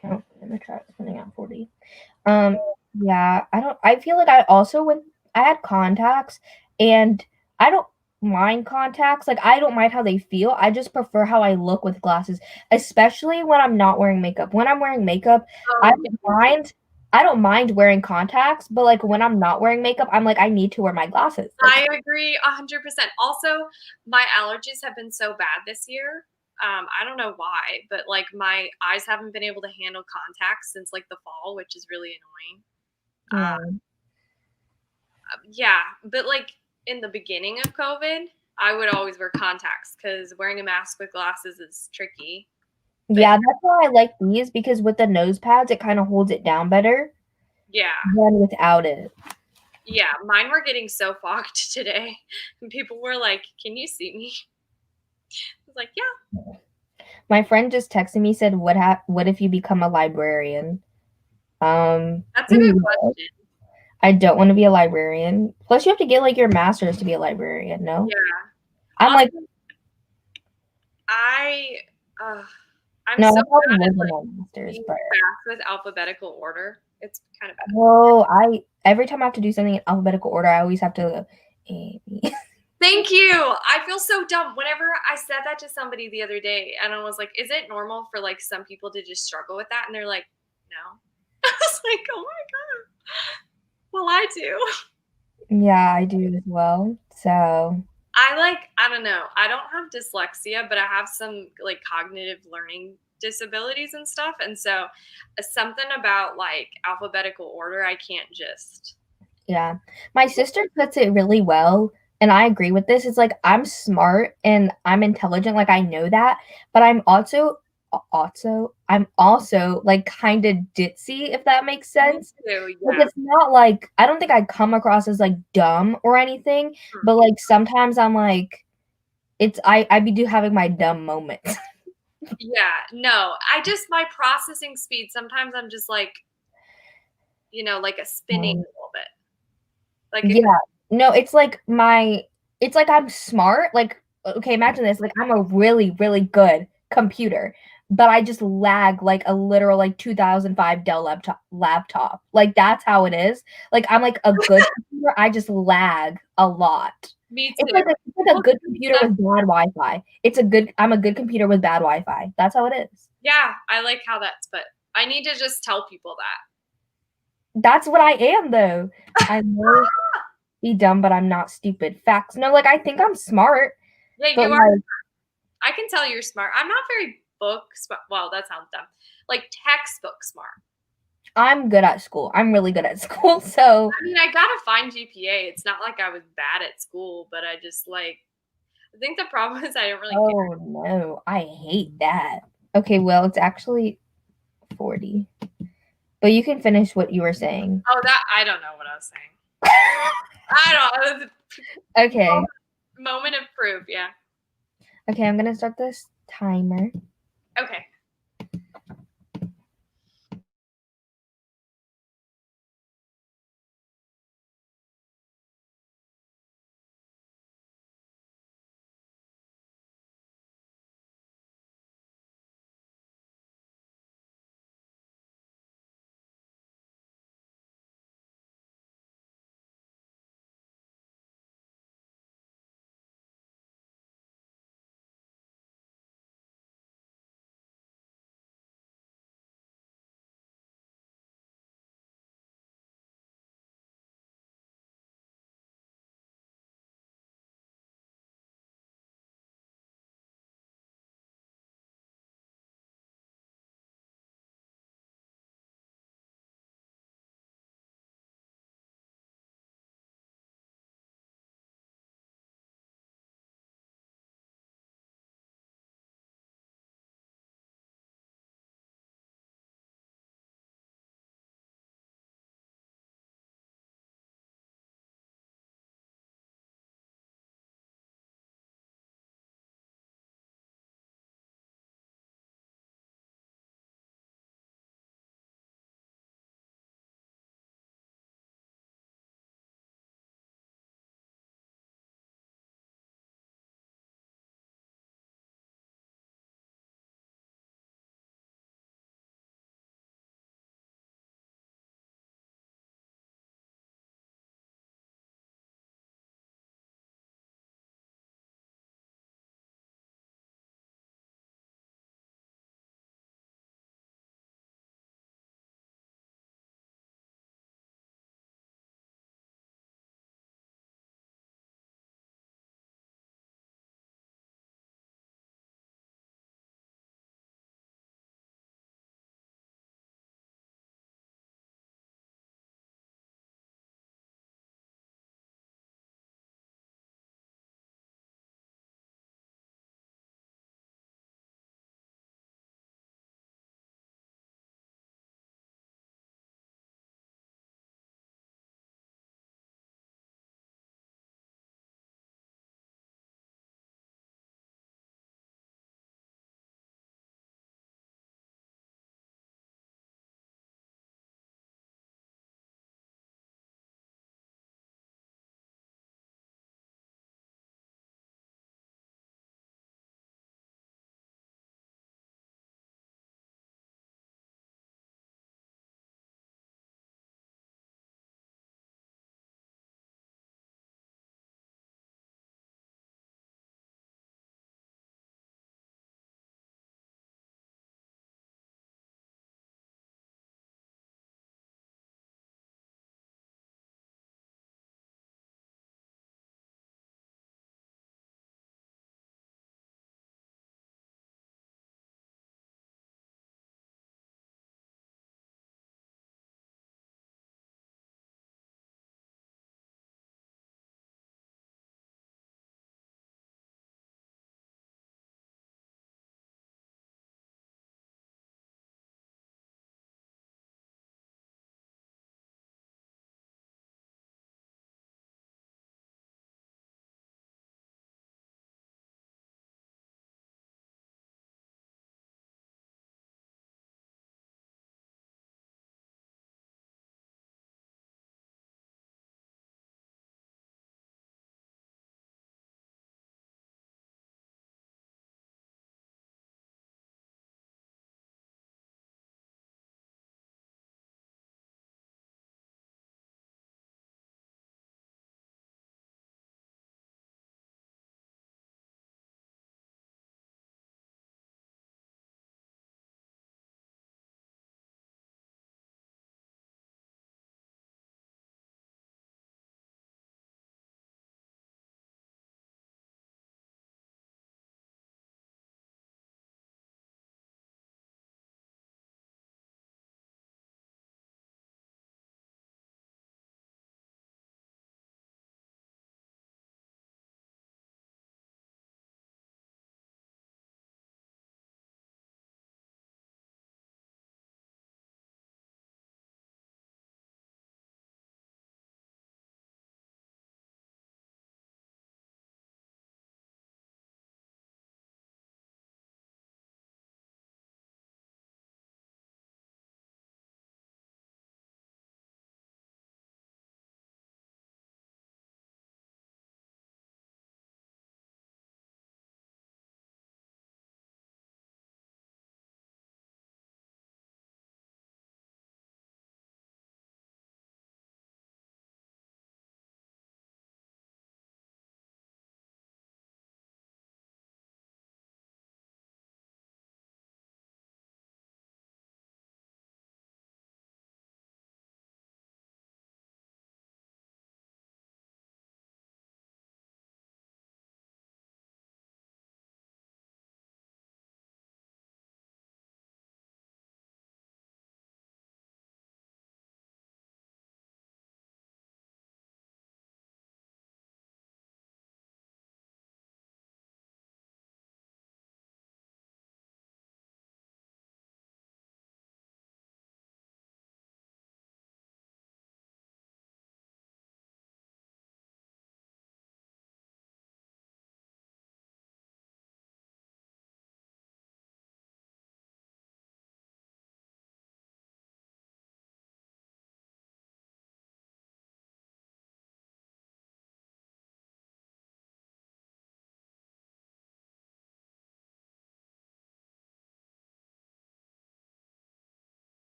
Count in the chat, spending out 40. Yeah, I feel like I also when I had contacts and I don't mind contacts. Like I don't mind how they feel. I just prefer how I look with glasses, especially when I'm not wearing makeup. When I'm wearing makeup, I Oh, don't mind I don't mind wearing contacts, but like when I'm not wearing makeup, I'm like I need to wear my glasses. Like I agree 100%. Also, my allergies have been so bad this year. I don't know why, but like my eyes haven't been able to handle contacts since like the fall, which is really annoying. yeah. Yeah, but like in the beginning of COVID, I would always wear contacts because wearing a mask with glasses is tricky. But Yeah, that's why I like these because with the nose pads, it kind of holds it down better yeah, than without it. yeah, mine were getting so fogged today, and people were like, "Can you see me?" I was like, "Yeah." My friend just texted me said, what if you become a librarian?" That's a good No, question. I don't want to be a librarian. Plus, you have to get like your master's to be a librarian. No, Yeah. I'm like, Also, I uh, I'm no, so I probably bad would at get like my master's, being but fast with alphabetical order. It's kind of bad. no, I every time I have to do something in alphabetical order, I always have to go, A, B. Thank you. I feel so dumb. Whenever I said that to somebody the other day, and I was like, "Is it normal for like some people to just struggle with that?" And they're like, "No." I was like, "Oh my god." Well, I do. Yeah, I do as well. So I don't know. I don't have dyslexia, but I have some like cognitive learning disabilities and stuff. And so something about like alphabetical order, I can't just. yeah, my sister puts it really well, and I agree with this. It's like I'm smart and I'm intelligent, like I know that, but I'm also like kind of ditzy, if that makes Me sense. too, Like yeah. it's not like I don't think I come across as like dumb or anything, but like sometimes I'm like I be do having my dumb moments. Yeah, no, I just my processing speed, sometimes I'm just like, like a spinning a little bit. Like if Yeah. No, it's like I'm smart. Like, okay, imagine this. Like I'm a really, really good computer, but I just lag like a literal like 2005 Dell laptop. Like that's how it is. Like I'm like a good computer, I just lag a lot. me It's too. like a good computer with bad Wi-Fi. I'm a good computer with bad Wi-Fi. That's how it is. Yeah, I like how that's but I need to just tell people that. That's what I am though. I may be dumb, but I'm not stupid. Facts. No, like I think I'm smart. Yeah, But you are. like I can tell you're smart. I'm not very book smart. Well, that sounds dumb. Like textbook smart. I'm good at school. I'm really good at school. So, I mean, I got a fine GPA. It's not like I was bad at school, but I just like, I think the problem is I don't really care. oh no, I hate that. Okay, well, it's actually 40. But you can finish what you were saying. Oh, that, I don't know what I was saying. I don't know. Okay. Moment of proof. Yeah. Okay, I'm gonna start this timer. Okay.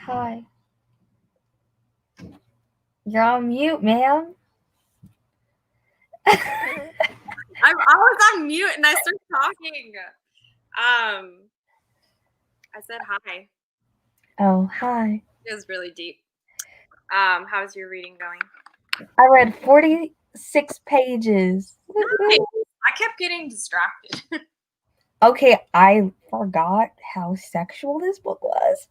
Hi. You're on mute, ma'am. I was on mute and I started talking. I said hi. Oh, hi. It was really deep. How's your reading going? I read 46 pages. Nice. I kept getting distracted. Okay, I forgot how sexual this book was.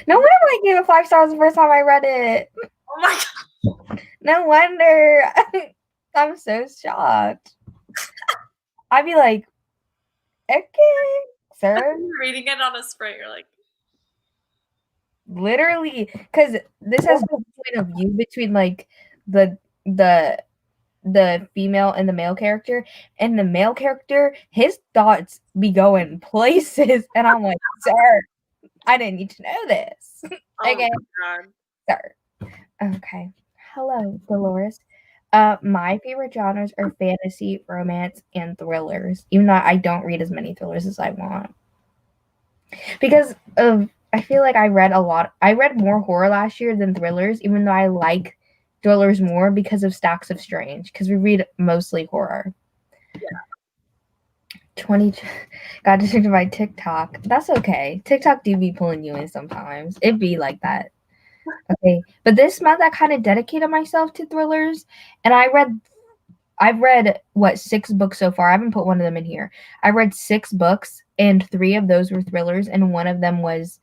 No wonder I gave it 5 stars the first time I read it. Oh my god. No wonder. I'm so shocked. I'd be like, okay, sir. You're reading it on a sprint. You're like, Literally, because this has no point of view between like the the the female and the male character, and the male character, his thoughts be going places, and I'm like, sir, I didn't need to know this. oh Okay, my god. sir. Okay. Hello, Dolores. My favorite genres are fantasy, romance, and thrillers. Even though I don't read as many thrillers as I want, because of I feel like I read a lot. I read more horror last year than thrillers, even though I like thrillers more because of Stacks of Strange. Because we read mostly horror. Yeah. 20 got distracted by TikTok. That's okay. TikTok do be pulling you in sometimes. It be like that. Okay. But this month I kind of dedicated myself to thrillers, and I've read what 6 books so far. I haven't put one of them in here. I read 6 books, and 3 of those were thrillers, and one of them was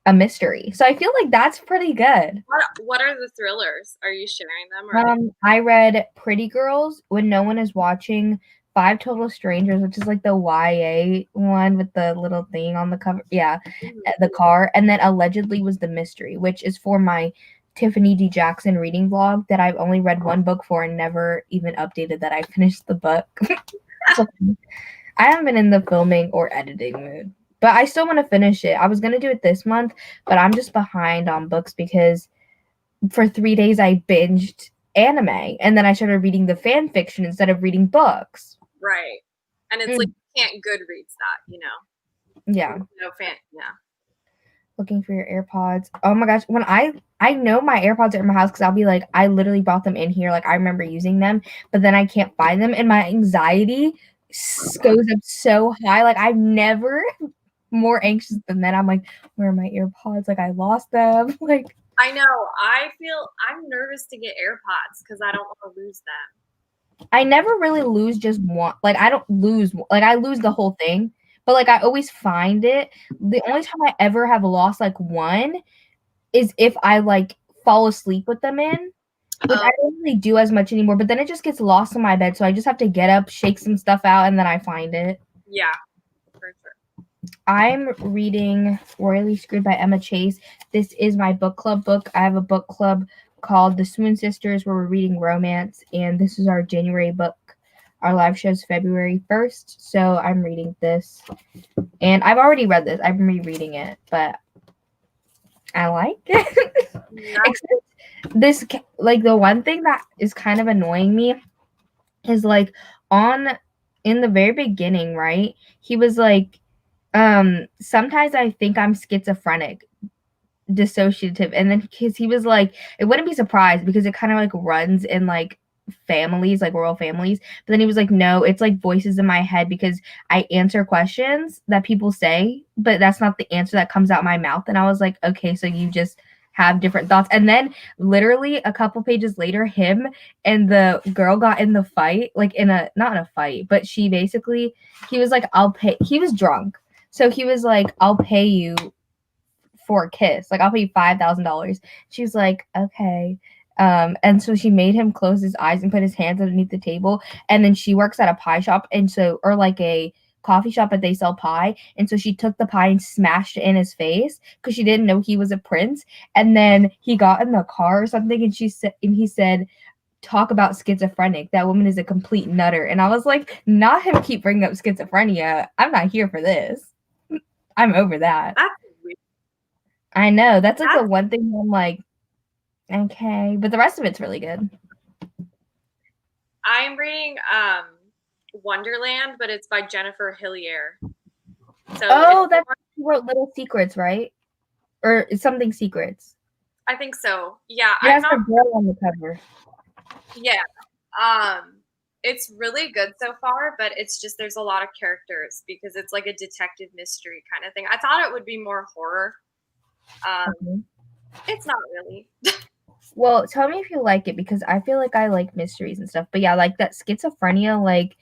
a mystery. So I feel like that's pretty good. What are the thrillers? Are you sharing them or I read Pretty Girls, When No One Is Watching, Five Total Strangers, which is like the YA one with the little thing on the cover. Yeah, the car. And then Allegedly was the mystery, which is for my Tiffany D. Jackson reading vlog that I've only read one book for and never even updated that I finished the book. So I haven't been in the filming or editing mood, but I still want to finish it. I was going to do it this month, but I'm just behind on books because for 3 days I binged anime and then I started reading the fan fiction instead of reading books. right? And it's like you can't Goodreads that, Yeah. No fan. Yeah. Looking for your AirPods. Oh my gosh, when I know my AirPods are in my house because I'll be like, I literally brought them in here. Like I remember using them, but then I can't find them, and my anxiety goes up so high. Like I'm never more anxious than that. I'm like, where are my AirPods? Like I lost them. Like I know. I'm nervous to get AirPods because I don't want to lose them. I never really lose just one. Like I don't lose. Like I lose the whole thing, but like I always find it. The only time I ever have lost like one is if I like fall asleep with them in, which I don't really do as much anymore. But then it just gets lost in my bed, so I just have to get up, shake some stuff out, and then I find it. Yeah, for sure. I'm reading Royally Screwed by Emma Chase. This is my book club book. I have a book club called The Swoon Sisters where we're reading romance, and this is our January book. Our live show is February 1st, so I'm reading this. And I've already read this. I've been rereading it, but I like it. Except this, like, the one thing that is kind of annoying me is, like, in the very beginning, right? He was like, sometimes I think I'm schizophrenic, dissociative, and then because he was like, it wouldn't be surprised because it kind of like runs in like families, like royal families. But then he was like, no, it's like voices in my head because I answer questions that people say, but that's not the answer that comes out my mouth. And I was like, okay, so you just have different thoughts. And then literally a couple pages later, him and the girl got in the fight, like in a not in a fight, but she basically he was like, I'll pay. He was drunk. So he was like, I'll pay you for a kiss. Like, I'll pay you $5,000. She was like, okay. And so she made him close his eyes and put his hands underneath the table. And then she works at a pie shop, and so or like a coffee shop, but they sell pie. And so she took the pie and smashed it in his face because she didn't know he was a prince. And then he got in the car or something, and he said, talk about schizophrenic. That woman is a complete nutter. And I was like, not him keep bringing up schizophrenia. I'm not here for this. I'm over that. That's weird. I know. That's like the one thing I'm like, okay. But the rest of it's really good. I'm reading Wonderland, but it's by Jennifer Hillier. So that's who wrote Little Secrets, right? Or Something Secrets. I think so. Yeah, It I'm has the not. girl on the cover. Yeah. Um, it's really good so far, but it's just there's a lot of characters because it's like a detective mystery kind of thing. I thought it would be more horror. Um, Okay. it's not really. Well, tell me if you like it because I feel like I like mysteries and stuff. But yeah, like that schizophrenia like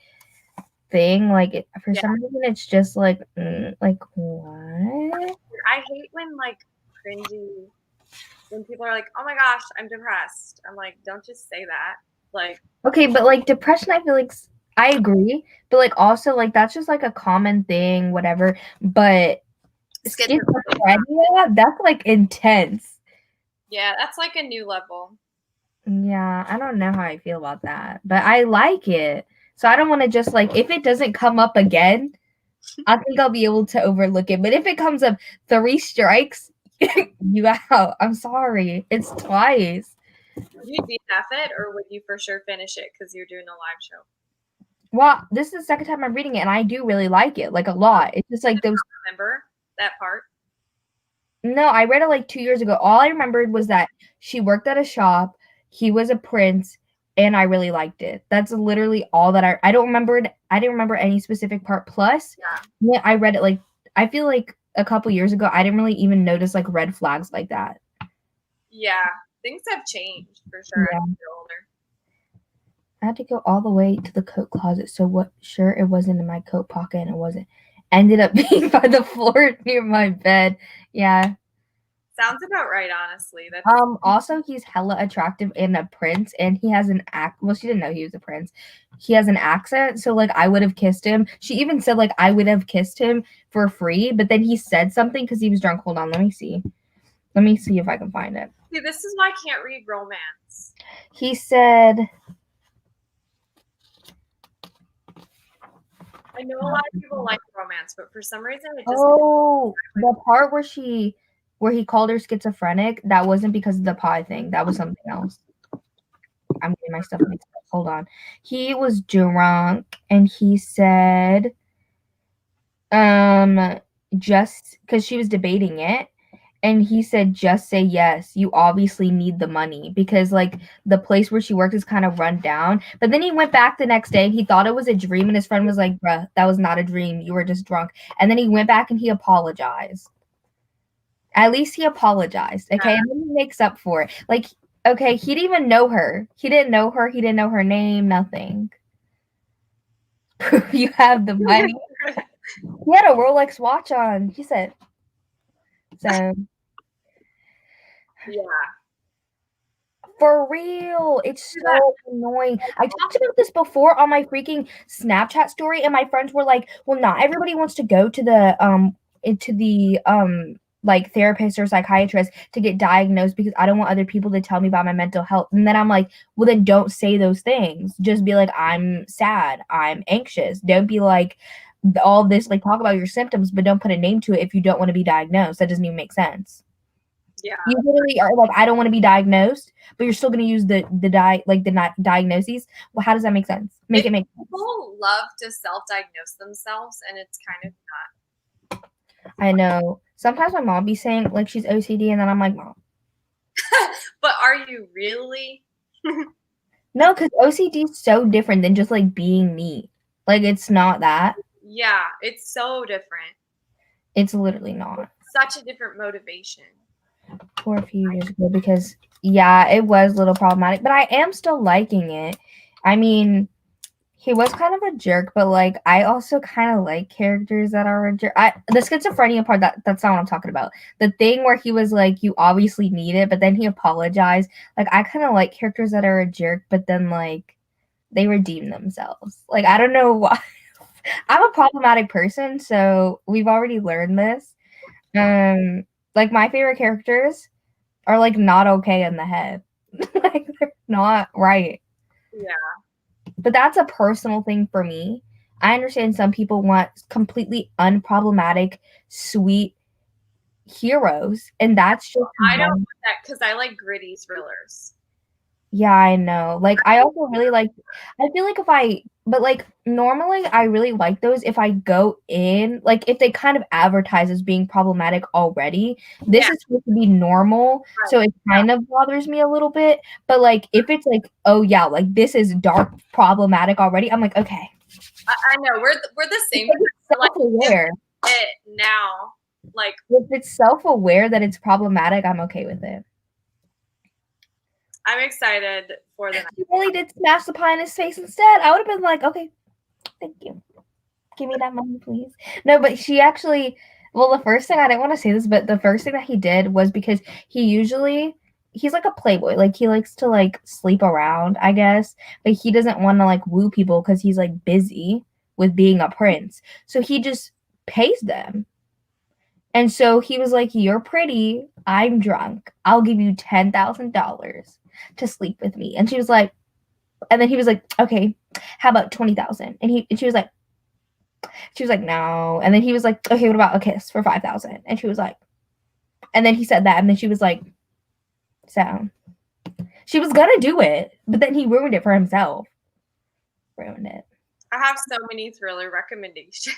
thing, like for Yeah, some reason it's just like what? I hate when like cringy when people are like, "Oh my gosh, I'm depressed." I'm like, "Don't just say that." Like, Okay, but like depression, I feel like I agree, but like also like that's just like a common thing, whatever. But schizophrenia. schizophrenia, that's like intense. Yeah, that's like a new level. Yeah, I don't know how I feel about that, but I like it. So I don't want to just like if it doesn't come up again, I think I'll be able to overlook it. But if it comes up 3 strikes, you out. I'm sorry. It's twice. Would you DNF it or would you for sure finish it because you're doing a live show? Well, this is the second time I'm reading it, and I do really like it, like a lot. It's just like those. Remember that part? No, I read it like 2 years ago. All I remembered was that she worked at a shop. He was a prince, and I really liked it. That's literally all that I don't remember. I didn't remember any specific part. Plus, Yeah. yeah, I read it like I feel like a couple years ago. I didn't really even notice like red flags like that. Yeah. Things have changed for sure as Yeah. you get older. I had to go all the way to the coat closet. So what? Sure, it wasn't in my coat pocket, and it wasn't. Ended up being by the floor near my bed. Yeah. Sounds about right, honestly. That's Also he's hella attractive and a prince, and he has an act. Well, she didn't know he was a prince. He has an accent, so like I would have kissed him. She even said like I would have kissed him for free, but then he said something because he was drunk. Hold on, let me see. Let me see if I can find it. see, this is why I can't read romance. He said, I know a lot of people like romance, but for some reason it just "Oh, the part where he called her schizophrenic. That wasn't because of the pie thing. That was something else. I'm getting my stuff mixed up. Hold on. He was drunk, and he said, um, just because she was debating it, and he said, just say yes. You obviously need the money because, like, the place where she worked is kind of run down. But then he went back the next day. He thought it was a dream, and his friend was like, bruh, that was not a dream. You were just drunk. And then he went back and he apologized. At least he apologized. Okay. And then he makes up for it. Like, okay, he didn't even know her. He didn't know her. He didn't know her name, nothing. You have the money. He had a Rolex watch on. He said, so. yeah. For real, it's so annoying. I talked about this before on my freaking Snapchat story, and my friends were like, "Well, not everybody wants to go to the like therapist or psychiatrist to get diagnosed because I don't want other people to tell me about my mental health." And then I'm like, "Well, then don't say those things. Just be like, I'm sad, I'm anxious. Don't be like all this like talk about your symptoms, but don't put a name to it if you don't want to be diagnosed. That doesn't even make sense." Yeah. You literally are like, I don't want to be diagnosed, but you're still going to use the diagnoses. Well, how does that make sense? Make it make sense. People love to self-diagnose themselves, and it's kind of I know. Sometimes my mom be saying like she's OCD, and then I'm like, Mom, but are you really? no, because OCD is so different than just like being me. Like it's not that. Yeah, it's so different. It's literally not. Such a different motivation. For a few years ago, because yeah, it was a little problematic, but I am still liking it. I mean, he was kind of a jerk, but like I also kind of like characters that are a jerk. The schizophrenia part that's not what I'm talking about. The thing where he was like, "You obviously need it," but then he apologized. Like I kind of like characters that are a jerk, but then like they redeem themselves. Like I don't know why. I'm a problematic person, so we've already learned this. Like my favorite characters are like not okay in the head. Like they're not right. Yeah. But that's a personal thing for me. I understand some people want completely unproblematic, sweet heroes, and that's just I don't want that because I like gritty thrillers. Yeah, I know. Like, I also really like I feel like but, like, normally, I really like those if I go in like, if they kind of advertise as being problematic already. This Yeah, is supposed to be normal, right. so it kind of bothers me a little bit, but, like, if it's like, "Oh, yeah, like, this is dark problematic already," I'm like, "Okay." I know we're the It's same. like it's We're like self-aware. it now. Like If it's self-aware that it's problematic, I'm okay with it. I'm excited for the next. He really did smash the pie in his face instead. I would've been like, "Okay, thank you." Give me that money, please. No, but she actually, well, the first thing I didn't want to say this, but the first thing that he did was because he's like a playboy. Like he likes to like sleep around, I guess, but he doesn't want to like woo people because he's like busy with being a prince. So he just pays them. And so he was like, "You're pretty. I'm drunk. I'll give you $10,000 to sleep with me." And she was like, and then he was like, "Okay, how about 20,000?" And she was like, "No." And then he was like, "Okay, what about a kiss for 5,000?" And she was like, and then he said that, and then she was like, "So." She was gonna do it, but then he ruined it for himself. Ruined it. I have so many thriller recommendations.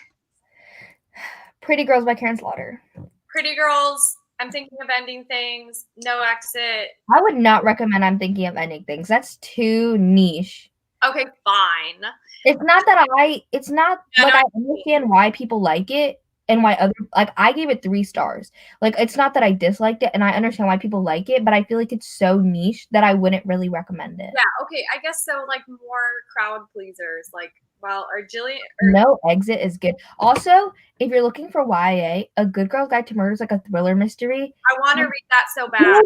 Pretty Girls by Karen Slaughter. Pretty Girls. I'm thinking of ending things. No Exit. I would not recommend I'm thinking of ending things. That's too niche. Okay, fine. It's not like I understand why people like it and why other like I gave it 3 stars. Like it's not that I disliked it and I understand why people like it, but I feel like it's so niche that I wouldn't really recommend it. Yeah, okay. I guess so. Like more crowd pleasers, like or Jillian. No Exit is good. Also, if you're looking for YA, A Good Girl's Guide to Murder is like a thriller mystery. I want to read that so bad.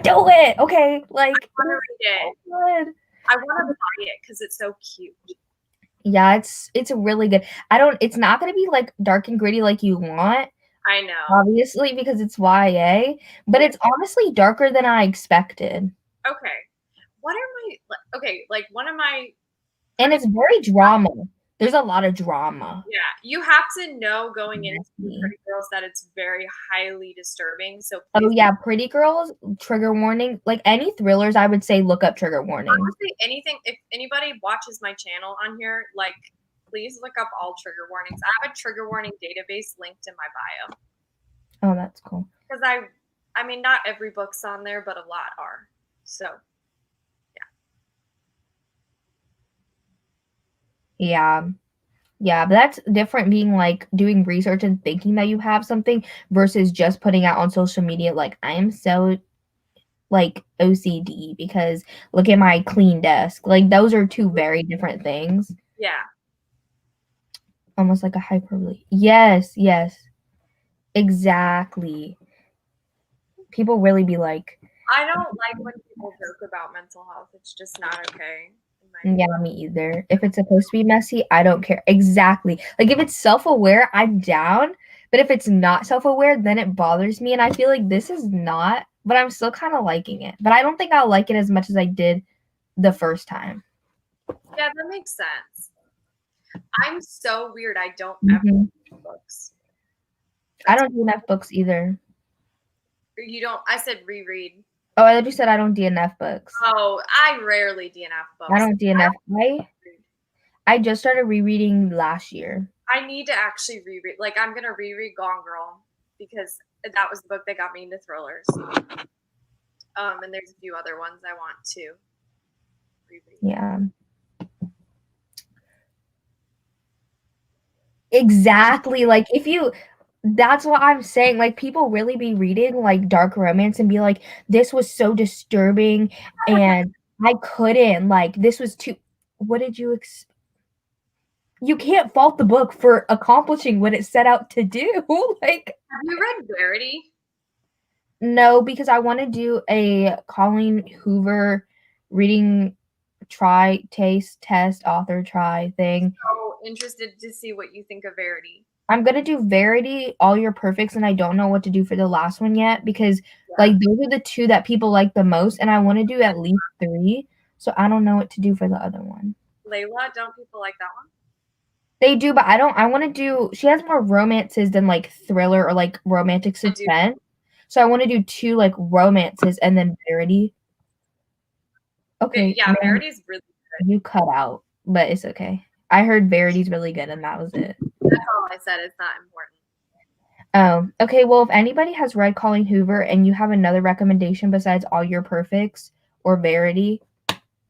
Do it, okay? Like, I want to read it. so good. I want to buy it because it's so cute. Yeah, it's really good. It's not gonna be like dark and gritty like you want, I know. obviously, because it's YA, but it's honestly darker than I expected. Okay. What are my okay? Like one of my And it's very drama. There's a lot of drama. yeah. You have to know going into Nasty. Pretty Girls that it's very highly disturbing. So Oh please, yeah, Pretty Girls, trigger warning. Like any thrillers, I would say look up trigger warning. honestly, anything. If anybody watches my channel on here, like please look up all trigger warnings. I have a trigger warning database linked in my bio. Oh, that's cool. Because I mean, not every book's on there, but a lot are. So Yeah. Yeah, but that's different being like doing research and thinking that you have something versus just putting out on social media like I am so like OCD because look at my clean desk. Like those are two very different things. yeah. Almost like a hyperbole. Yes, yes. Exactly. People really be like, I don't like when people joke about mental health. It's just not okay. yeah, me either. If it's supposed to be messy, I don't care. Exactly. Like if it's self-aware, I'm down. But if it's not self-aware, then it bothers me. And I feel like this is not, but I'm still kind of liking it. But I don't think I'll like it as much as I did the first time. Yeah, that makes sense. I'm so weird. I don't ever Mhm. read books. I don't DNF books either. You don't. I said reread. Oh, I just said I don't DNF books. Oh, I rarely DNF books. I don't DNF. I just started rereading last year. I need to actually reread. Like I'm gonna reread Gone Girl because that was the book that got me into thrillers. And there's a few other ones I want to reread. Yeah. Exactly. Like if you that's what I'm saying. Like people really be reading like dark romance and be like, this was so disturbing and I couldn't like this was too what did you you can't fault the book for accomplishing what it set out to do. Like Have you read Verity? no, because I want to do a Colleen Hoover reading try taste test author try thing. So interested to see what you think of Verity. I'm gonna do Verity, All Your Perfects, and I don't know what to do for the last one yet because like those are the two that people like the most, and I want to do at least 3. So I don't know what to do for the other one. Layla, don't people like that one? They do, but I don't. I want to do. She has more romances than like thriller or like romantic suspense. So I want to do 2 like romances and then Verity. Okay, Yeah, man, Verity's really good. you cut out, but it's okay. I heard Verity's really good, and that was it. That's all I said. It's not important. Oh, okay. Well, if anybody has read Colleen Hoover and you have another recommendation besides All Your Perfects or Verity,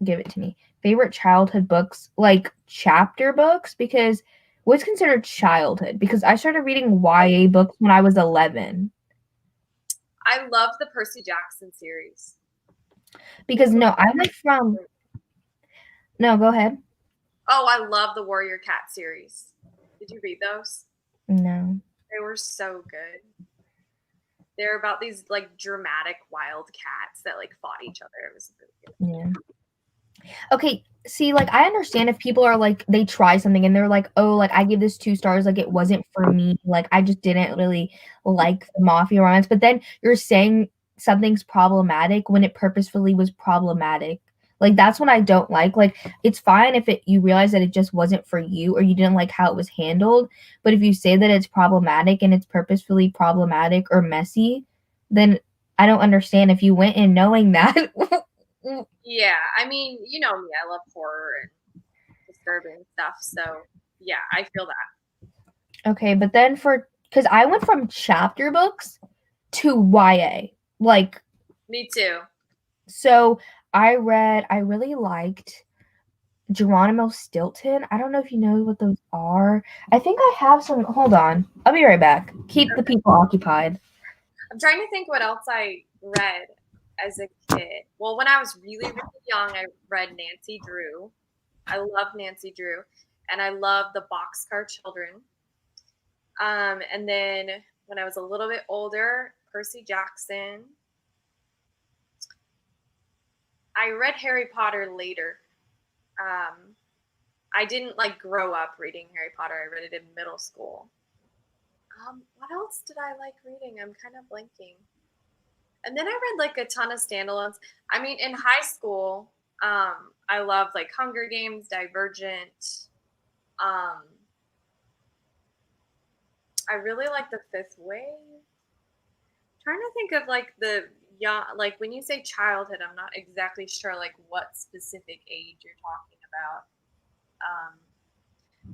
give it to me. Favorite childhood books, like chapter books, because what's considered childhood? Because I started reading YA books when I was 11. I love the Percy Jackson series. Because no, I went from no, go ahead. Oh, I love the Warrior Cat series. Did you read those? No. They were so good. They're about these like dramatic wild cats that like fought each other. It was really good. Yeah. Okay, see, like I understand if people are like they try something and they're like, "Oh, like I give this 2 stars, like it wasn't for me. Like I just didn't really like the mafia romance." But then you're saying something's problematic when it purposefully was problematic. Like that's what I don't like. Like it's fine if you realize that it just wasn't for you or you didn't like how it was handled, but if you say that it's problematic and it's purposefully problematic or messy, then I don't understand if you went in knowing that. Yeah, I mean, you know me, I love horror and disturbing stuff. So yeah, I feel that. Okay, but then because I went from chapter books to YA. Like, Me too. so I really liked Geronimo Stilton. I don't know if you know what those are. I think I have some. Hold on. I'll be right back. Keep the people occupied. I'm trying to think what else I read as a kid. Well, when I was really, really young, I read Nancy Drew. I love Nancy Drew, and I love the Boxcar Children. And then when I was a little bit older, Percy Jackson. I read Harry Potter later. Um, I didn't like grow up reading Harry Potter. I read it in middle school. What else did I like reading? I'm kind of blanking. And then I read like a ton of standalones. I mean, in high school, I loved like Hunger Games, Divergent. Um, I really like The Fifth Wave. Trying to think of like the young, like when you say childhood, I'm not exactly sure like what specific age you're talking about. Um,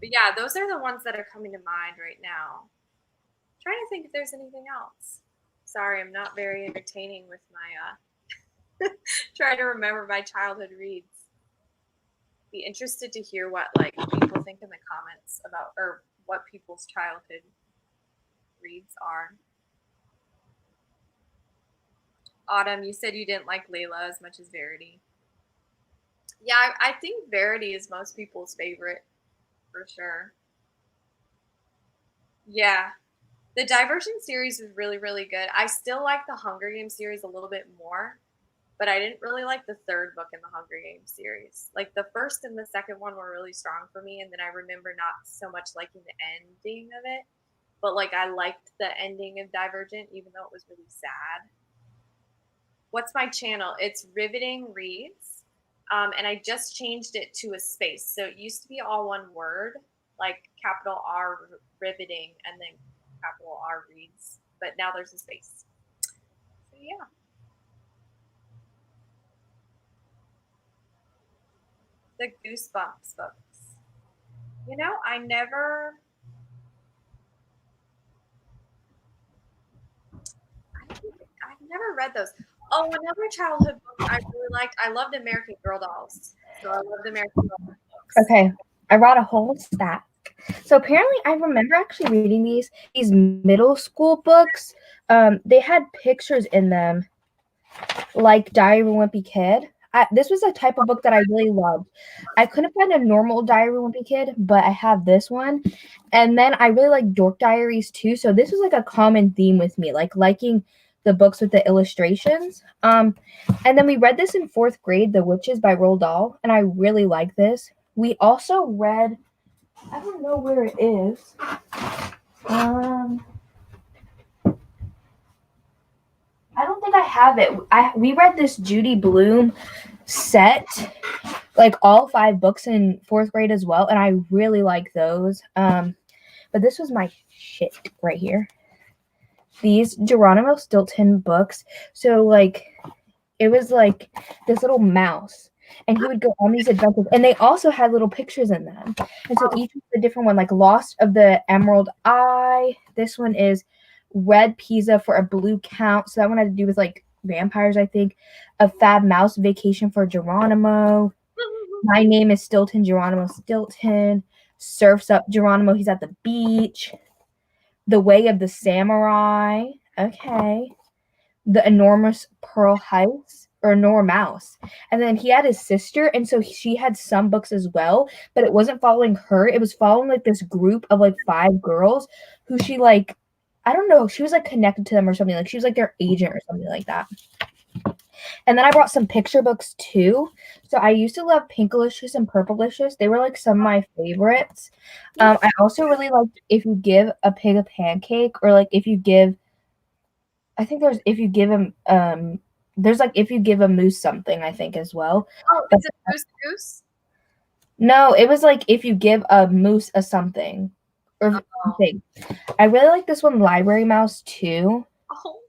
but yeah, those are the ones that are coming to mind right now. Trying to think if there's anything else. Sorry, I'm not very entertaining with my trying to remember my childhood reads. Be interested to hear what like people think in the comments about or what people's childhood reads are. Autumn, you said you didn't like Layla as much as Verity. Yeah, I think Verity is most people's favorite for sure. Yeah, the Divergent series is really, really good. I still like the Hunger Games series a little bit more, but I didn't really like the third book in the Hunger Games series. Like the first and the second one were really strong for me, and then I remember not so much liking the ending of it. But like I liked the ending of Divergent, even though it was really sad. What's my channel? It's Riveting Reads, and I just changed it to a space. So it used to be all one word, like capital R Riveting, and then capital R Reads, but now there's a space. So yeah. The Goosebumps books. You know, I've never read those. Oh, another childhood book I really liked. I loved American Girl Dolls. So I loved American Girl Dolls books. Okay, I brought a whole stack. So apparently, I remember actually reading these middle school books. They had pictures in them, like Diary of a Wimpy Kid. This was a type of book that I really loved. I couldn't find a normal Diary of a Wimpy Kid, but I have this one. And then I really like Dork Diaries too. So this was like a common theme with me, like liking the books with the illustrations. And then we read this in 4th grade, The Witches by Roald Dahl, and I really like this. We also read, I don't know where it is. I don't think I have it. We read this Judy Blume set, like all 5 books in 4th grade as well, and I really like those. But this was my shit right here. These Geronimo Stilton books. So like it was like this little mouse. and he would go on these adventures, and they also had little pictures in them. And so each was a different one, like Lost of the Emerald Eye. This one is Red Pizza for a Blue Count. So that one had to do with like vampires, I think. A Fab Mouse Vacation for Geronimo. My Name is Stilton, Geronimo Stilton. Surfs Up Geronimo, he's at the beach. The Way of the Samurai. Okay. The Enormous Pearl House or Nor Mouse. And then he had his sister, and so she had some books as well, but it wasn't following her. It was following like this group of like 5 girls who she like, I don't know, she was like connected to them or something. Like she was like their agent or something like that. And then I brought some picture books too. So I used to love Pinkalicious and Purplicious. They were like some of my favorites. I also really liked If You Give a Pig a Pancake, or like if you give, I think there's if you give him there's like if you give a moose something, I think as well. Oh, is it Goose Goose? No, it was like if you give a moose a something or something. I really like this one, Library Mouse too. Oh,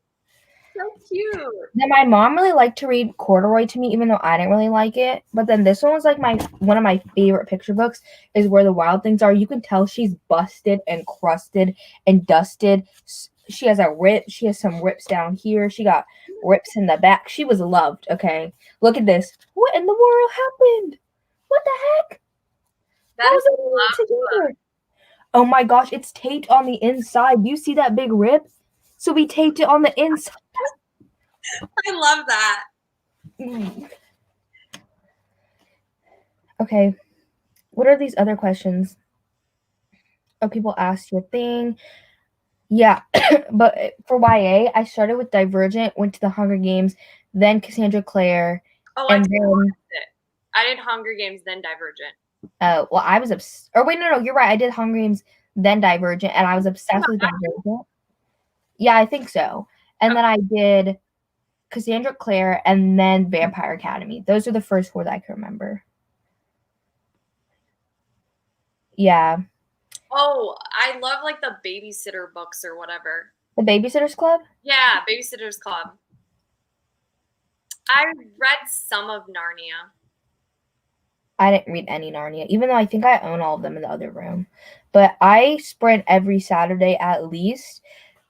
so cute. Then my mom really liked to read Corduroy to me, even though I didn't really like it. But then this one was like one of my favorite picture books, is Where the Wild Things Are. You can tell she's busted and crusted and dusted. She has a rip. She has some rips down here. She got rips in the back. She was loved. Okay, look at this. What in the world happened? What the heck? That is it together? Oh my gosh, it's taped on the inside. You see that big rip? So we taped it on the inside. I love that. Okay. What are these other questions? Oh, people asked your thing. Yeah, but for YA, I started with Divergent, went to the Hunger Games, then Cassandra Clare, and then I did Hunger Games, then Divergent. Well, I was or wait, no, you're right. I did Hunger Games, then Divergent, and I was obsessed with Divergent. Yeah, I think so. And then I did Cassandra Clare, and then Vampire Academy. Those are the first 4 that I can remember. Yeah. Oh, I love like the babysitter books or whatever. The Babysitter's Club? Yeah, Babysitter's Club. I read some of Narnia. I didn't read any Narnia, even though I think I own all of them in the other room. But I sprint every Saturday at least.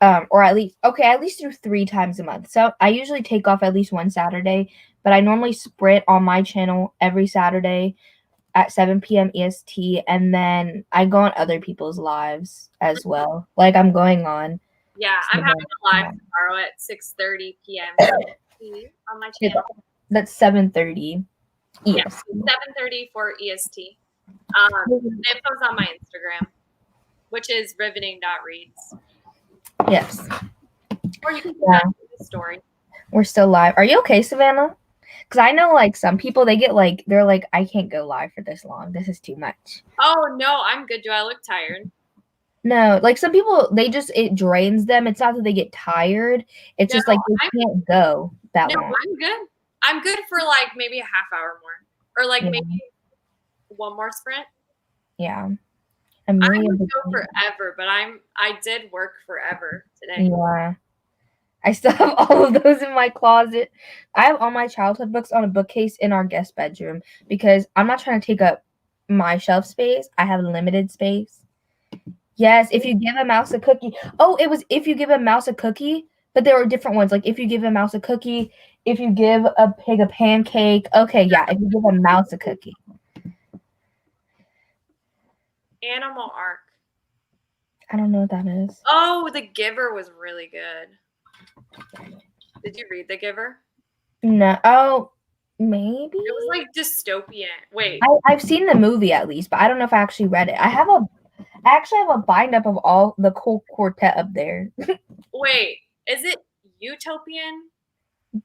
Or at least through 3 times a month. So I usually take off at least one Saturday, but I normally sprint on my channel every Saturday at 7 p.m. EST, and then I go on other people's lives as well. Like I'm going on. Yeah, I'm having a live tomorrow at 6:30 p.m. on my channel. That's 7:30 EST. Yeah, 7:30 for EST. The info's on my Instagram, which is riveting.reads. Yes. Or you can see that in the story. We're still live. Are you okay, Savannah? Because I know like some people, they're like, I can't go live for this long. This is too much. Oh no, I'm good. Do I look tired? No, like some people, it drains them. It's not that they get tired. It's just like they can't go that long. I'm good. I'm good for like maybe a half hour more, or like maybe one more sprint. Yeah. I would go forever, but I did work forever today. Yeah. I still have all of those in my closet. I have all my childhood books on a bookcase in our guest bedroom because I'm not trying to take up my shelf space. I have limited space. Yes, If You Give a Mouse a Cookie. Oh, it was If You Give a Mouse a Cookie, but there were different ones. Like If You Give a Mouse a Cookie, If You Give a Pig a Pancake. Okay, yeah, If You Give a Mouse a Cookie. Animal Arc. I don't know what that is. Oh, The Giver was really good. Did you read The Giver? No. Oh, maybe. It was like dystopian. Wait. I've seen the movie at least, but I don't know if I actually read it. I actually have a bind up of all the cool quartet up there. Wait, is it utopian?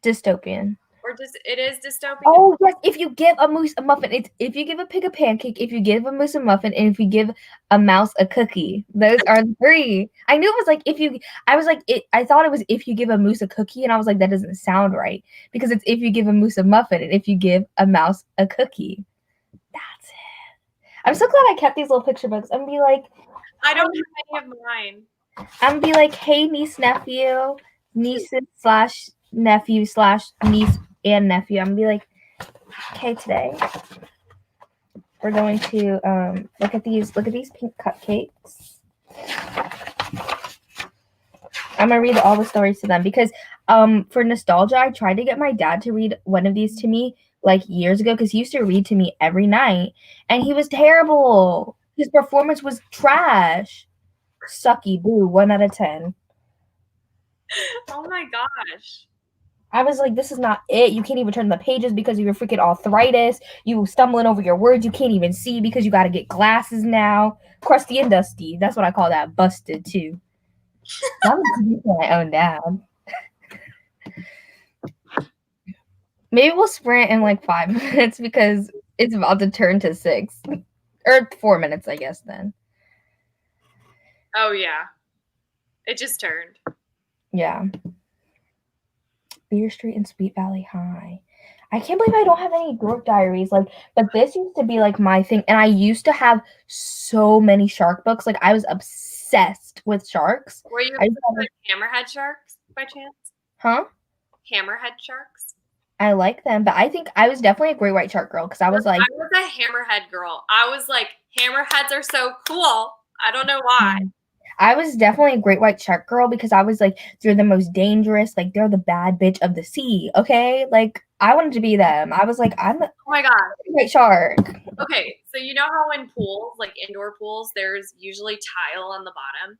Dystopian. Or it is dystopian? Oh yes, If You Give a Moose a Muffin. It's If You Give a Pig a Pancake, If You Give a Moose a Muffin, and If You Give a Mouse a Cookie. Those are 3. I knew it was like I thought it was If You Give a Moose a Cookie, and I was like, that doesn't sound right. Because it's If You Give a Moose a Muffin and If You Give a Mouse a Cookie. That's it. I'm so glad I kept these little picture books. I'm gonna be like, I don't have any of mine. I'm gonna be like, hey niece, nephew, nieces / nephew / niece and nephew. I'm gonna be like, Okay, today we're going to look at these pink cupcakes. I'm gonna read all the stories to them because for nostalgia, I tried to get my dad to read one of these to me like years ago because he used to read to me every night, and he was terrible. His performance was trash. Sucky boo, 1 out of 10. Oh my gosh. I was like, this is not it. You can't even turn the pages because of your freaking arthritis. You stumbling over your words. You can't even see because you got to get glasses now. Crusty and dusty. That's what I call that. Busted too. That was my own dad. Maybe we'll sprint in like 5 minutes because it's about to turn to 6 or 4 minutes, I guess. Then. Oh yeah. It just turned. Yeah. Beer Street and Sweet Valley High. I can't believe I don't have any Dork Diaries. Like, but this used to be like my thing, and I used to have so many shark books. Like, I was obsessed with sharks. Were you I just had, like hammerhead sharks by chance? huh? Hammerhead sharks? I like them, but I think I was definitely a great white shark girl because I was like, I was a hammerhead girl. I was like, hammerheads are so cool. I don't know why. I was definitely a great white shark girl because I was like, they're the most dangerous. Like, they're the bad bitch of the sea. Okay, like I wanted to be them. I was like, I'm a Oh my god. white shark. Okay, so you know how in pools, like indoor pools, there's usually tile on the bottom,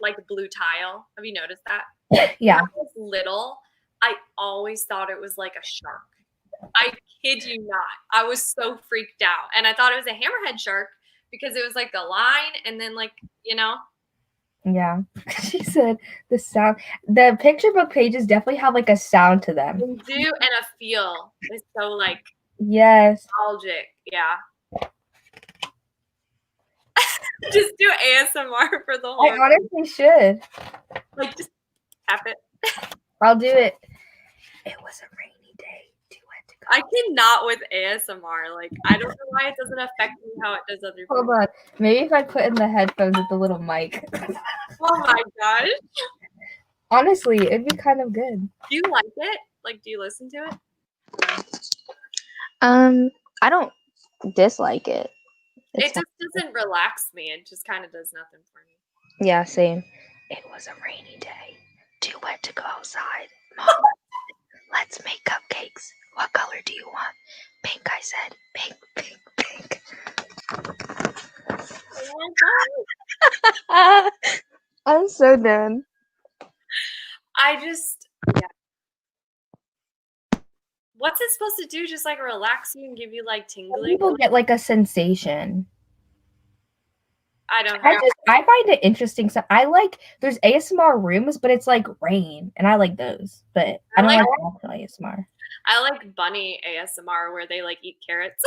like blue tile. Have you noticed that? Yeah. When I was little, I always thought it was like a shark. I kid you not. I was so freaked out, and I thought it was a hammerhead shark because it was like a line, and then like Yeah. She said the sound. The picture book pages definitely have like a sound to them. they do, and a feel. It's so like Yes. nostalgic. Yeah. Just do ASMR for the whole. I honestly should. Like just tap it. I'll do it. It was a rainy day. Too wet to go. I cannot with ASMR. Like I don't know why it doesn't affect me how it does other people. Hold on. Maybe if I put in the headphones with the little mic. Oh my gosh. Honestly, it'd be kind of good. Do you like it? Like, do you listen to it? I don't dislike it. It just doesn't relax me. It just kind of does nothing for me. Yeah, same. It was a rainy day. Too wet to go outside. Mom, let's make cupcakes. What color do you want? Pink, I said. Pink, pink, pink. Oh my god. I'm so done. Yeah. What's it supposed to do? Just like relax you and give you like tingling? People get like a sensation. I don't know. I find it interesting. So I like there's ASMR rooms, but it's like rain, and I like those. But I don't like actual ASMR. I like bunny ASMR where they like eat carrots.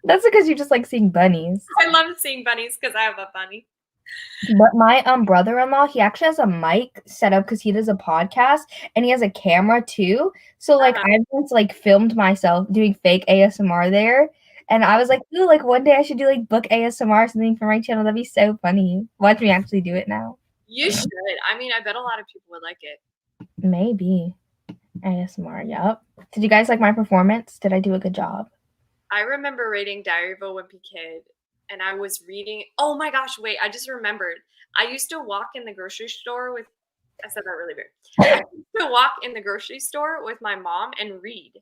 That's because you just like seeing bunnies. I love seeing bunnies because I have a bunny. But my brother-in-law, he actually has a mic set up because he does a podcast, and he has a camera too. So like I've just like filmed myself doing fake ASMR there, and I was like, ooh, like one day I should do like book ASMR or something for my channel. That'd be so funny. Watch me actually do it now. You should. I mean, I bet a lot of people would like it. Maybe ASMR. Yup. Did you guys like my performance? Did I do a good job? I remember reading Diary of a Wimpy Kid, and I was reading. Oh my gosh! Wait, I just remembered. I used to walk in the grocery store with. I said that really weird. I used to walk in the grocery store with my mom and read.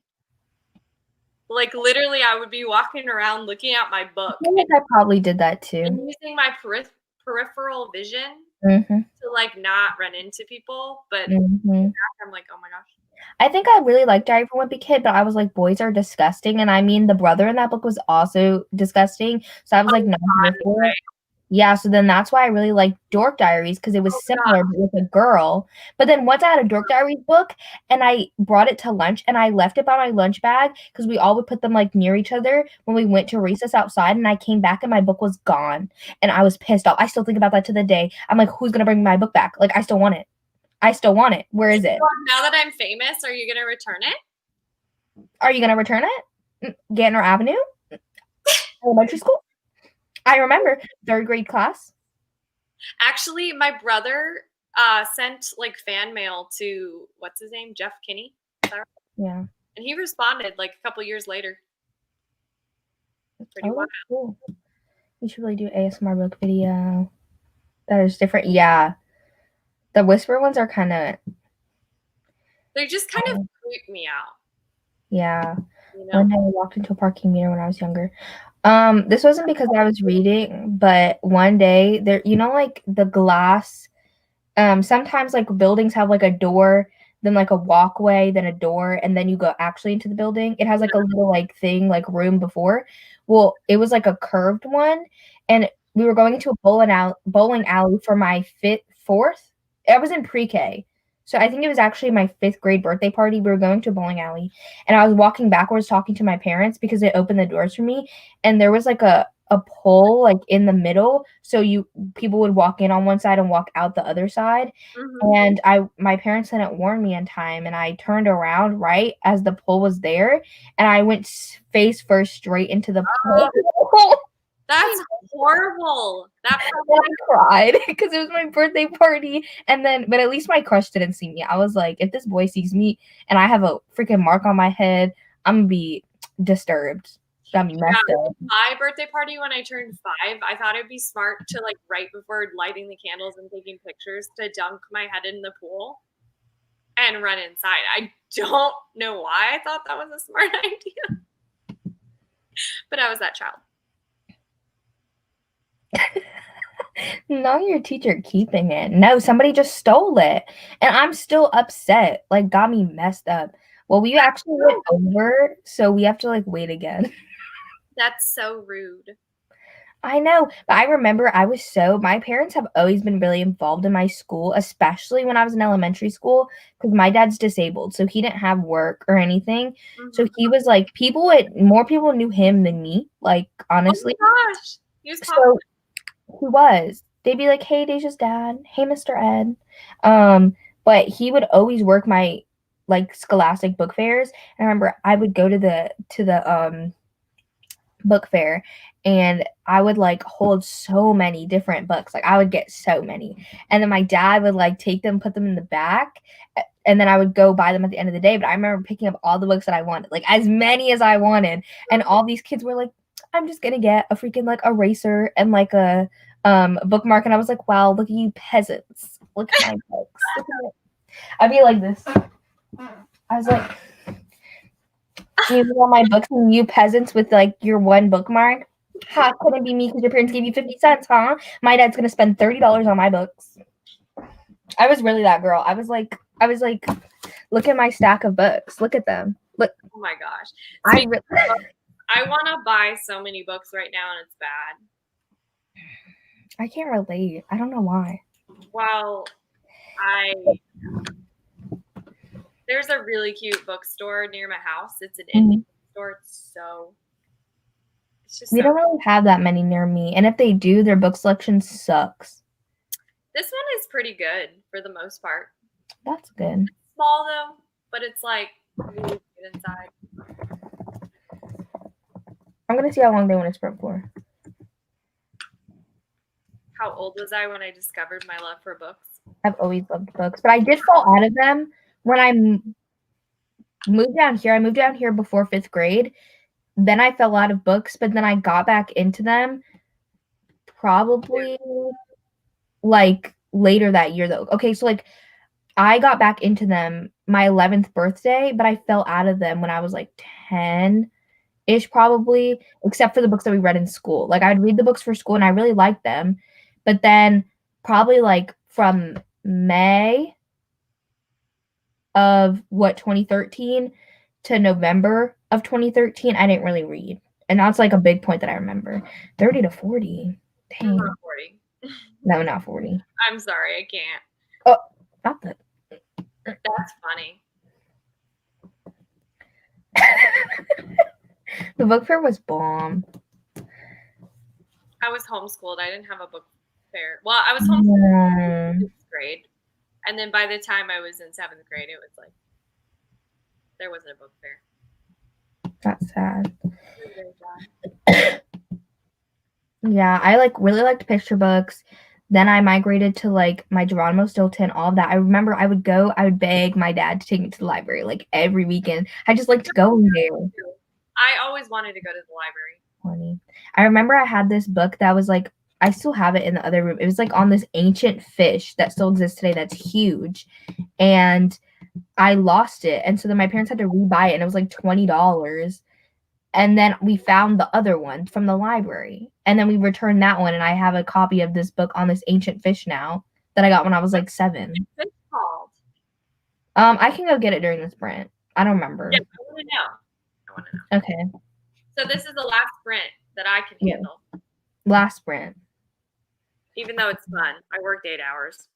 Like literally, I would be walking around looking at my book. I think I probably did that too. And using my peripheral vision to like not run into people, but I'm like, oh my gosh. I think I really liked Diary of a Wimpy Kid, but I was like, boys are disgusting, and I mean, the brother in that book was also disgusting, so I was like, not here for it. Yeah, so then that's why I really liked Dork Diaries because it was similar but with a girl. But then once I had a Dork Diaries book and I brought it to lunch and I left it by my lunch bag because we all would put them like near each other when we went to recess outside, and I came back and my book was gone and I was pissed off. I still think about that to the day. I'm like, who's gonna bring my book back? Like, I still want it. I still want it. Where is it? Now that I'm famous, are you gonna return it? Are you gonna return it? Gantner Avenue? Elementary school? I remember 3rd grade class. Actually, my brother sent like fan mail to what's his name, Jeff Kinney. Yeah. And he responded like a couple years later. Pretty Oh, wild. that's cool. You should really do ASMR book video. That is different. Yeah. The whisper ones are kind of, They just kind of creep me out. yeah. You One know? day I walked into a parking meter when I was younger. This wasn't because I was reading, but one day there, like the glass, sometimes like buildings have like a door, then like a walkway, then a door, and then you go actually into the building. It has like a little like thing, like room before. Well, it was like a curved one, and we were going into a bowling alley for my fourth. I was in pre-K. So I think it was actually my 5th grade birthday party. We were going to a bowling alley, and I was walking backwards talking to my parents because they opened the doors for me, and there was like a pole like in the middle, so people would walk in on one side and walk out the other side. Mm-hmm. And my parents didn't warn me in time, and I turned around right as the pole was there, and I went face first straight into the pole. That's horrible. That And I cried because it was my birthday party. And then, but at least my crush didn't see me. I was like, if this boy sees me and I have a freaking mark on my head, I'm gonna be disturbed. Got me messed up. my birthday party when I turned 5, I thought it'd be smart to like right before lighting the candles and taking pictures to dunk my head in the pool and run inside. I don't know why I thought that was a smart idea, but I was that child. No, your teacher keeping it. No, somebody just stole it. And I'm still upset. Like, got me messed up. Well, we actually went over, so we have to like wait again. That's so rude. I know, but I remember my parents have always been really involved in my school, especially when I was in elementary school, because my dad's disabled, so he didn't have work or anything. So he was like, more people knew him than me, like, honestly. Oh my gosh. He was So he was. They'd be like, "Hey, Deja's dad. Hey, Mr. Ed." But he would always work my like scholastic book fairs. And I remember I would go to the book fair, and I would like hold so many different books. Like I would get so many. And then my dad would like take them, put them in the back, and then I would go buy them at the end of the day. But I remember picking up all the books that I wanted, like as many as I wanted. And all these kids were like, I'm just gonna get a freaking like eraser and like a bookmark. And I was like, wow, look at you peasants. Look at my books. I'd be like this. I was like, you all my books and you peasants with like your one bookmark. Ha, couldn't be me because your parents gave you 50 cents, huh? My dad's gonna spend $30 on my books. I was really that girl. I was like, look at my stack of books. Look at them. Look. Oh my gosh. I want to buy so many books right now, and it's bad. I can't relate. I don't know why. Well, there's a really cute bookstore near my house. It's an indie bookstore. We don't really have that many near me, and if they do, their book selection sucks. This one is pretty good for the most part. That's good. It's small though, but it's like really good inside. I'm gonna see how long they want to sprint for. How old was I when I discovered my love for books? I've always loved books, but I did fall out of them when I moved down here. I moved down here before 5th grade. Then I fell out of books, but then I got back into them probably like later that year though. Okay, so like I got back into them my 11th birthday, but I fell out of them when I was like 10-ish probably, except for the books that we read in school. Like I'd read the books for school and I really liked them. But then probably like from May of 2013 to November of 2013, I didn't really read. And that's like a big point that I remember. 30 to 40. Dang. Not 40. No, not 40. I'm sorry, I can't. Oh, not that. That's funny. The book fair was bomb. I was homeschooled. I didn't have a book fair. Well, I was homeschooled in 6th grade. And then by the time I was in 7th grade, it was like there wasn't a book fair. That's sad. Yeah, I like really liked picture books. Then I migrated to like my Geronimo Stilton, all of that. I remember I would beg my dad to take me to the library like every weekend. I just liked going there. I always wanted to go to the library. Funny. I remember I had this book that was like, I still have it in the other room. It was like on this ancient fish that still exists today that's huge. And I lost it. And so then my parents had to rebuy it and it was like $20. And then we found the other one from the library. And then we returned that one and I have a copy of this book on this ancient fish now that I got when I was like 7. What's it called? I can go get it during the sprint. I don't remember. Yeah, I want to know. I want to know. Okay. So this is the last sprint that I can Yeah. handle. Last sprint. Even though it's fun. I worked 8 hours.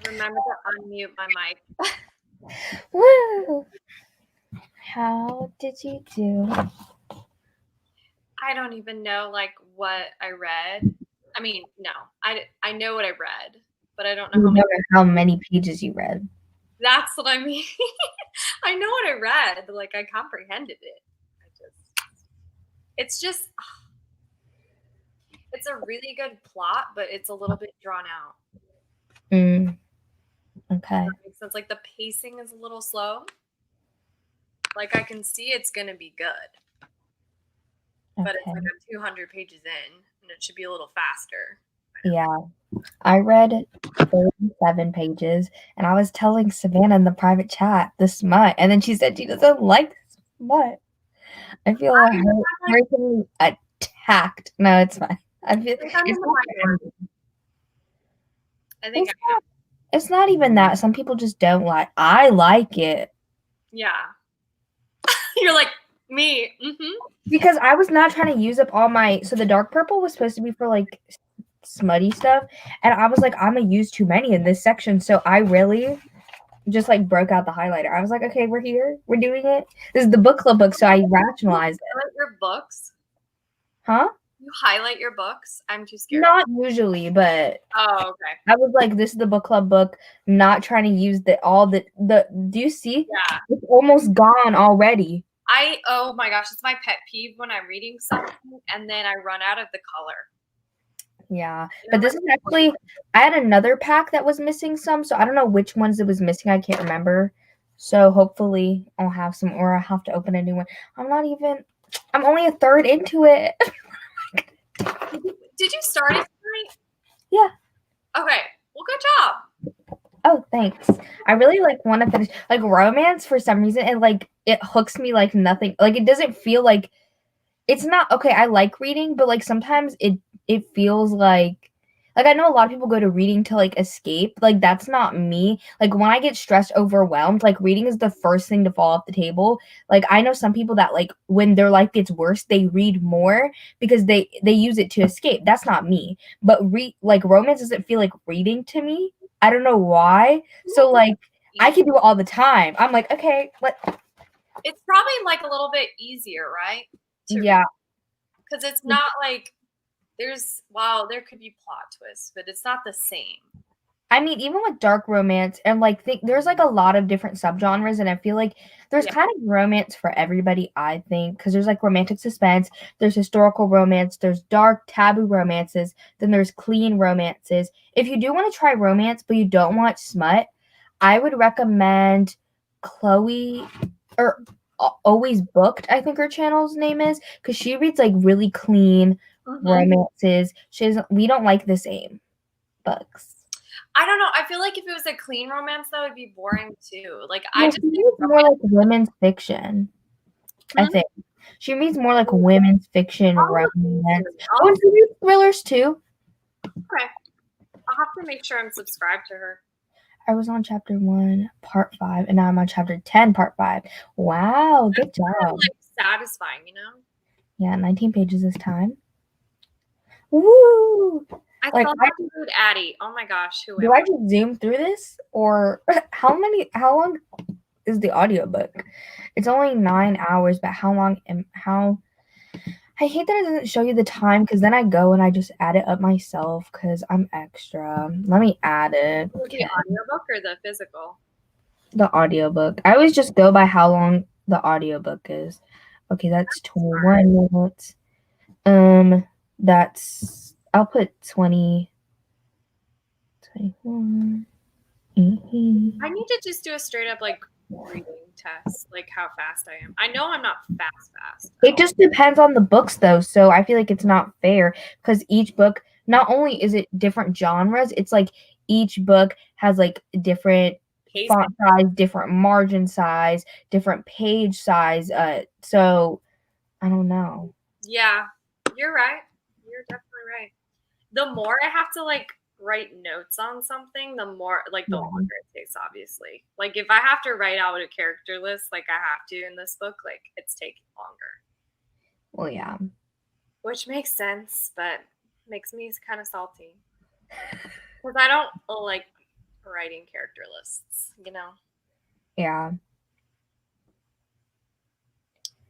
Remember to unmute my mic. Woo! How did you do? I don't even know like what I read. I mean, no, I know what I read, but I don't know You how many. remember how many pages you read? That's what I mean. I know what I read. Like I comprehended it. It's just, it's a really good plot, but it's a little bit drawn out. Mm, If okay. that makes sense. Like the pacing is a little slow. Like I can see it's gonna be good, but it's Okay. like I'm 200 pages in, and it should be a little faster. Yeah. I read 37 pages and I was telling Savannah in the private chat the smut, and then she said she doesn't like the smut. I feel I think I'm like, personally attacked. No, it's fine. I feel I think I'm in it's the not minority. I think it's I am. it's not even that. Some people just don't like. I like it Yeah. You're like me. Mm-hmm. because I was not trying to use up all my. So the dark purple was supposed to be for like smutty stuff, and I was like, I'm gonna use too many in this section. So I really just like broke out the highlighter. I was like, okay, we're here, we're doing it. This is the book club book, so I You rationalized it. highlight your books. Huh? You highlight your books. I'm too scared. Not usually, but Oh, okay. I was like, this is the book club book, not trying to use the do you see? Yeah. It's almost gone already. Oh my gosh, it's my pet peeve when I'm reading something and then I run out of the color. Yeah. And But I'm this like, is actually I had another pack that was missing some, so I don't know which ones it was missing. I can't remember. So hopefully I'll have some or I'll have to open a new one. I'm only a third into it. did you start it tonight? Yeah. Okay. Well, good job. Oh, thanks. I really like want to finish like romance for some reason. It hooks me like nothing. Like it doesn't feel like it's not okay. I like reading, but like sometimes it feels like I know a lot of people go to reading to like escape. Like that's not me. Like when I get stressed, overwhelmed, like reading is the first thing to fall off the table. Like I know some people that like when their life gets worse, they read more because they use it to escape. That's not me. But like romance doesn't feel like reading to me. I don't know why. So like I can do it all the time. I'm like, okay, It's probably like a little bit easier, right? To read yeah. because it's not like there could be plot twists, but it's not the same. I mean, even with dark romance and there's like a lot of different subgenres, and I feel like there's Yeah. kind of romance for everybody. I think because there's like romantic suspense, there's historical romance, there's dark taboo romances, then there's clean romances. If you do want to try romance but you don't want smut, I would recommend Chloe or Always Booked. I think her channel's name is because she reads like really clean romances. We don't like the same books. I don't know. I feel like if it was a clean romance, that would be boring too. Like I No, just she think reads more like women's fiction, I think. She reads more like women's fiction I'll look into romance. it. Oh, and she reads thrillers too. Okay. I'll have to make sure I'm subscribed to her. I was on chapter 1, part 5, and now I'm on chapter 10, part 5. Wow, good Kind of job. like satisfying, you know? Yeah, 19 pages this time. Woo! I Like, saw that food Addie. Oh my gosh, who do am I I? just zoom through this? Or how long is the audiobook? It's only 9 hours, but how I hate that it doesn't show you the time because then I go and I just add it up myself because I'm extra. Let me add it. The Okay. audiobook or the physical? The audiobook. I always just go by how long the audiobook is. Okay, that's 21 minutes. I'll put 20, 21, 18. I need to just do a straight up like reading test, like how fast I am. I know I'm not fast. It just depends on the books though, so I feel like it's not fair because each book, not only is it different genres, it's like each book has like different font size, different margin size, different page size. So I don't know. Yeah, you're right. You're definitely right. The more I have to like write notes on something, the more like the Yeah. longer it takes, obviously. Like if I have to write out a character list like I have to in this book, like it's taking longer. Well, yeah. Which makes sense, but makes me kind of salty. Because I don't like writing character lists, Yeah.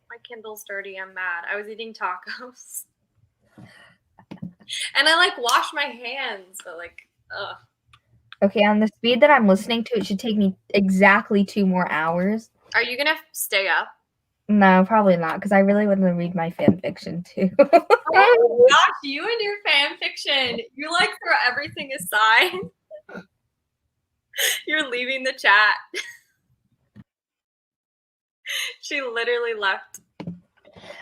My Kindle's dirty. I'm mad. I was eating tacos. And I like wash my hands, but like, ugh. Okay, on the speed that I'm listening to, it should take me exactly 2 more hours. Are you gonna stay up? No, probably not, because I really want to read my fan fiction too. Oh gosh, you and your fan fiction. You like throw everything aside. You're leaving the chat. She literally left.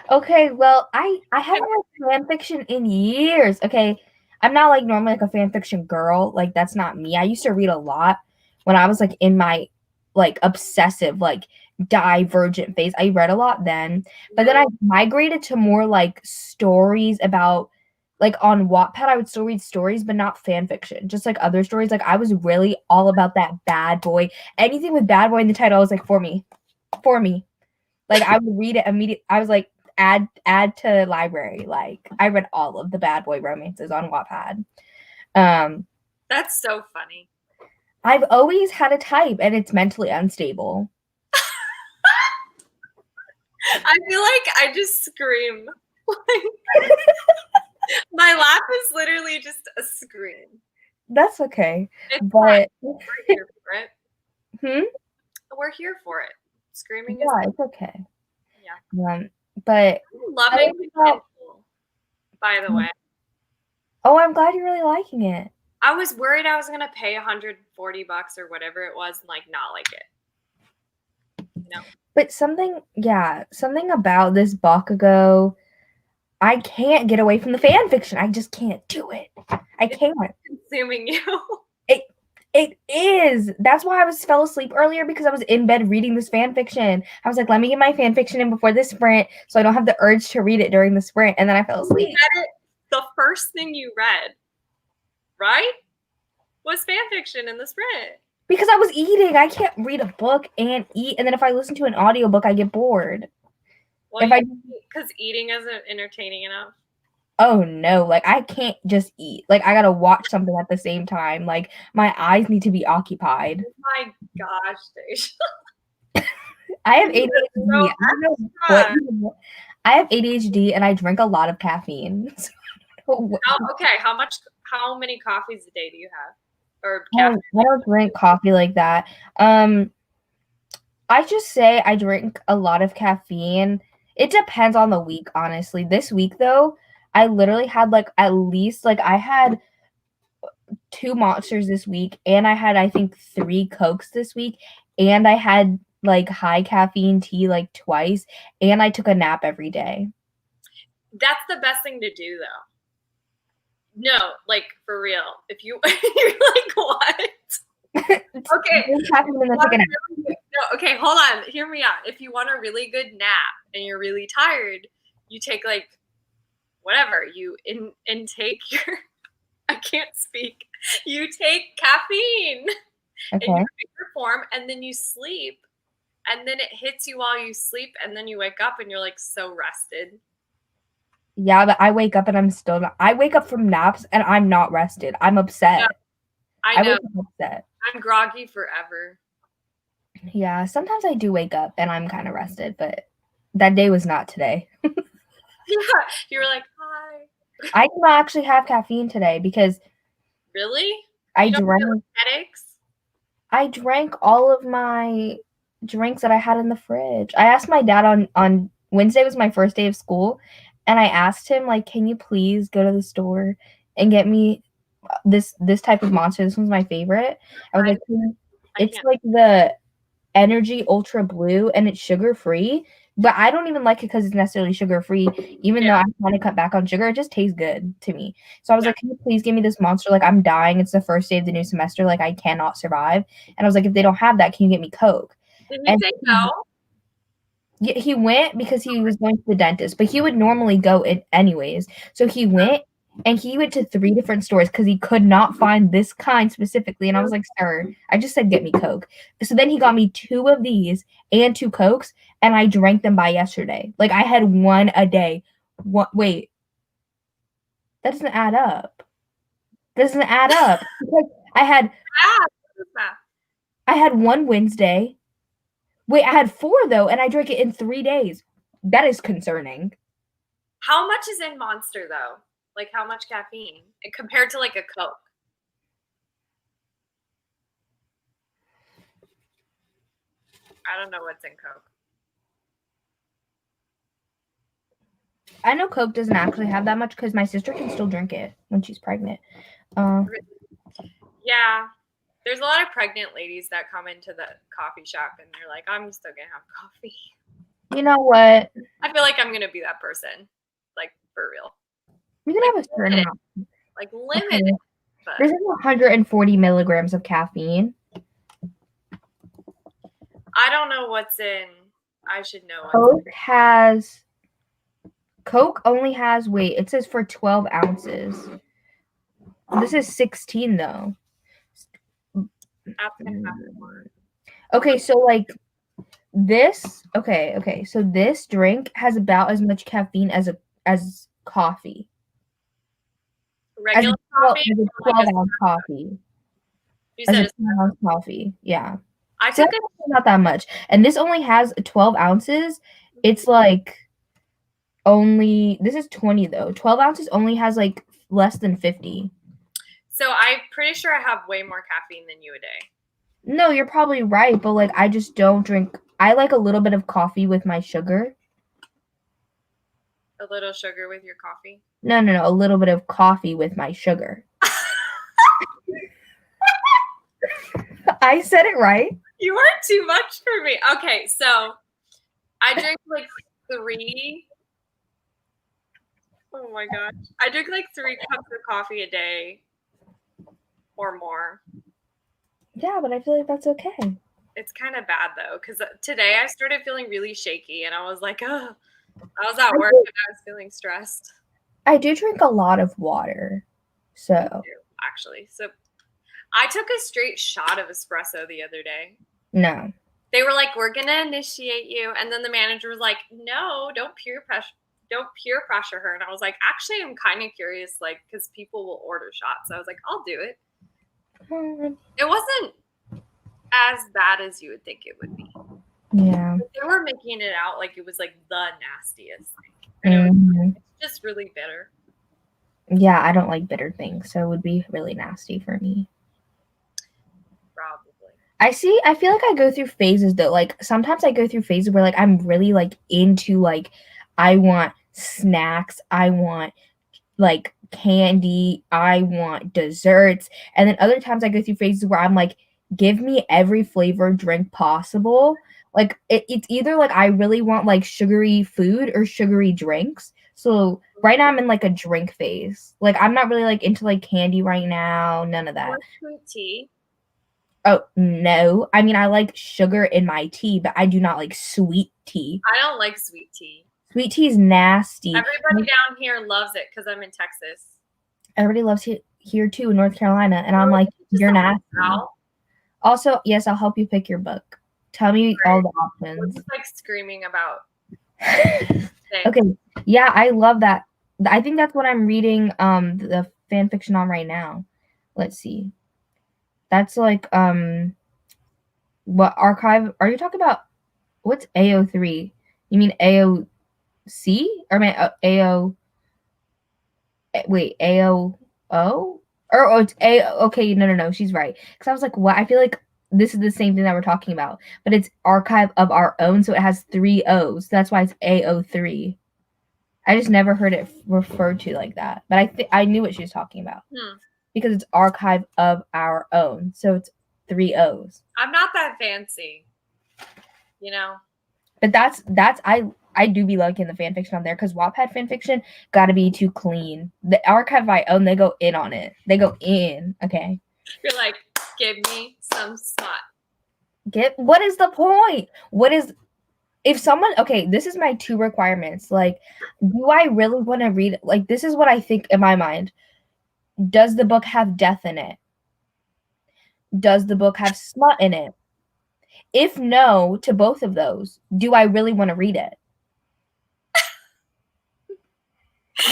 Okay, well, I haven't read fan fiction in years. Okay, I'm not like normally like a fan fiction girl. Like that's not me. I used to read a lot when I was like in my like obsessive like divergent phase. I read a lot then, but then I migrated to more like stories about like on Wattpad. I would still read stories, but not fan fiction. Just like other stories. Like I was really all about that bad boy. Anything with bad boy in the title, I was like for me, for me. Like I would read it immediately. I was like add to library. Like I read all of the bad boy romances on Wattpad. That's so funny. I've always had a type, and it's mentally unstable. I feel like I just scream. My laugh is literally just a scream. That's okay, It's but we're here for it. hmm? We're here for it. Screaming is Yeah, it's okay. yeah. But I'm loving the Kindle, by the way. Oh, I'm glad you're really liking it. I was worried I was gonna pay $140 or whatever it was and like not like it. No. But something about this Bakugo, I can't get away from the fan fiction. I just can't do it. I can't. Consuming you. It is. That's why I fell asleep earlier, because I was in bed reading this fan fiction. I was like, let me get my fan fiction in before this sprint so I don't have the urge to read it during the sprint. And then I fell asleep. You read it, the first thing you read, right? Was fan fiction in the sprint. Because I was eating. I can't read a book and eat. And then if I listen to an audiobook, I get bored. Well, because eating isn't entertaining enough. Oh no, like I can't just eat. Like I gotta watch something at the same time. Like my eyes need to be occupied. Oh my gosh, Deja. I have ADHD. I have ADHD and I drink a lot of caffeine. How many coffees a day do you have? Or caffeine? I don't drink coffee like that. I just say I drink a lot of caffeine. It depends on the week, honestly. This week though, I literally had like at least like I had 2 monsters this week, and I had I think 3 Cokes this week, and I had like high caffeine tea like twice, and I took a nap every day. That's the best thing to do though. No, like for real. If you you're like what? Okay. No, okay, hold on. Hear me out. If you want a really good nap and you're really tired, you take like whatever. You intake your I can't speak. You take caffeine in your bigger form, and then you sleep, and then it hits you while you sleep, and then you wake up and you're like so rested. Yeah, but I wake up and I'm still not. I wake up from naps and I'm not rested. I'm upset. Yeah, I know. wake up upset. I'm groggy forever. Yeah, sometimes I do wake up and I'm kind of rested, but that day was not today. Yeah, you were like, hi. I did not actually have caffeine today because really? I drank headaches. I drank all of my drinks that I had in the fridge. I asked my dad on Wednesday was my first day of school, and I asked him like, "Can you please go to the store and get me this type of monster? This one's my favorite." I was like, "It's like the Energy Ultra Blue, and it's sugar free." But I don't even like it because it's necessarily sugar free. Even though I'm trying to cut back on sugar, it just tastes good to me. So I was like, "Can you please give me this monster? Like I'm dying. It's the first day of the new semester. Like I cannot survive." And I was like, "If they don't have that, can you get me Coke?" Did he say no? Yeah, he went because he was going to the dentist, but he would normally go in anyways. So he went, and he went to 3 different stores because he could not find this kind specifically. And I was like, "Sir, I just said get me Coke." So then he got me 2 of these and 2 Cokes, and I drank them by yesterday. Like I had 1 a day. What? Wait, that doesn't add up. Doesn't add up. Because I had Ah, what is that? I had one Wednesday. Wait, I had 4 though, and I drank it in 3 days. That is concerning. How much is in Monster though? Like how much caffeine? And compared to like a Coke. I don't know what's in Coke. I know Coke doesn't actually have that much because my sister can still drink it when she's pregnant. Yeah. There's a lot of pregnant ladies that come into the coffee shop and they're like, I'm still gonna have coffee. You know what? I feel like I'm gonna be that person. Like for real. You can Like have a certain limited. amount. Like Okay. limited. But This is 140 milligrams of caffeine. I don't know what's in. I should know. Coke only has, wait, it says for 12 ounces. This is 16 though. That's gonna have more. Okay, so like this, okay, so this drink has about as much caffeine as coffee. As Regular coffee as a or like 12-ounce coffee. you As said a 12-ounce coffee, yeah. I So took that's not that much. And this only has 12 ounces. It's like only, this is 20 though. 12 ounces only has like less than 50. So I'm pretty sure I have way more caffeine than you a day. No, you're probably right, but like I just don't drink. I like a little bit of coffee with my sugar. A little sugar with your coffee? No, a little bit of coffee with my sugar. I said it right. You are too much for me. Okay, so I drink like 3. Oh my gosh. I drink like 3 cups of coffee a day or more. Yeah, but I feel like that's okay. It's kind of bad though, because today I started feeling really shaky and I was like, oh, I was at work and I was feeling stressed. I do drink a lot of water. So, actually. So I took a straight shot of espresso the other day. no. They were like, we're going to initiate you. And then the manager was like, no, don't peer pressure her. And I was like, actually, I'm kind of curious, like, because people will order shots. So I was like, I'll do it. It wasn't as bad as you would think it would be. Yeah. They were making it out like it was like the nastiest thing. And it was just really bitter. Yeah, I don't like bitter things, so it would be really nasty for me. Probably. I feel like I go through phases though. Like sometimes I go through phases where like I'm really like into like I want snacks, I want like candy, I want desserts. And then other times I go through phases where I'm like, give me every flavored drink possible. Like it's either like I really want like sugary food or sugary drinks. So right now I'm in like a drink phase. Like I'm not really like into like candy right now, none of that. Or sweet tea. Oh, no. I mean, I like sugar in my tea, but I do not like sweet tea. I don't like sweet tea. Sweet tea is nasty. Everybody down here loves it because I'm in Texas. Everybody loves it here too in North Carolina. And I'm like, you're nasty. Also, yes, I'll help you pick your book. Tell me all the options. We're just like screaming about. Okay. Yeah, I love that. I think that's what I'm reading the fan fiction on right now. Let's see. That's like what archive are you talking about? What's AO3? You mean AOC? Or I mean AO wait, AOO? Or oh, it's A okay, no, she's right. Because I was like, what? I feel like this is the same thing that we're talking about, but it's archive of our own, so it has 3 O's. That's why it's AO3. I just never heard it referred to like that, but I knew what she was talking about because it's archive of our own, so it's 3 O's. I'm not that fancy, you know. But that's I do be liking the fan fiction on there because Wattpad fan fiction got to be too clean. The archive I own, they go in on it. They go in. Okay. You're like, give me some smut. What is the point? What is if someone okay, this is my 2 requirements. Like, do I really want to read like this is what I think in my mind. Does the book have death in it? Does the book have smut in it? If no to both of those, do I really want to read it?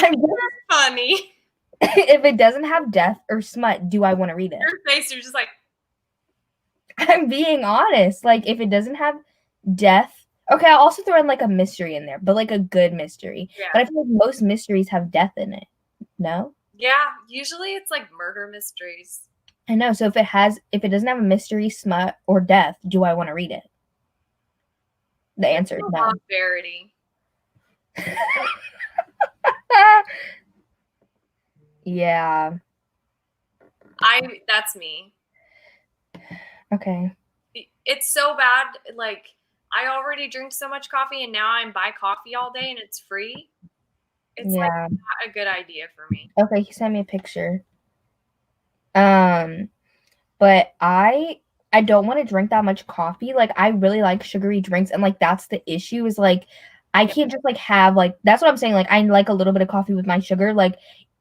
You're funny. If it doesn't have death or smut, do I want to read it? Your face, you're just like, I'm being honest. Like, if it doesn't have death, okay, I'll also throw in like a mystery in there, but like a good mystery. yeah. But I feel like most mysteries have death in it. No? Yeah, usually it's like murder mysteries. I know. So if it doesn't have a mystery, smut, or death, do I want to read it? The answer is A no. lot of Verity. Yeah. That's me. Okay. It's so bad. Like, I already drink so much coffee and now I'm buy coffee all day and it's free. It's like Yeah. not a good idea for me. Okay, he sent me a picture. But I don't want to drink that much coffee. Like I really like sugary drinks and like that's the issue is like I Yeah. can't just like have like that's what I'm saying. Like I like a little bit of coffee with my sugar. Like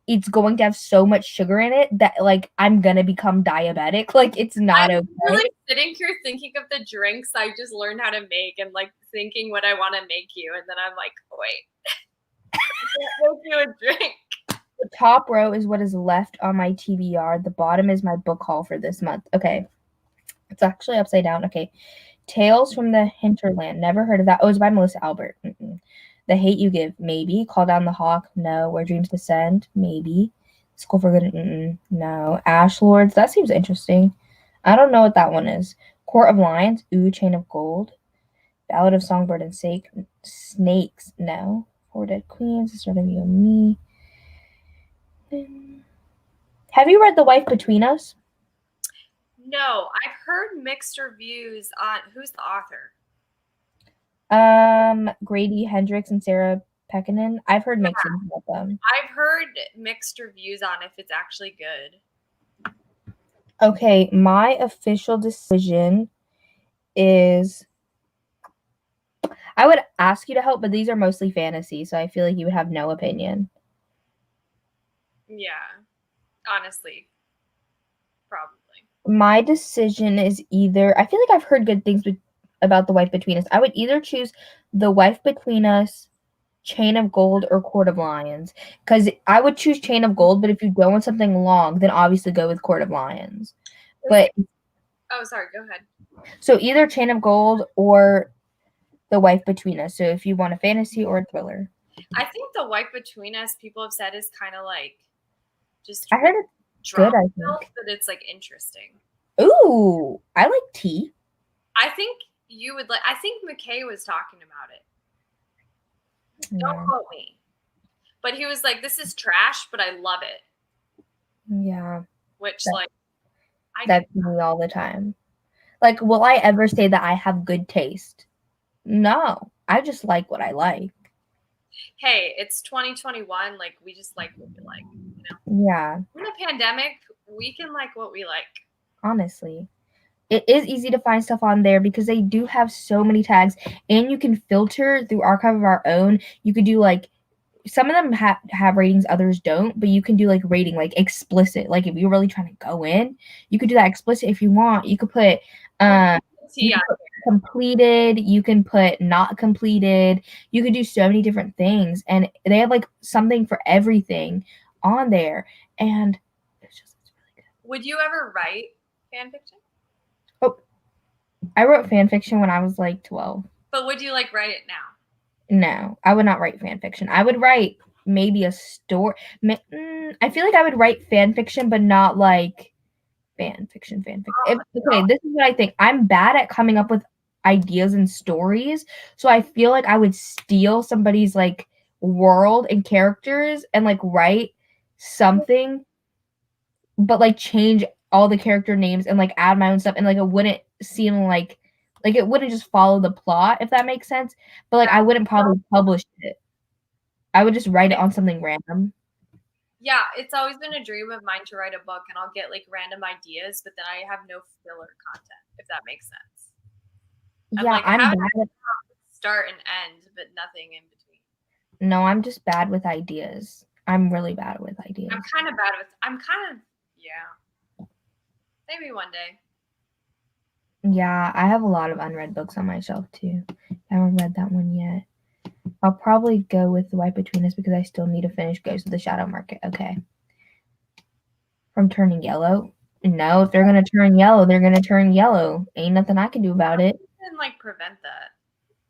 it's going to have so much sugar in it that like I'm gonna become diabetic. Like it's not I'm okay. really sitting here thinking of the drinks I just learned how to make and like thinking what I want to make you, and then I'm like, wait, I can't make you a drink. The top row is what is left on my TBR. The bottom is my book haul for this month. Okay. It's actually upside down. Okay. Tales from the Hinterland. Never heard of that. Oh, it's by Melissa Albert. Mm-mm. The Hate You Give. Maybe. Call Down the Hawk. No. Where Dreams Descend. Maybe. School for Good. Mm-mm. No. Ash Lords. That seems interesting. I don't know what that one is. Court of Lions. Ooh, Chain of Gold. Ballad of Songbird and Snakes. No. Four Dead Queens. The Start of You and Me. Have you read The Wife Between Us? No, I've heard mixed reviews on who's the author. Grady Hendrix and Sarah Pekkanen. I've heard mixed things about them. I've heard mixed reviews on if it's actually good. Okay, my official decision is I would ask you to help, but these are mostly fantasy, so I feel like you would have no opinion. Yeah, honestly, probably. My decision is either I feel like I've heard good things about The Wife Between Us. I would either choose The Wife Between Us, Chain of Gold, or Court of Lions. Because I would choose Chain of Gold, but if you don't want something long, then obviously go with Court of Lions. But Oh, sorry, go ahead. so either Chain of Gold or The Wife Between Us. So if you want a fantasy or a thriller. I think The Wife Between Us, people have said, is kind of like just I heard it's good, I think. but it's like interesting. Ooh, I like tea. I think you would like. I think McKay was talking about it. Don't quote me, but he was like, "This is trash, but I love it." Yeah, Which that's me all the time. Like, will I ever say that I have good taste? No, I just like what I like. Hey, it's 2021. Like, we just like what we like. You know? Yeah. In the pandemic, we can like what we like. Honestly, it is easy to find stuff on there because they do have so many tags, and you can filter through Archive of Our Own. You could do like some of them have ratings, others don't, but you can do like rating like explicit. Like if you're really trying to go in, you could do that explicit if you want. You could put completed, you can put not completed, you could do so many different things, and they have like something for everything on there, and it's really good. Would you ever write fan fiction? Oh, I wrote fan fiction when I was like 12. But would you like write it now? No, I would not write fan fiction. I would write maybe a story. I feel like I would write fan fiction, but not like fan fiction. Okay, this is what I think. I'm bad at coming up with ideas and stories, so I feel like I would steal somebody's like world and characters and like write something, but like change all the character names and like add my own stuff, and like it wouldn't seem like it wouldn't just follow the plot, if that makes sense. But like I wouldn't probably publish it. I would just write it on something random. Yeah, it's always been a dream of mine to write a book, and I'll get like random ideas, but then I have no filler content, if that makes sense. Yeah, I'm bad at start and end, but nothing in between. No, I'm just bad with ideas. I'm really bad with ideas. I'm kind of yeah. Maybe one day. Yeah, I have a lot of unread books on my shelf too. I haven't read that one yet. I'll probably go with The Wife Between Us because I still need to finish Ghost of the Shadow Market. Okay. From turning yellow? No, if they're gonna turn yellow, they're gonna turn yellow. Ain't nothing I can do about it. And like prevent that.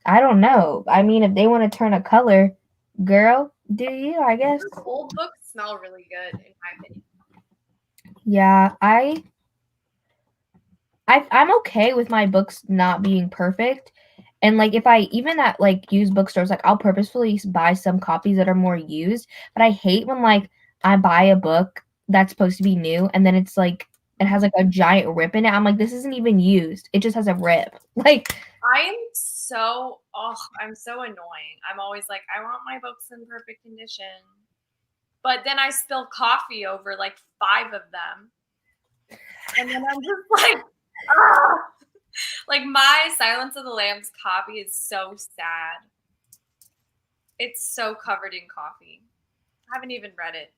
I don't know. I mean, if they want to turn a color, girl, do you? I guess. Old books smell really good, in my opinion. Yeah, I'm okay with my books not being perfect. And like if I even at like used bookstores, like I'll purposefully buy some copies that are more used. But I hate when like I buy a book that's supposed to be new and then it's like it has like a giant rip in it. I'm like, this isn't even used. It just has a rip. Like I'm so annoying. I'm always like, I want my books in perfect condition. But then I spill coffee over like 5 of them. And then I'm just like, ah. Like my Silence of the Lambs copy is so sad. It's so covered in coffee. I haven't even read it.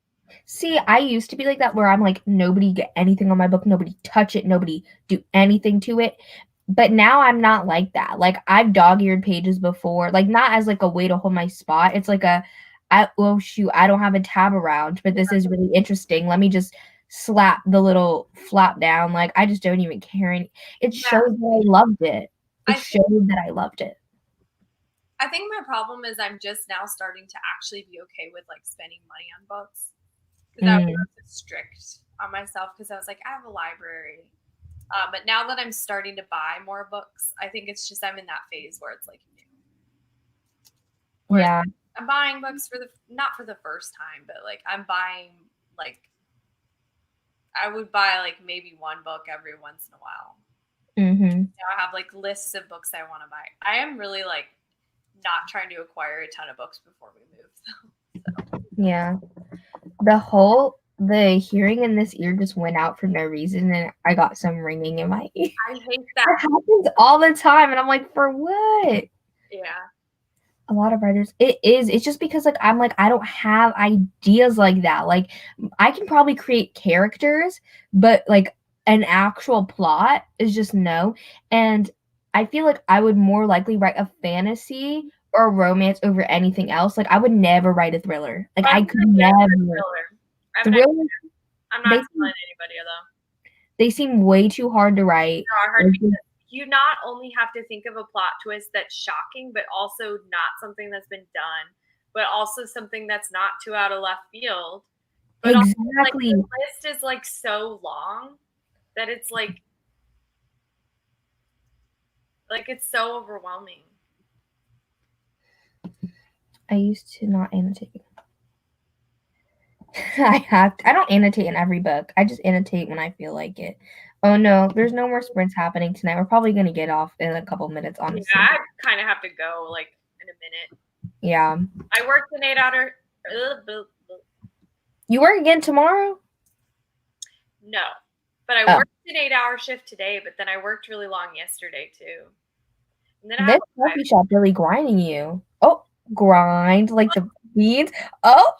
see, I used to be like that where I'm like, nobody get anything on my book, nobody touch it, nobody do anything to it. But now I'm not like that. Like I've dog-eared pages before, like not as like a way to hold my spot. It's like oh shoot, I don't have a tab around, but this is really interesting. Let me just slap the little flap down. Like I just don't even care. It shows that I loved it. It showed that I loved it. I think my problem is I'm just now starting to actually be okay with like spending money on books. Because I was strict on myself because I was like, I have a library. But now that I'm starting to buy more books, I think it's just I'm in that phase where it's like new. Where Yeah. I'm buying books for not for the first time, but like I'm buying like I would buy like maybe one book every once in a while. Mm-hmm. I have like lists of books I want to buy. I am really like not trying to acquire a ton of books before we move. So. Yeah. The hearing in this ear just went out for no reason and I got some ringing in my ear. I hate that. That happens all the time and I'm like, for what? Yeah. A lot of writers it's just because like I'm like I don't have ideas like that. Like I can probably create characters, but like an actual plot is just no. And I feel like I would more likely write a fantasy or a romance over anything else. Like I would never write a thriller. Like I could never. Thrillers, I'm not telling anybody though. They seem way too hard to write. You not only have to think of a plot twist that's shocking, but also not something that's been done, but also something that's not too out of left field. But exactly. Also, like, the list is like so long that it's like it's so overwhelming. I used to not annotate. I don't annotate in every book. I just annotate when I feel like it. Oh no, there's no more sprints happening tonight. We're probably gonna get off in a couple minutes, honestly. Yeah, I kind of have to go like in a minute. Yeah. I worked an 8-hour. You work again tomorrow? No, but I worked an 8-hour shift today. But then I worked really long yesterday too. And then this coffee shop really grinding you. Oh, grind like the beans. Oh,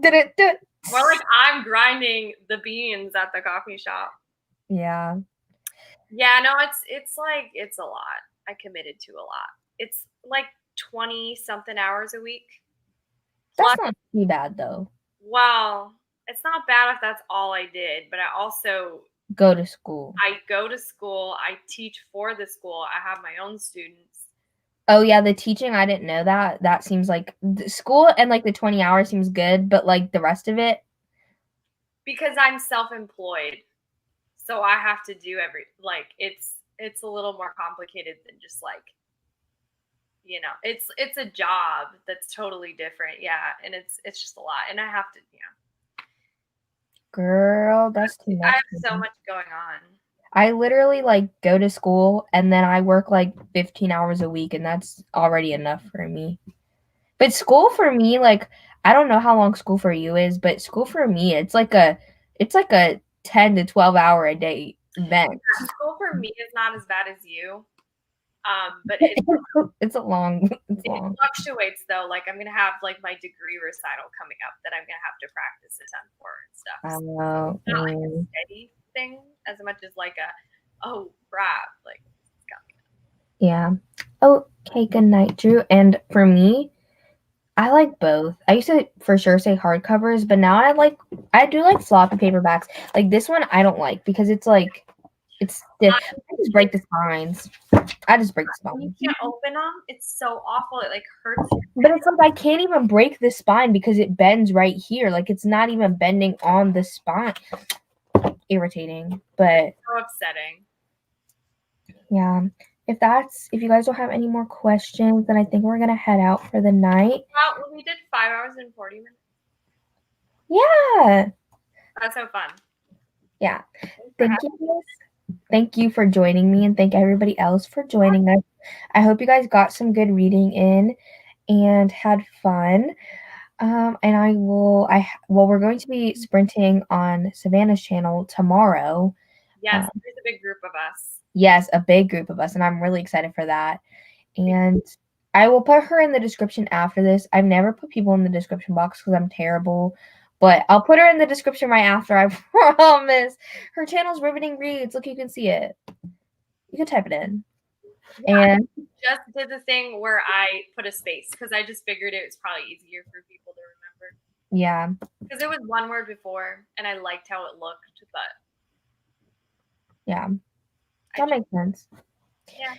did it? More like I'm grinding the beans at the coffee shop. Yeah. Yeah, no, it's like it's a lot. I committed to a lot. It's like 20 something hours a week. That's not too bad though. Well, it's not bad if that's all I did, but I also go to school. I go to school. I teach for the school. I have my own students. Oh yeah, the teaching, I didn't know that. That seems like the school and like the 20 hours seems good, but like the rest of it. Because I'm self-employed. So I have to do it's a little more complicated than just like, you know, it's a job that's totally different. Yeah. And it's just a lot. And I have to, Girl, that's too much. I have so much going on. I literally like go to school and then I work like 15 hours a week and that's already enough for me. But school for me, like I don't know how long school for you is, but school for me, it's like a 10 to 12 hour a day event. Yeah, school for me is not as bad as you. But it's long. It fluctuates though. Like I'm gonna have like my degree recital coming up that I'm gonna have to practice a ton for and stuff. I know. It's not like a steady thing as much as like oh crap, like it's coming up. Yeah. Okay, good night, Drew. And for me, I like both. I used to for sure say hardcovers, but now I do like floppy paperbacks. Like this one I don't like because it's like it's stiff. I just break the spines. I just break the When you spines. can't open them, it's so awful. It like hurts your But it's like I can't even break the spine because it bends right here. Like it's not even bending on the spine. Irritating. But so upsetting. yeah. If you guys don't have any more questions, then I think we're gonna head out for the night. Well, we did 5 hours and 40 minutes. Yeah. That's so fun. Yeah. Thank you guys. Thank you for joining me and thank everybody else for joining us. I hope you guys got some good reading in and had fun. And we're going to be sprinting on Savannah's channel tomorrow. Yes, there's a big group of us. Yes, a big group of us, and I'm really excited for that. And I will put her in the description after this. I've never put people in the description box because I'm terrible, but I'll put her in the description right after, I promise. Her channel's Riveting Reads. Look, you can see it. You can type it in. Yeah, And I just did the thing where I put a space because I just figured it was probably easier for people to remember. yeah. Because it was one word before, and I liked how it looked, but Yeah. That makes sense. Yeah.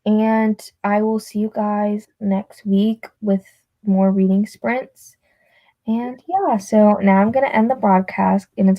And I will see you guys next week with more reading sprints. And yeah, so now I'm going to end the broadcast and it's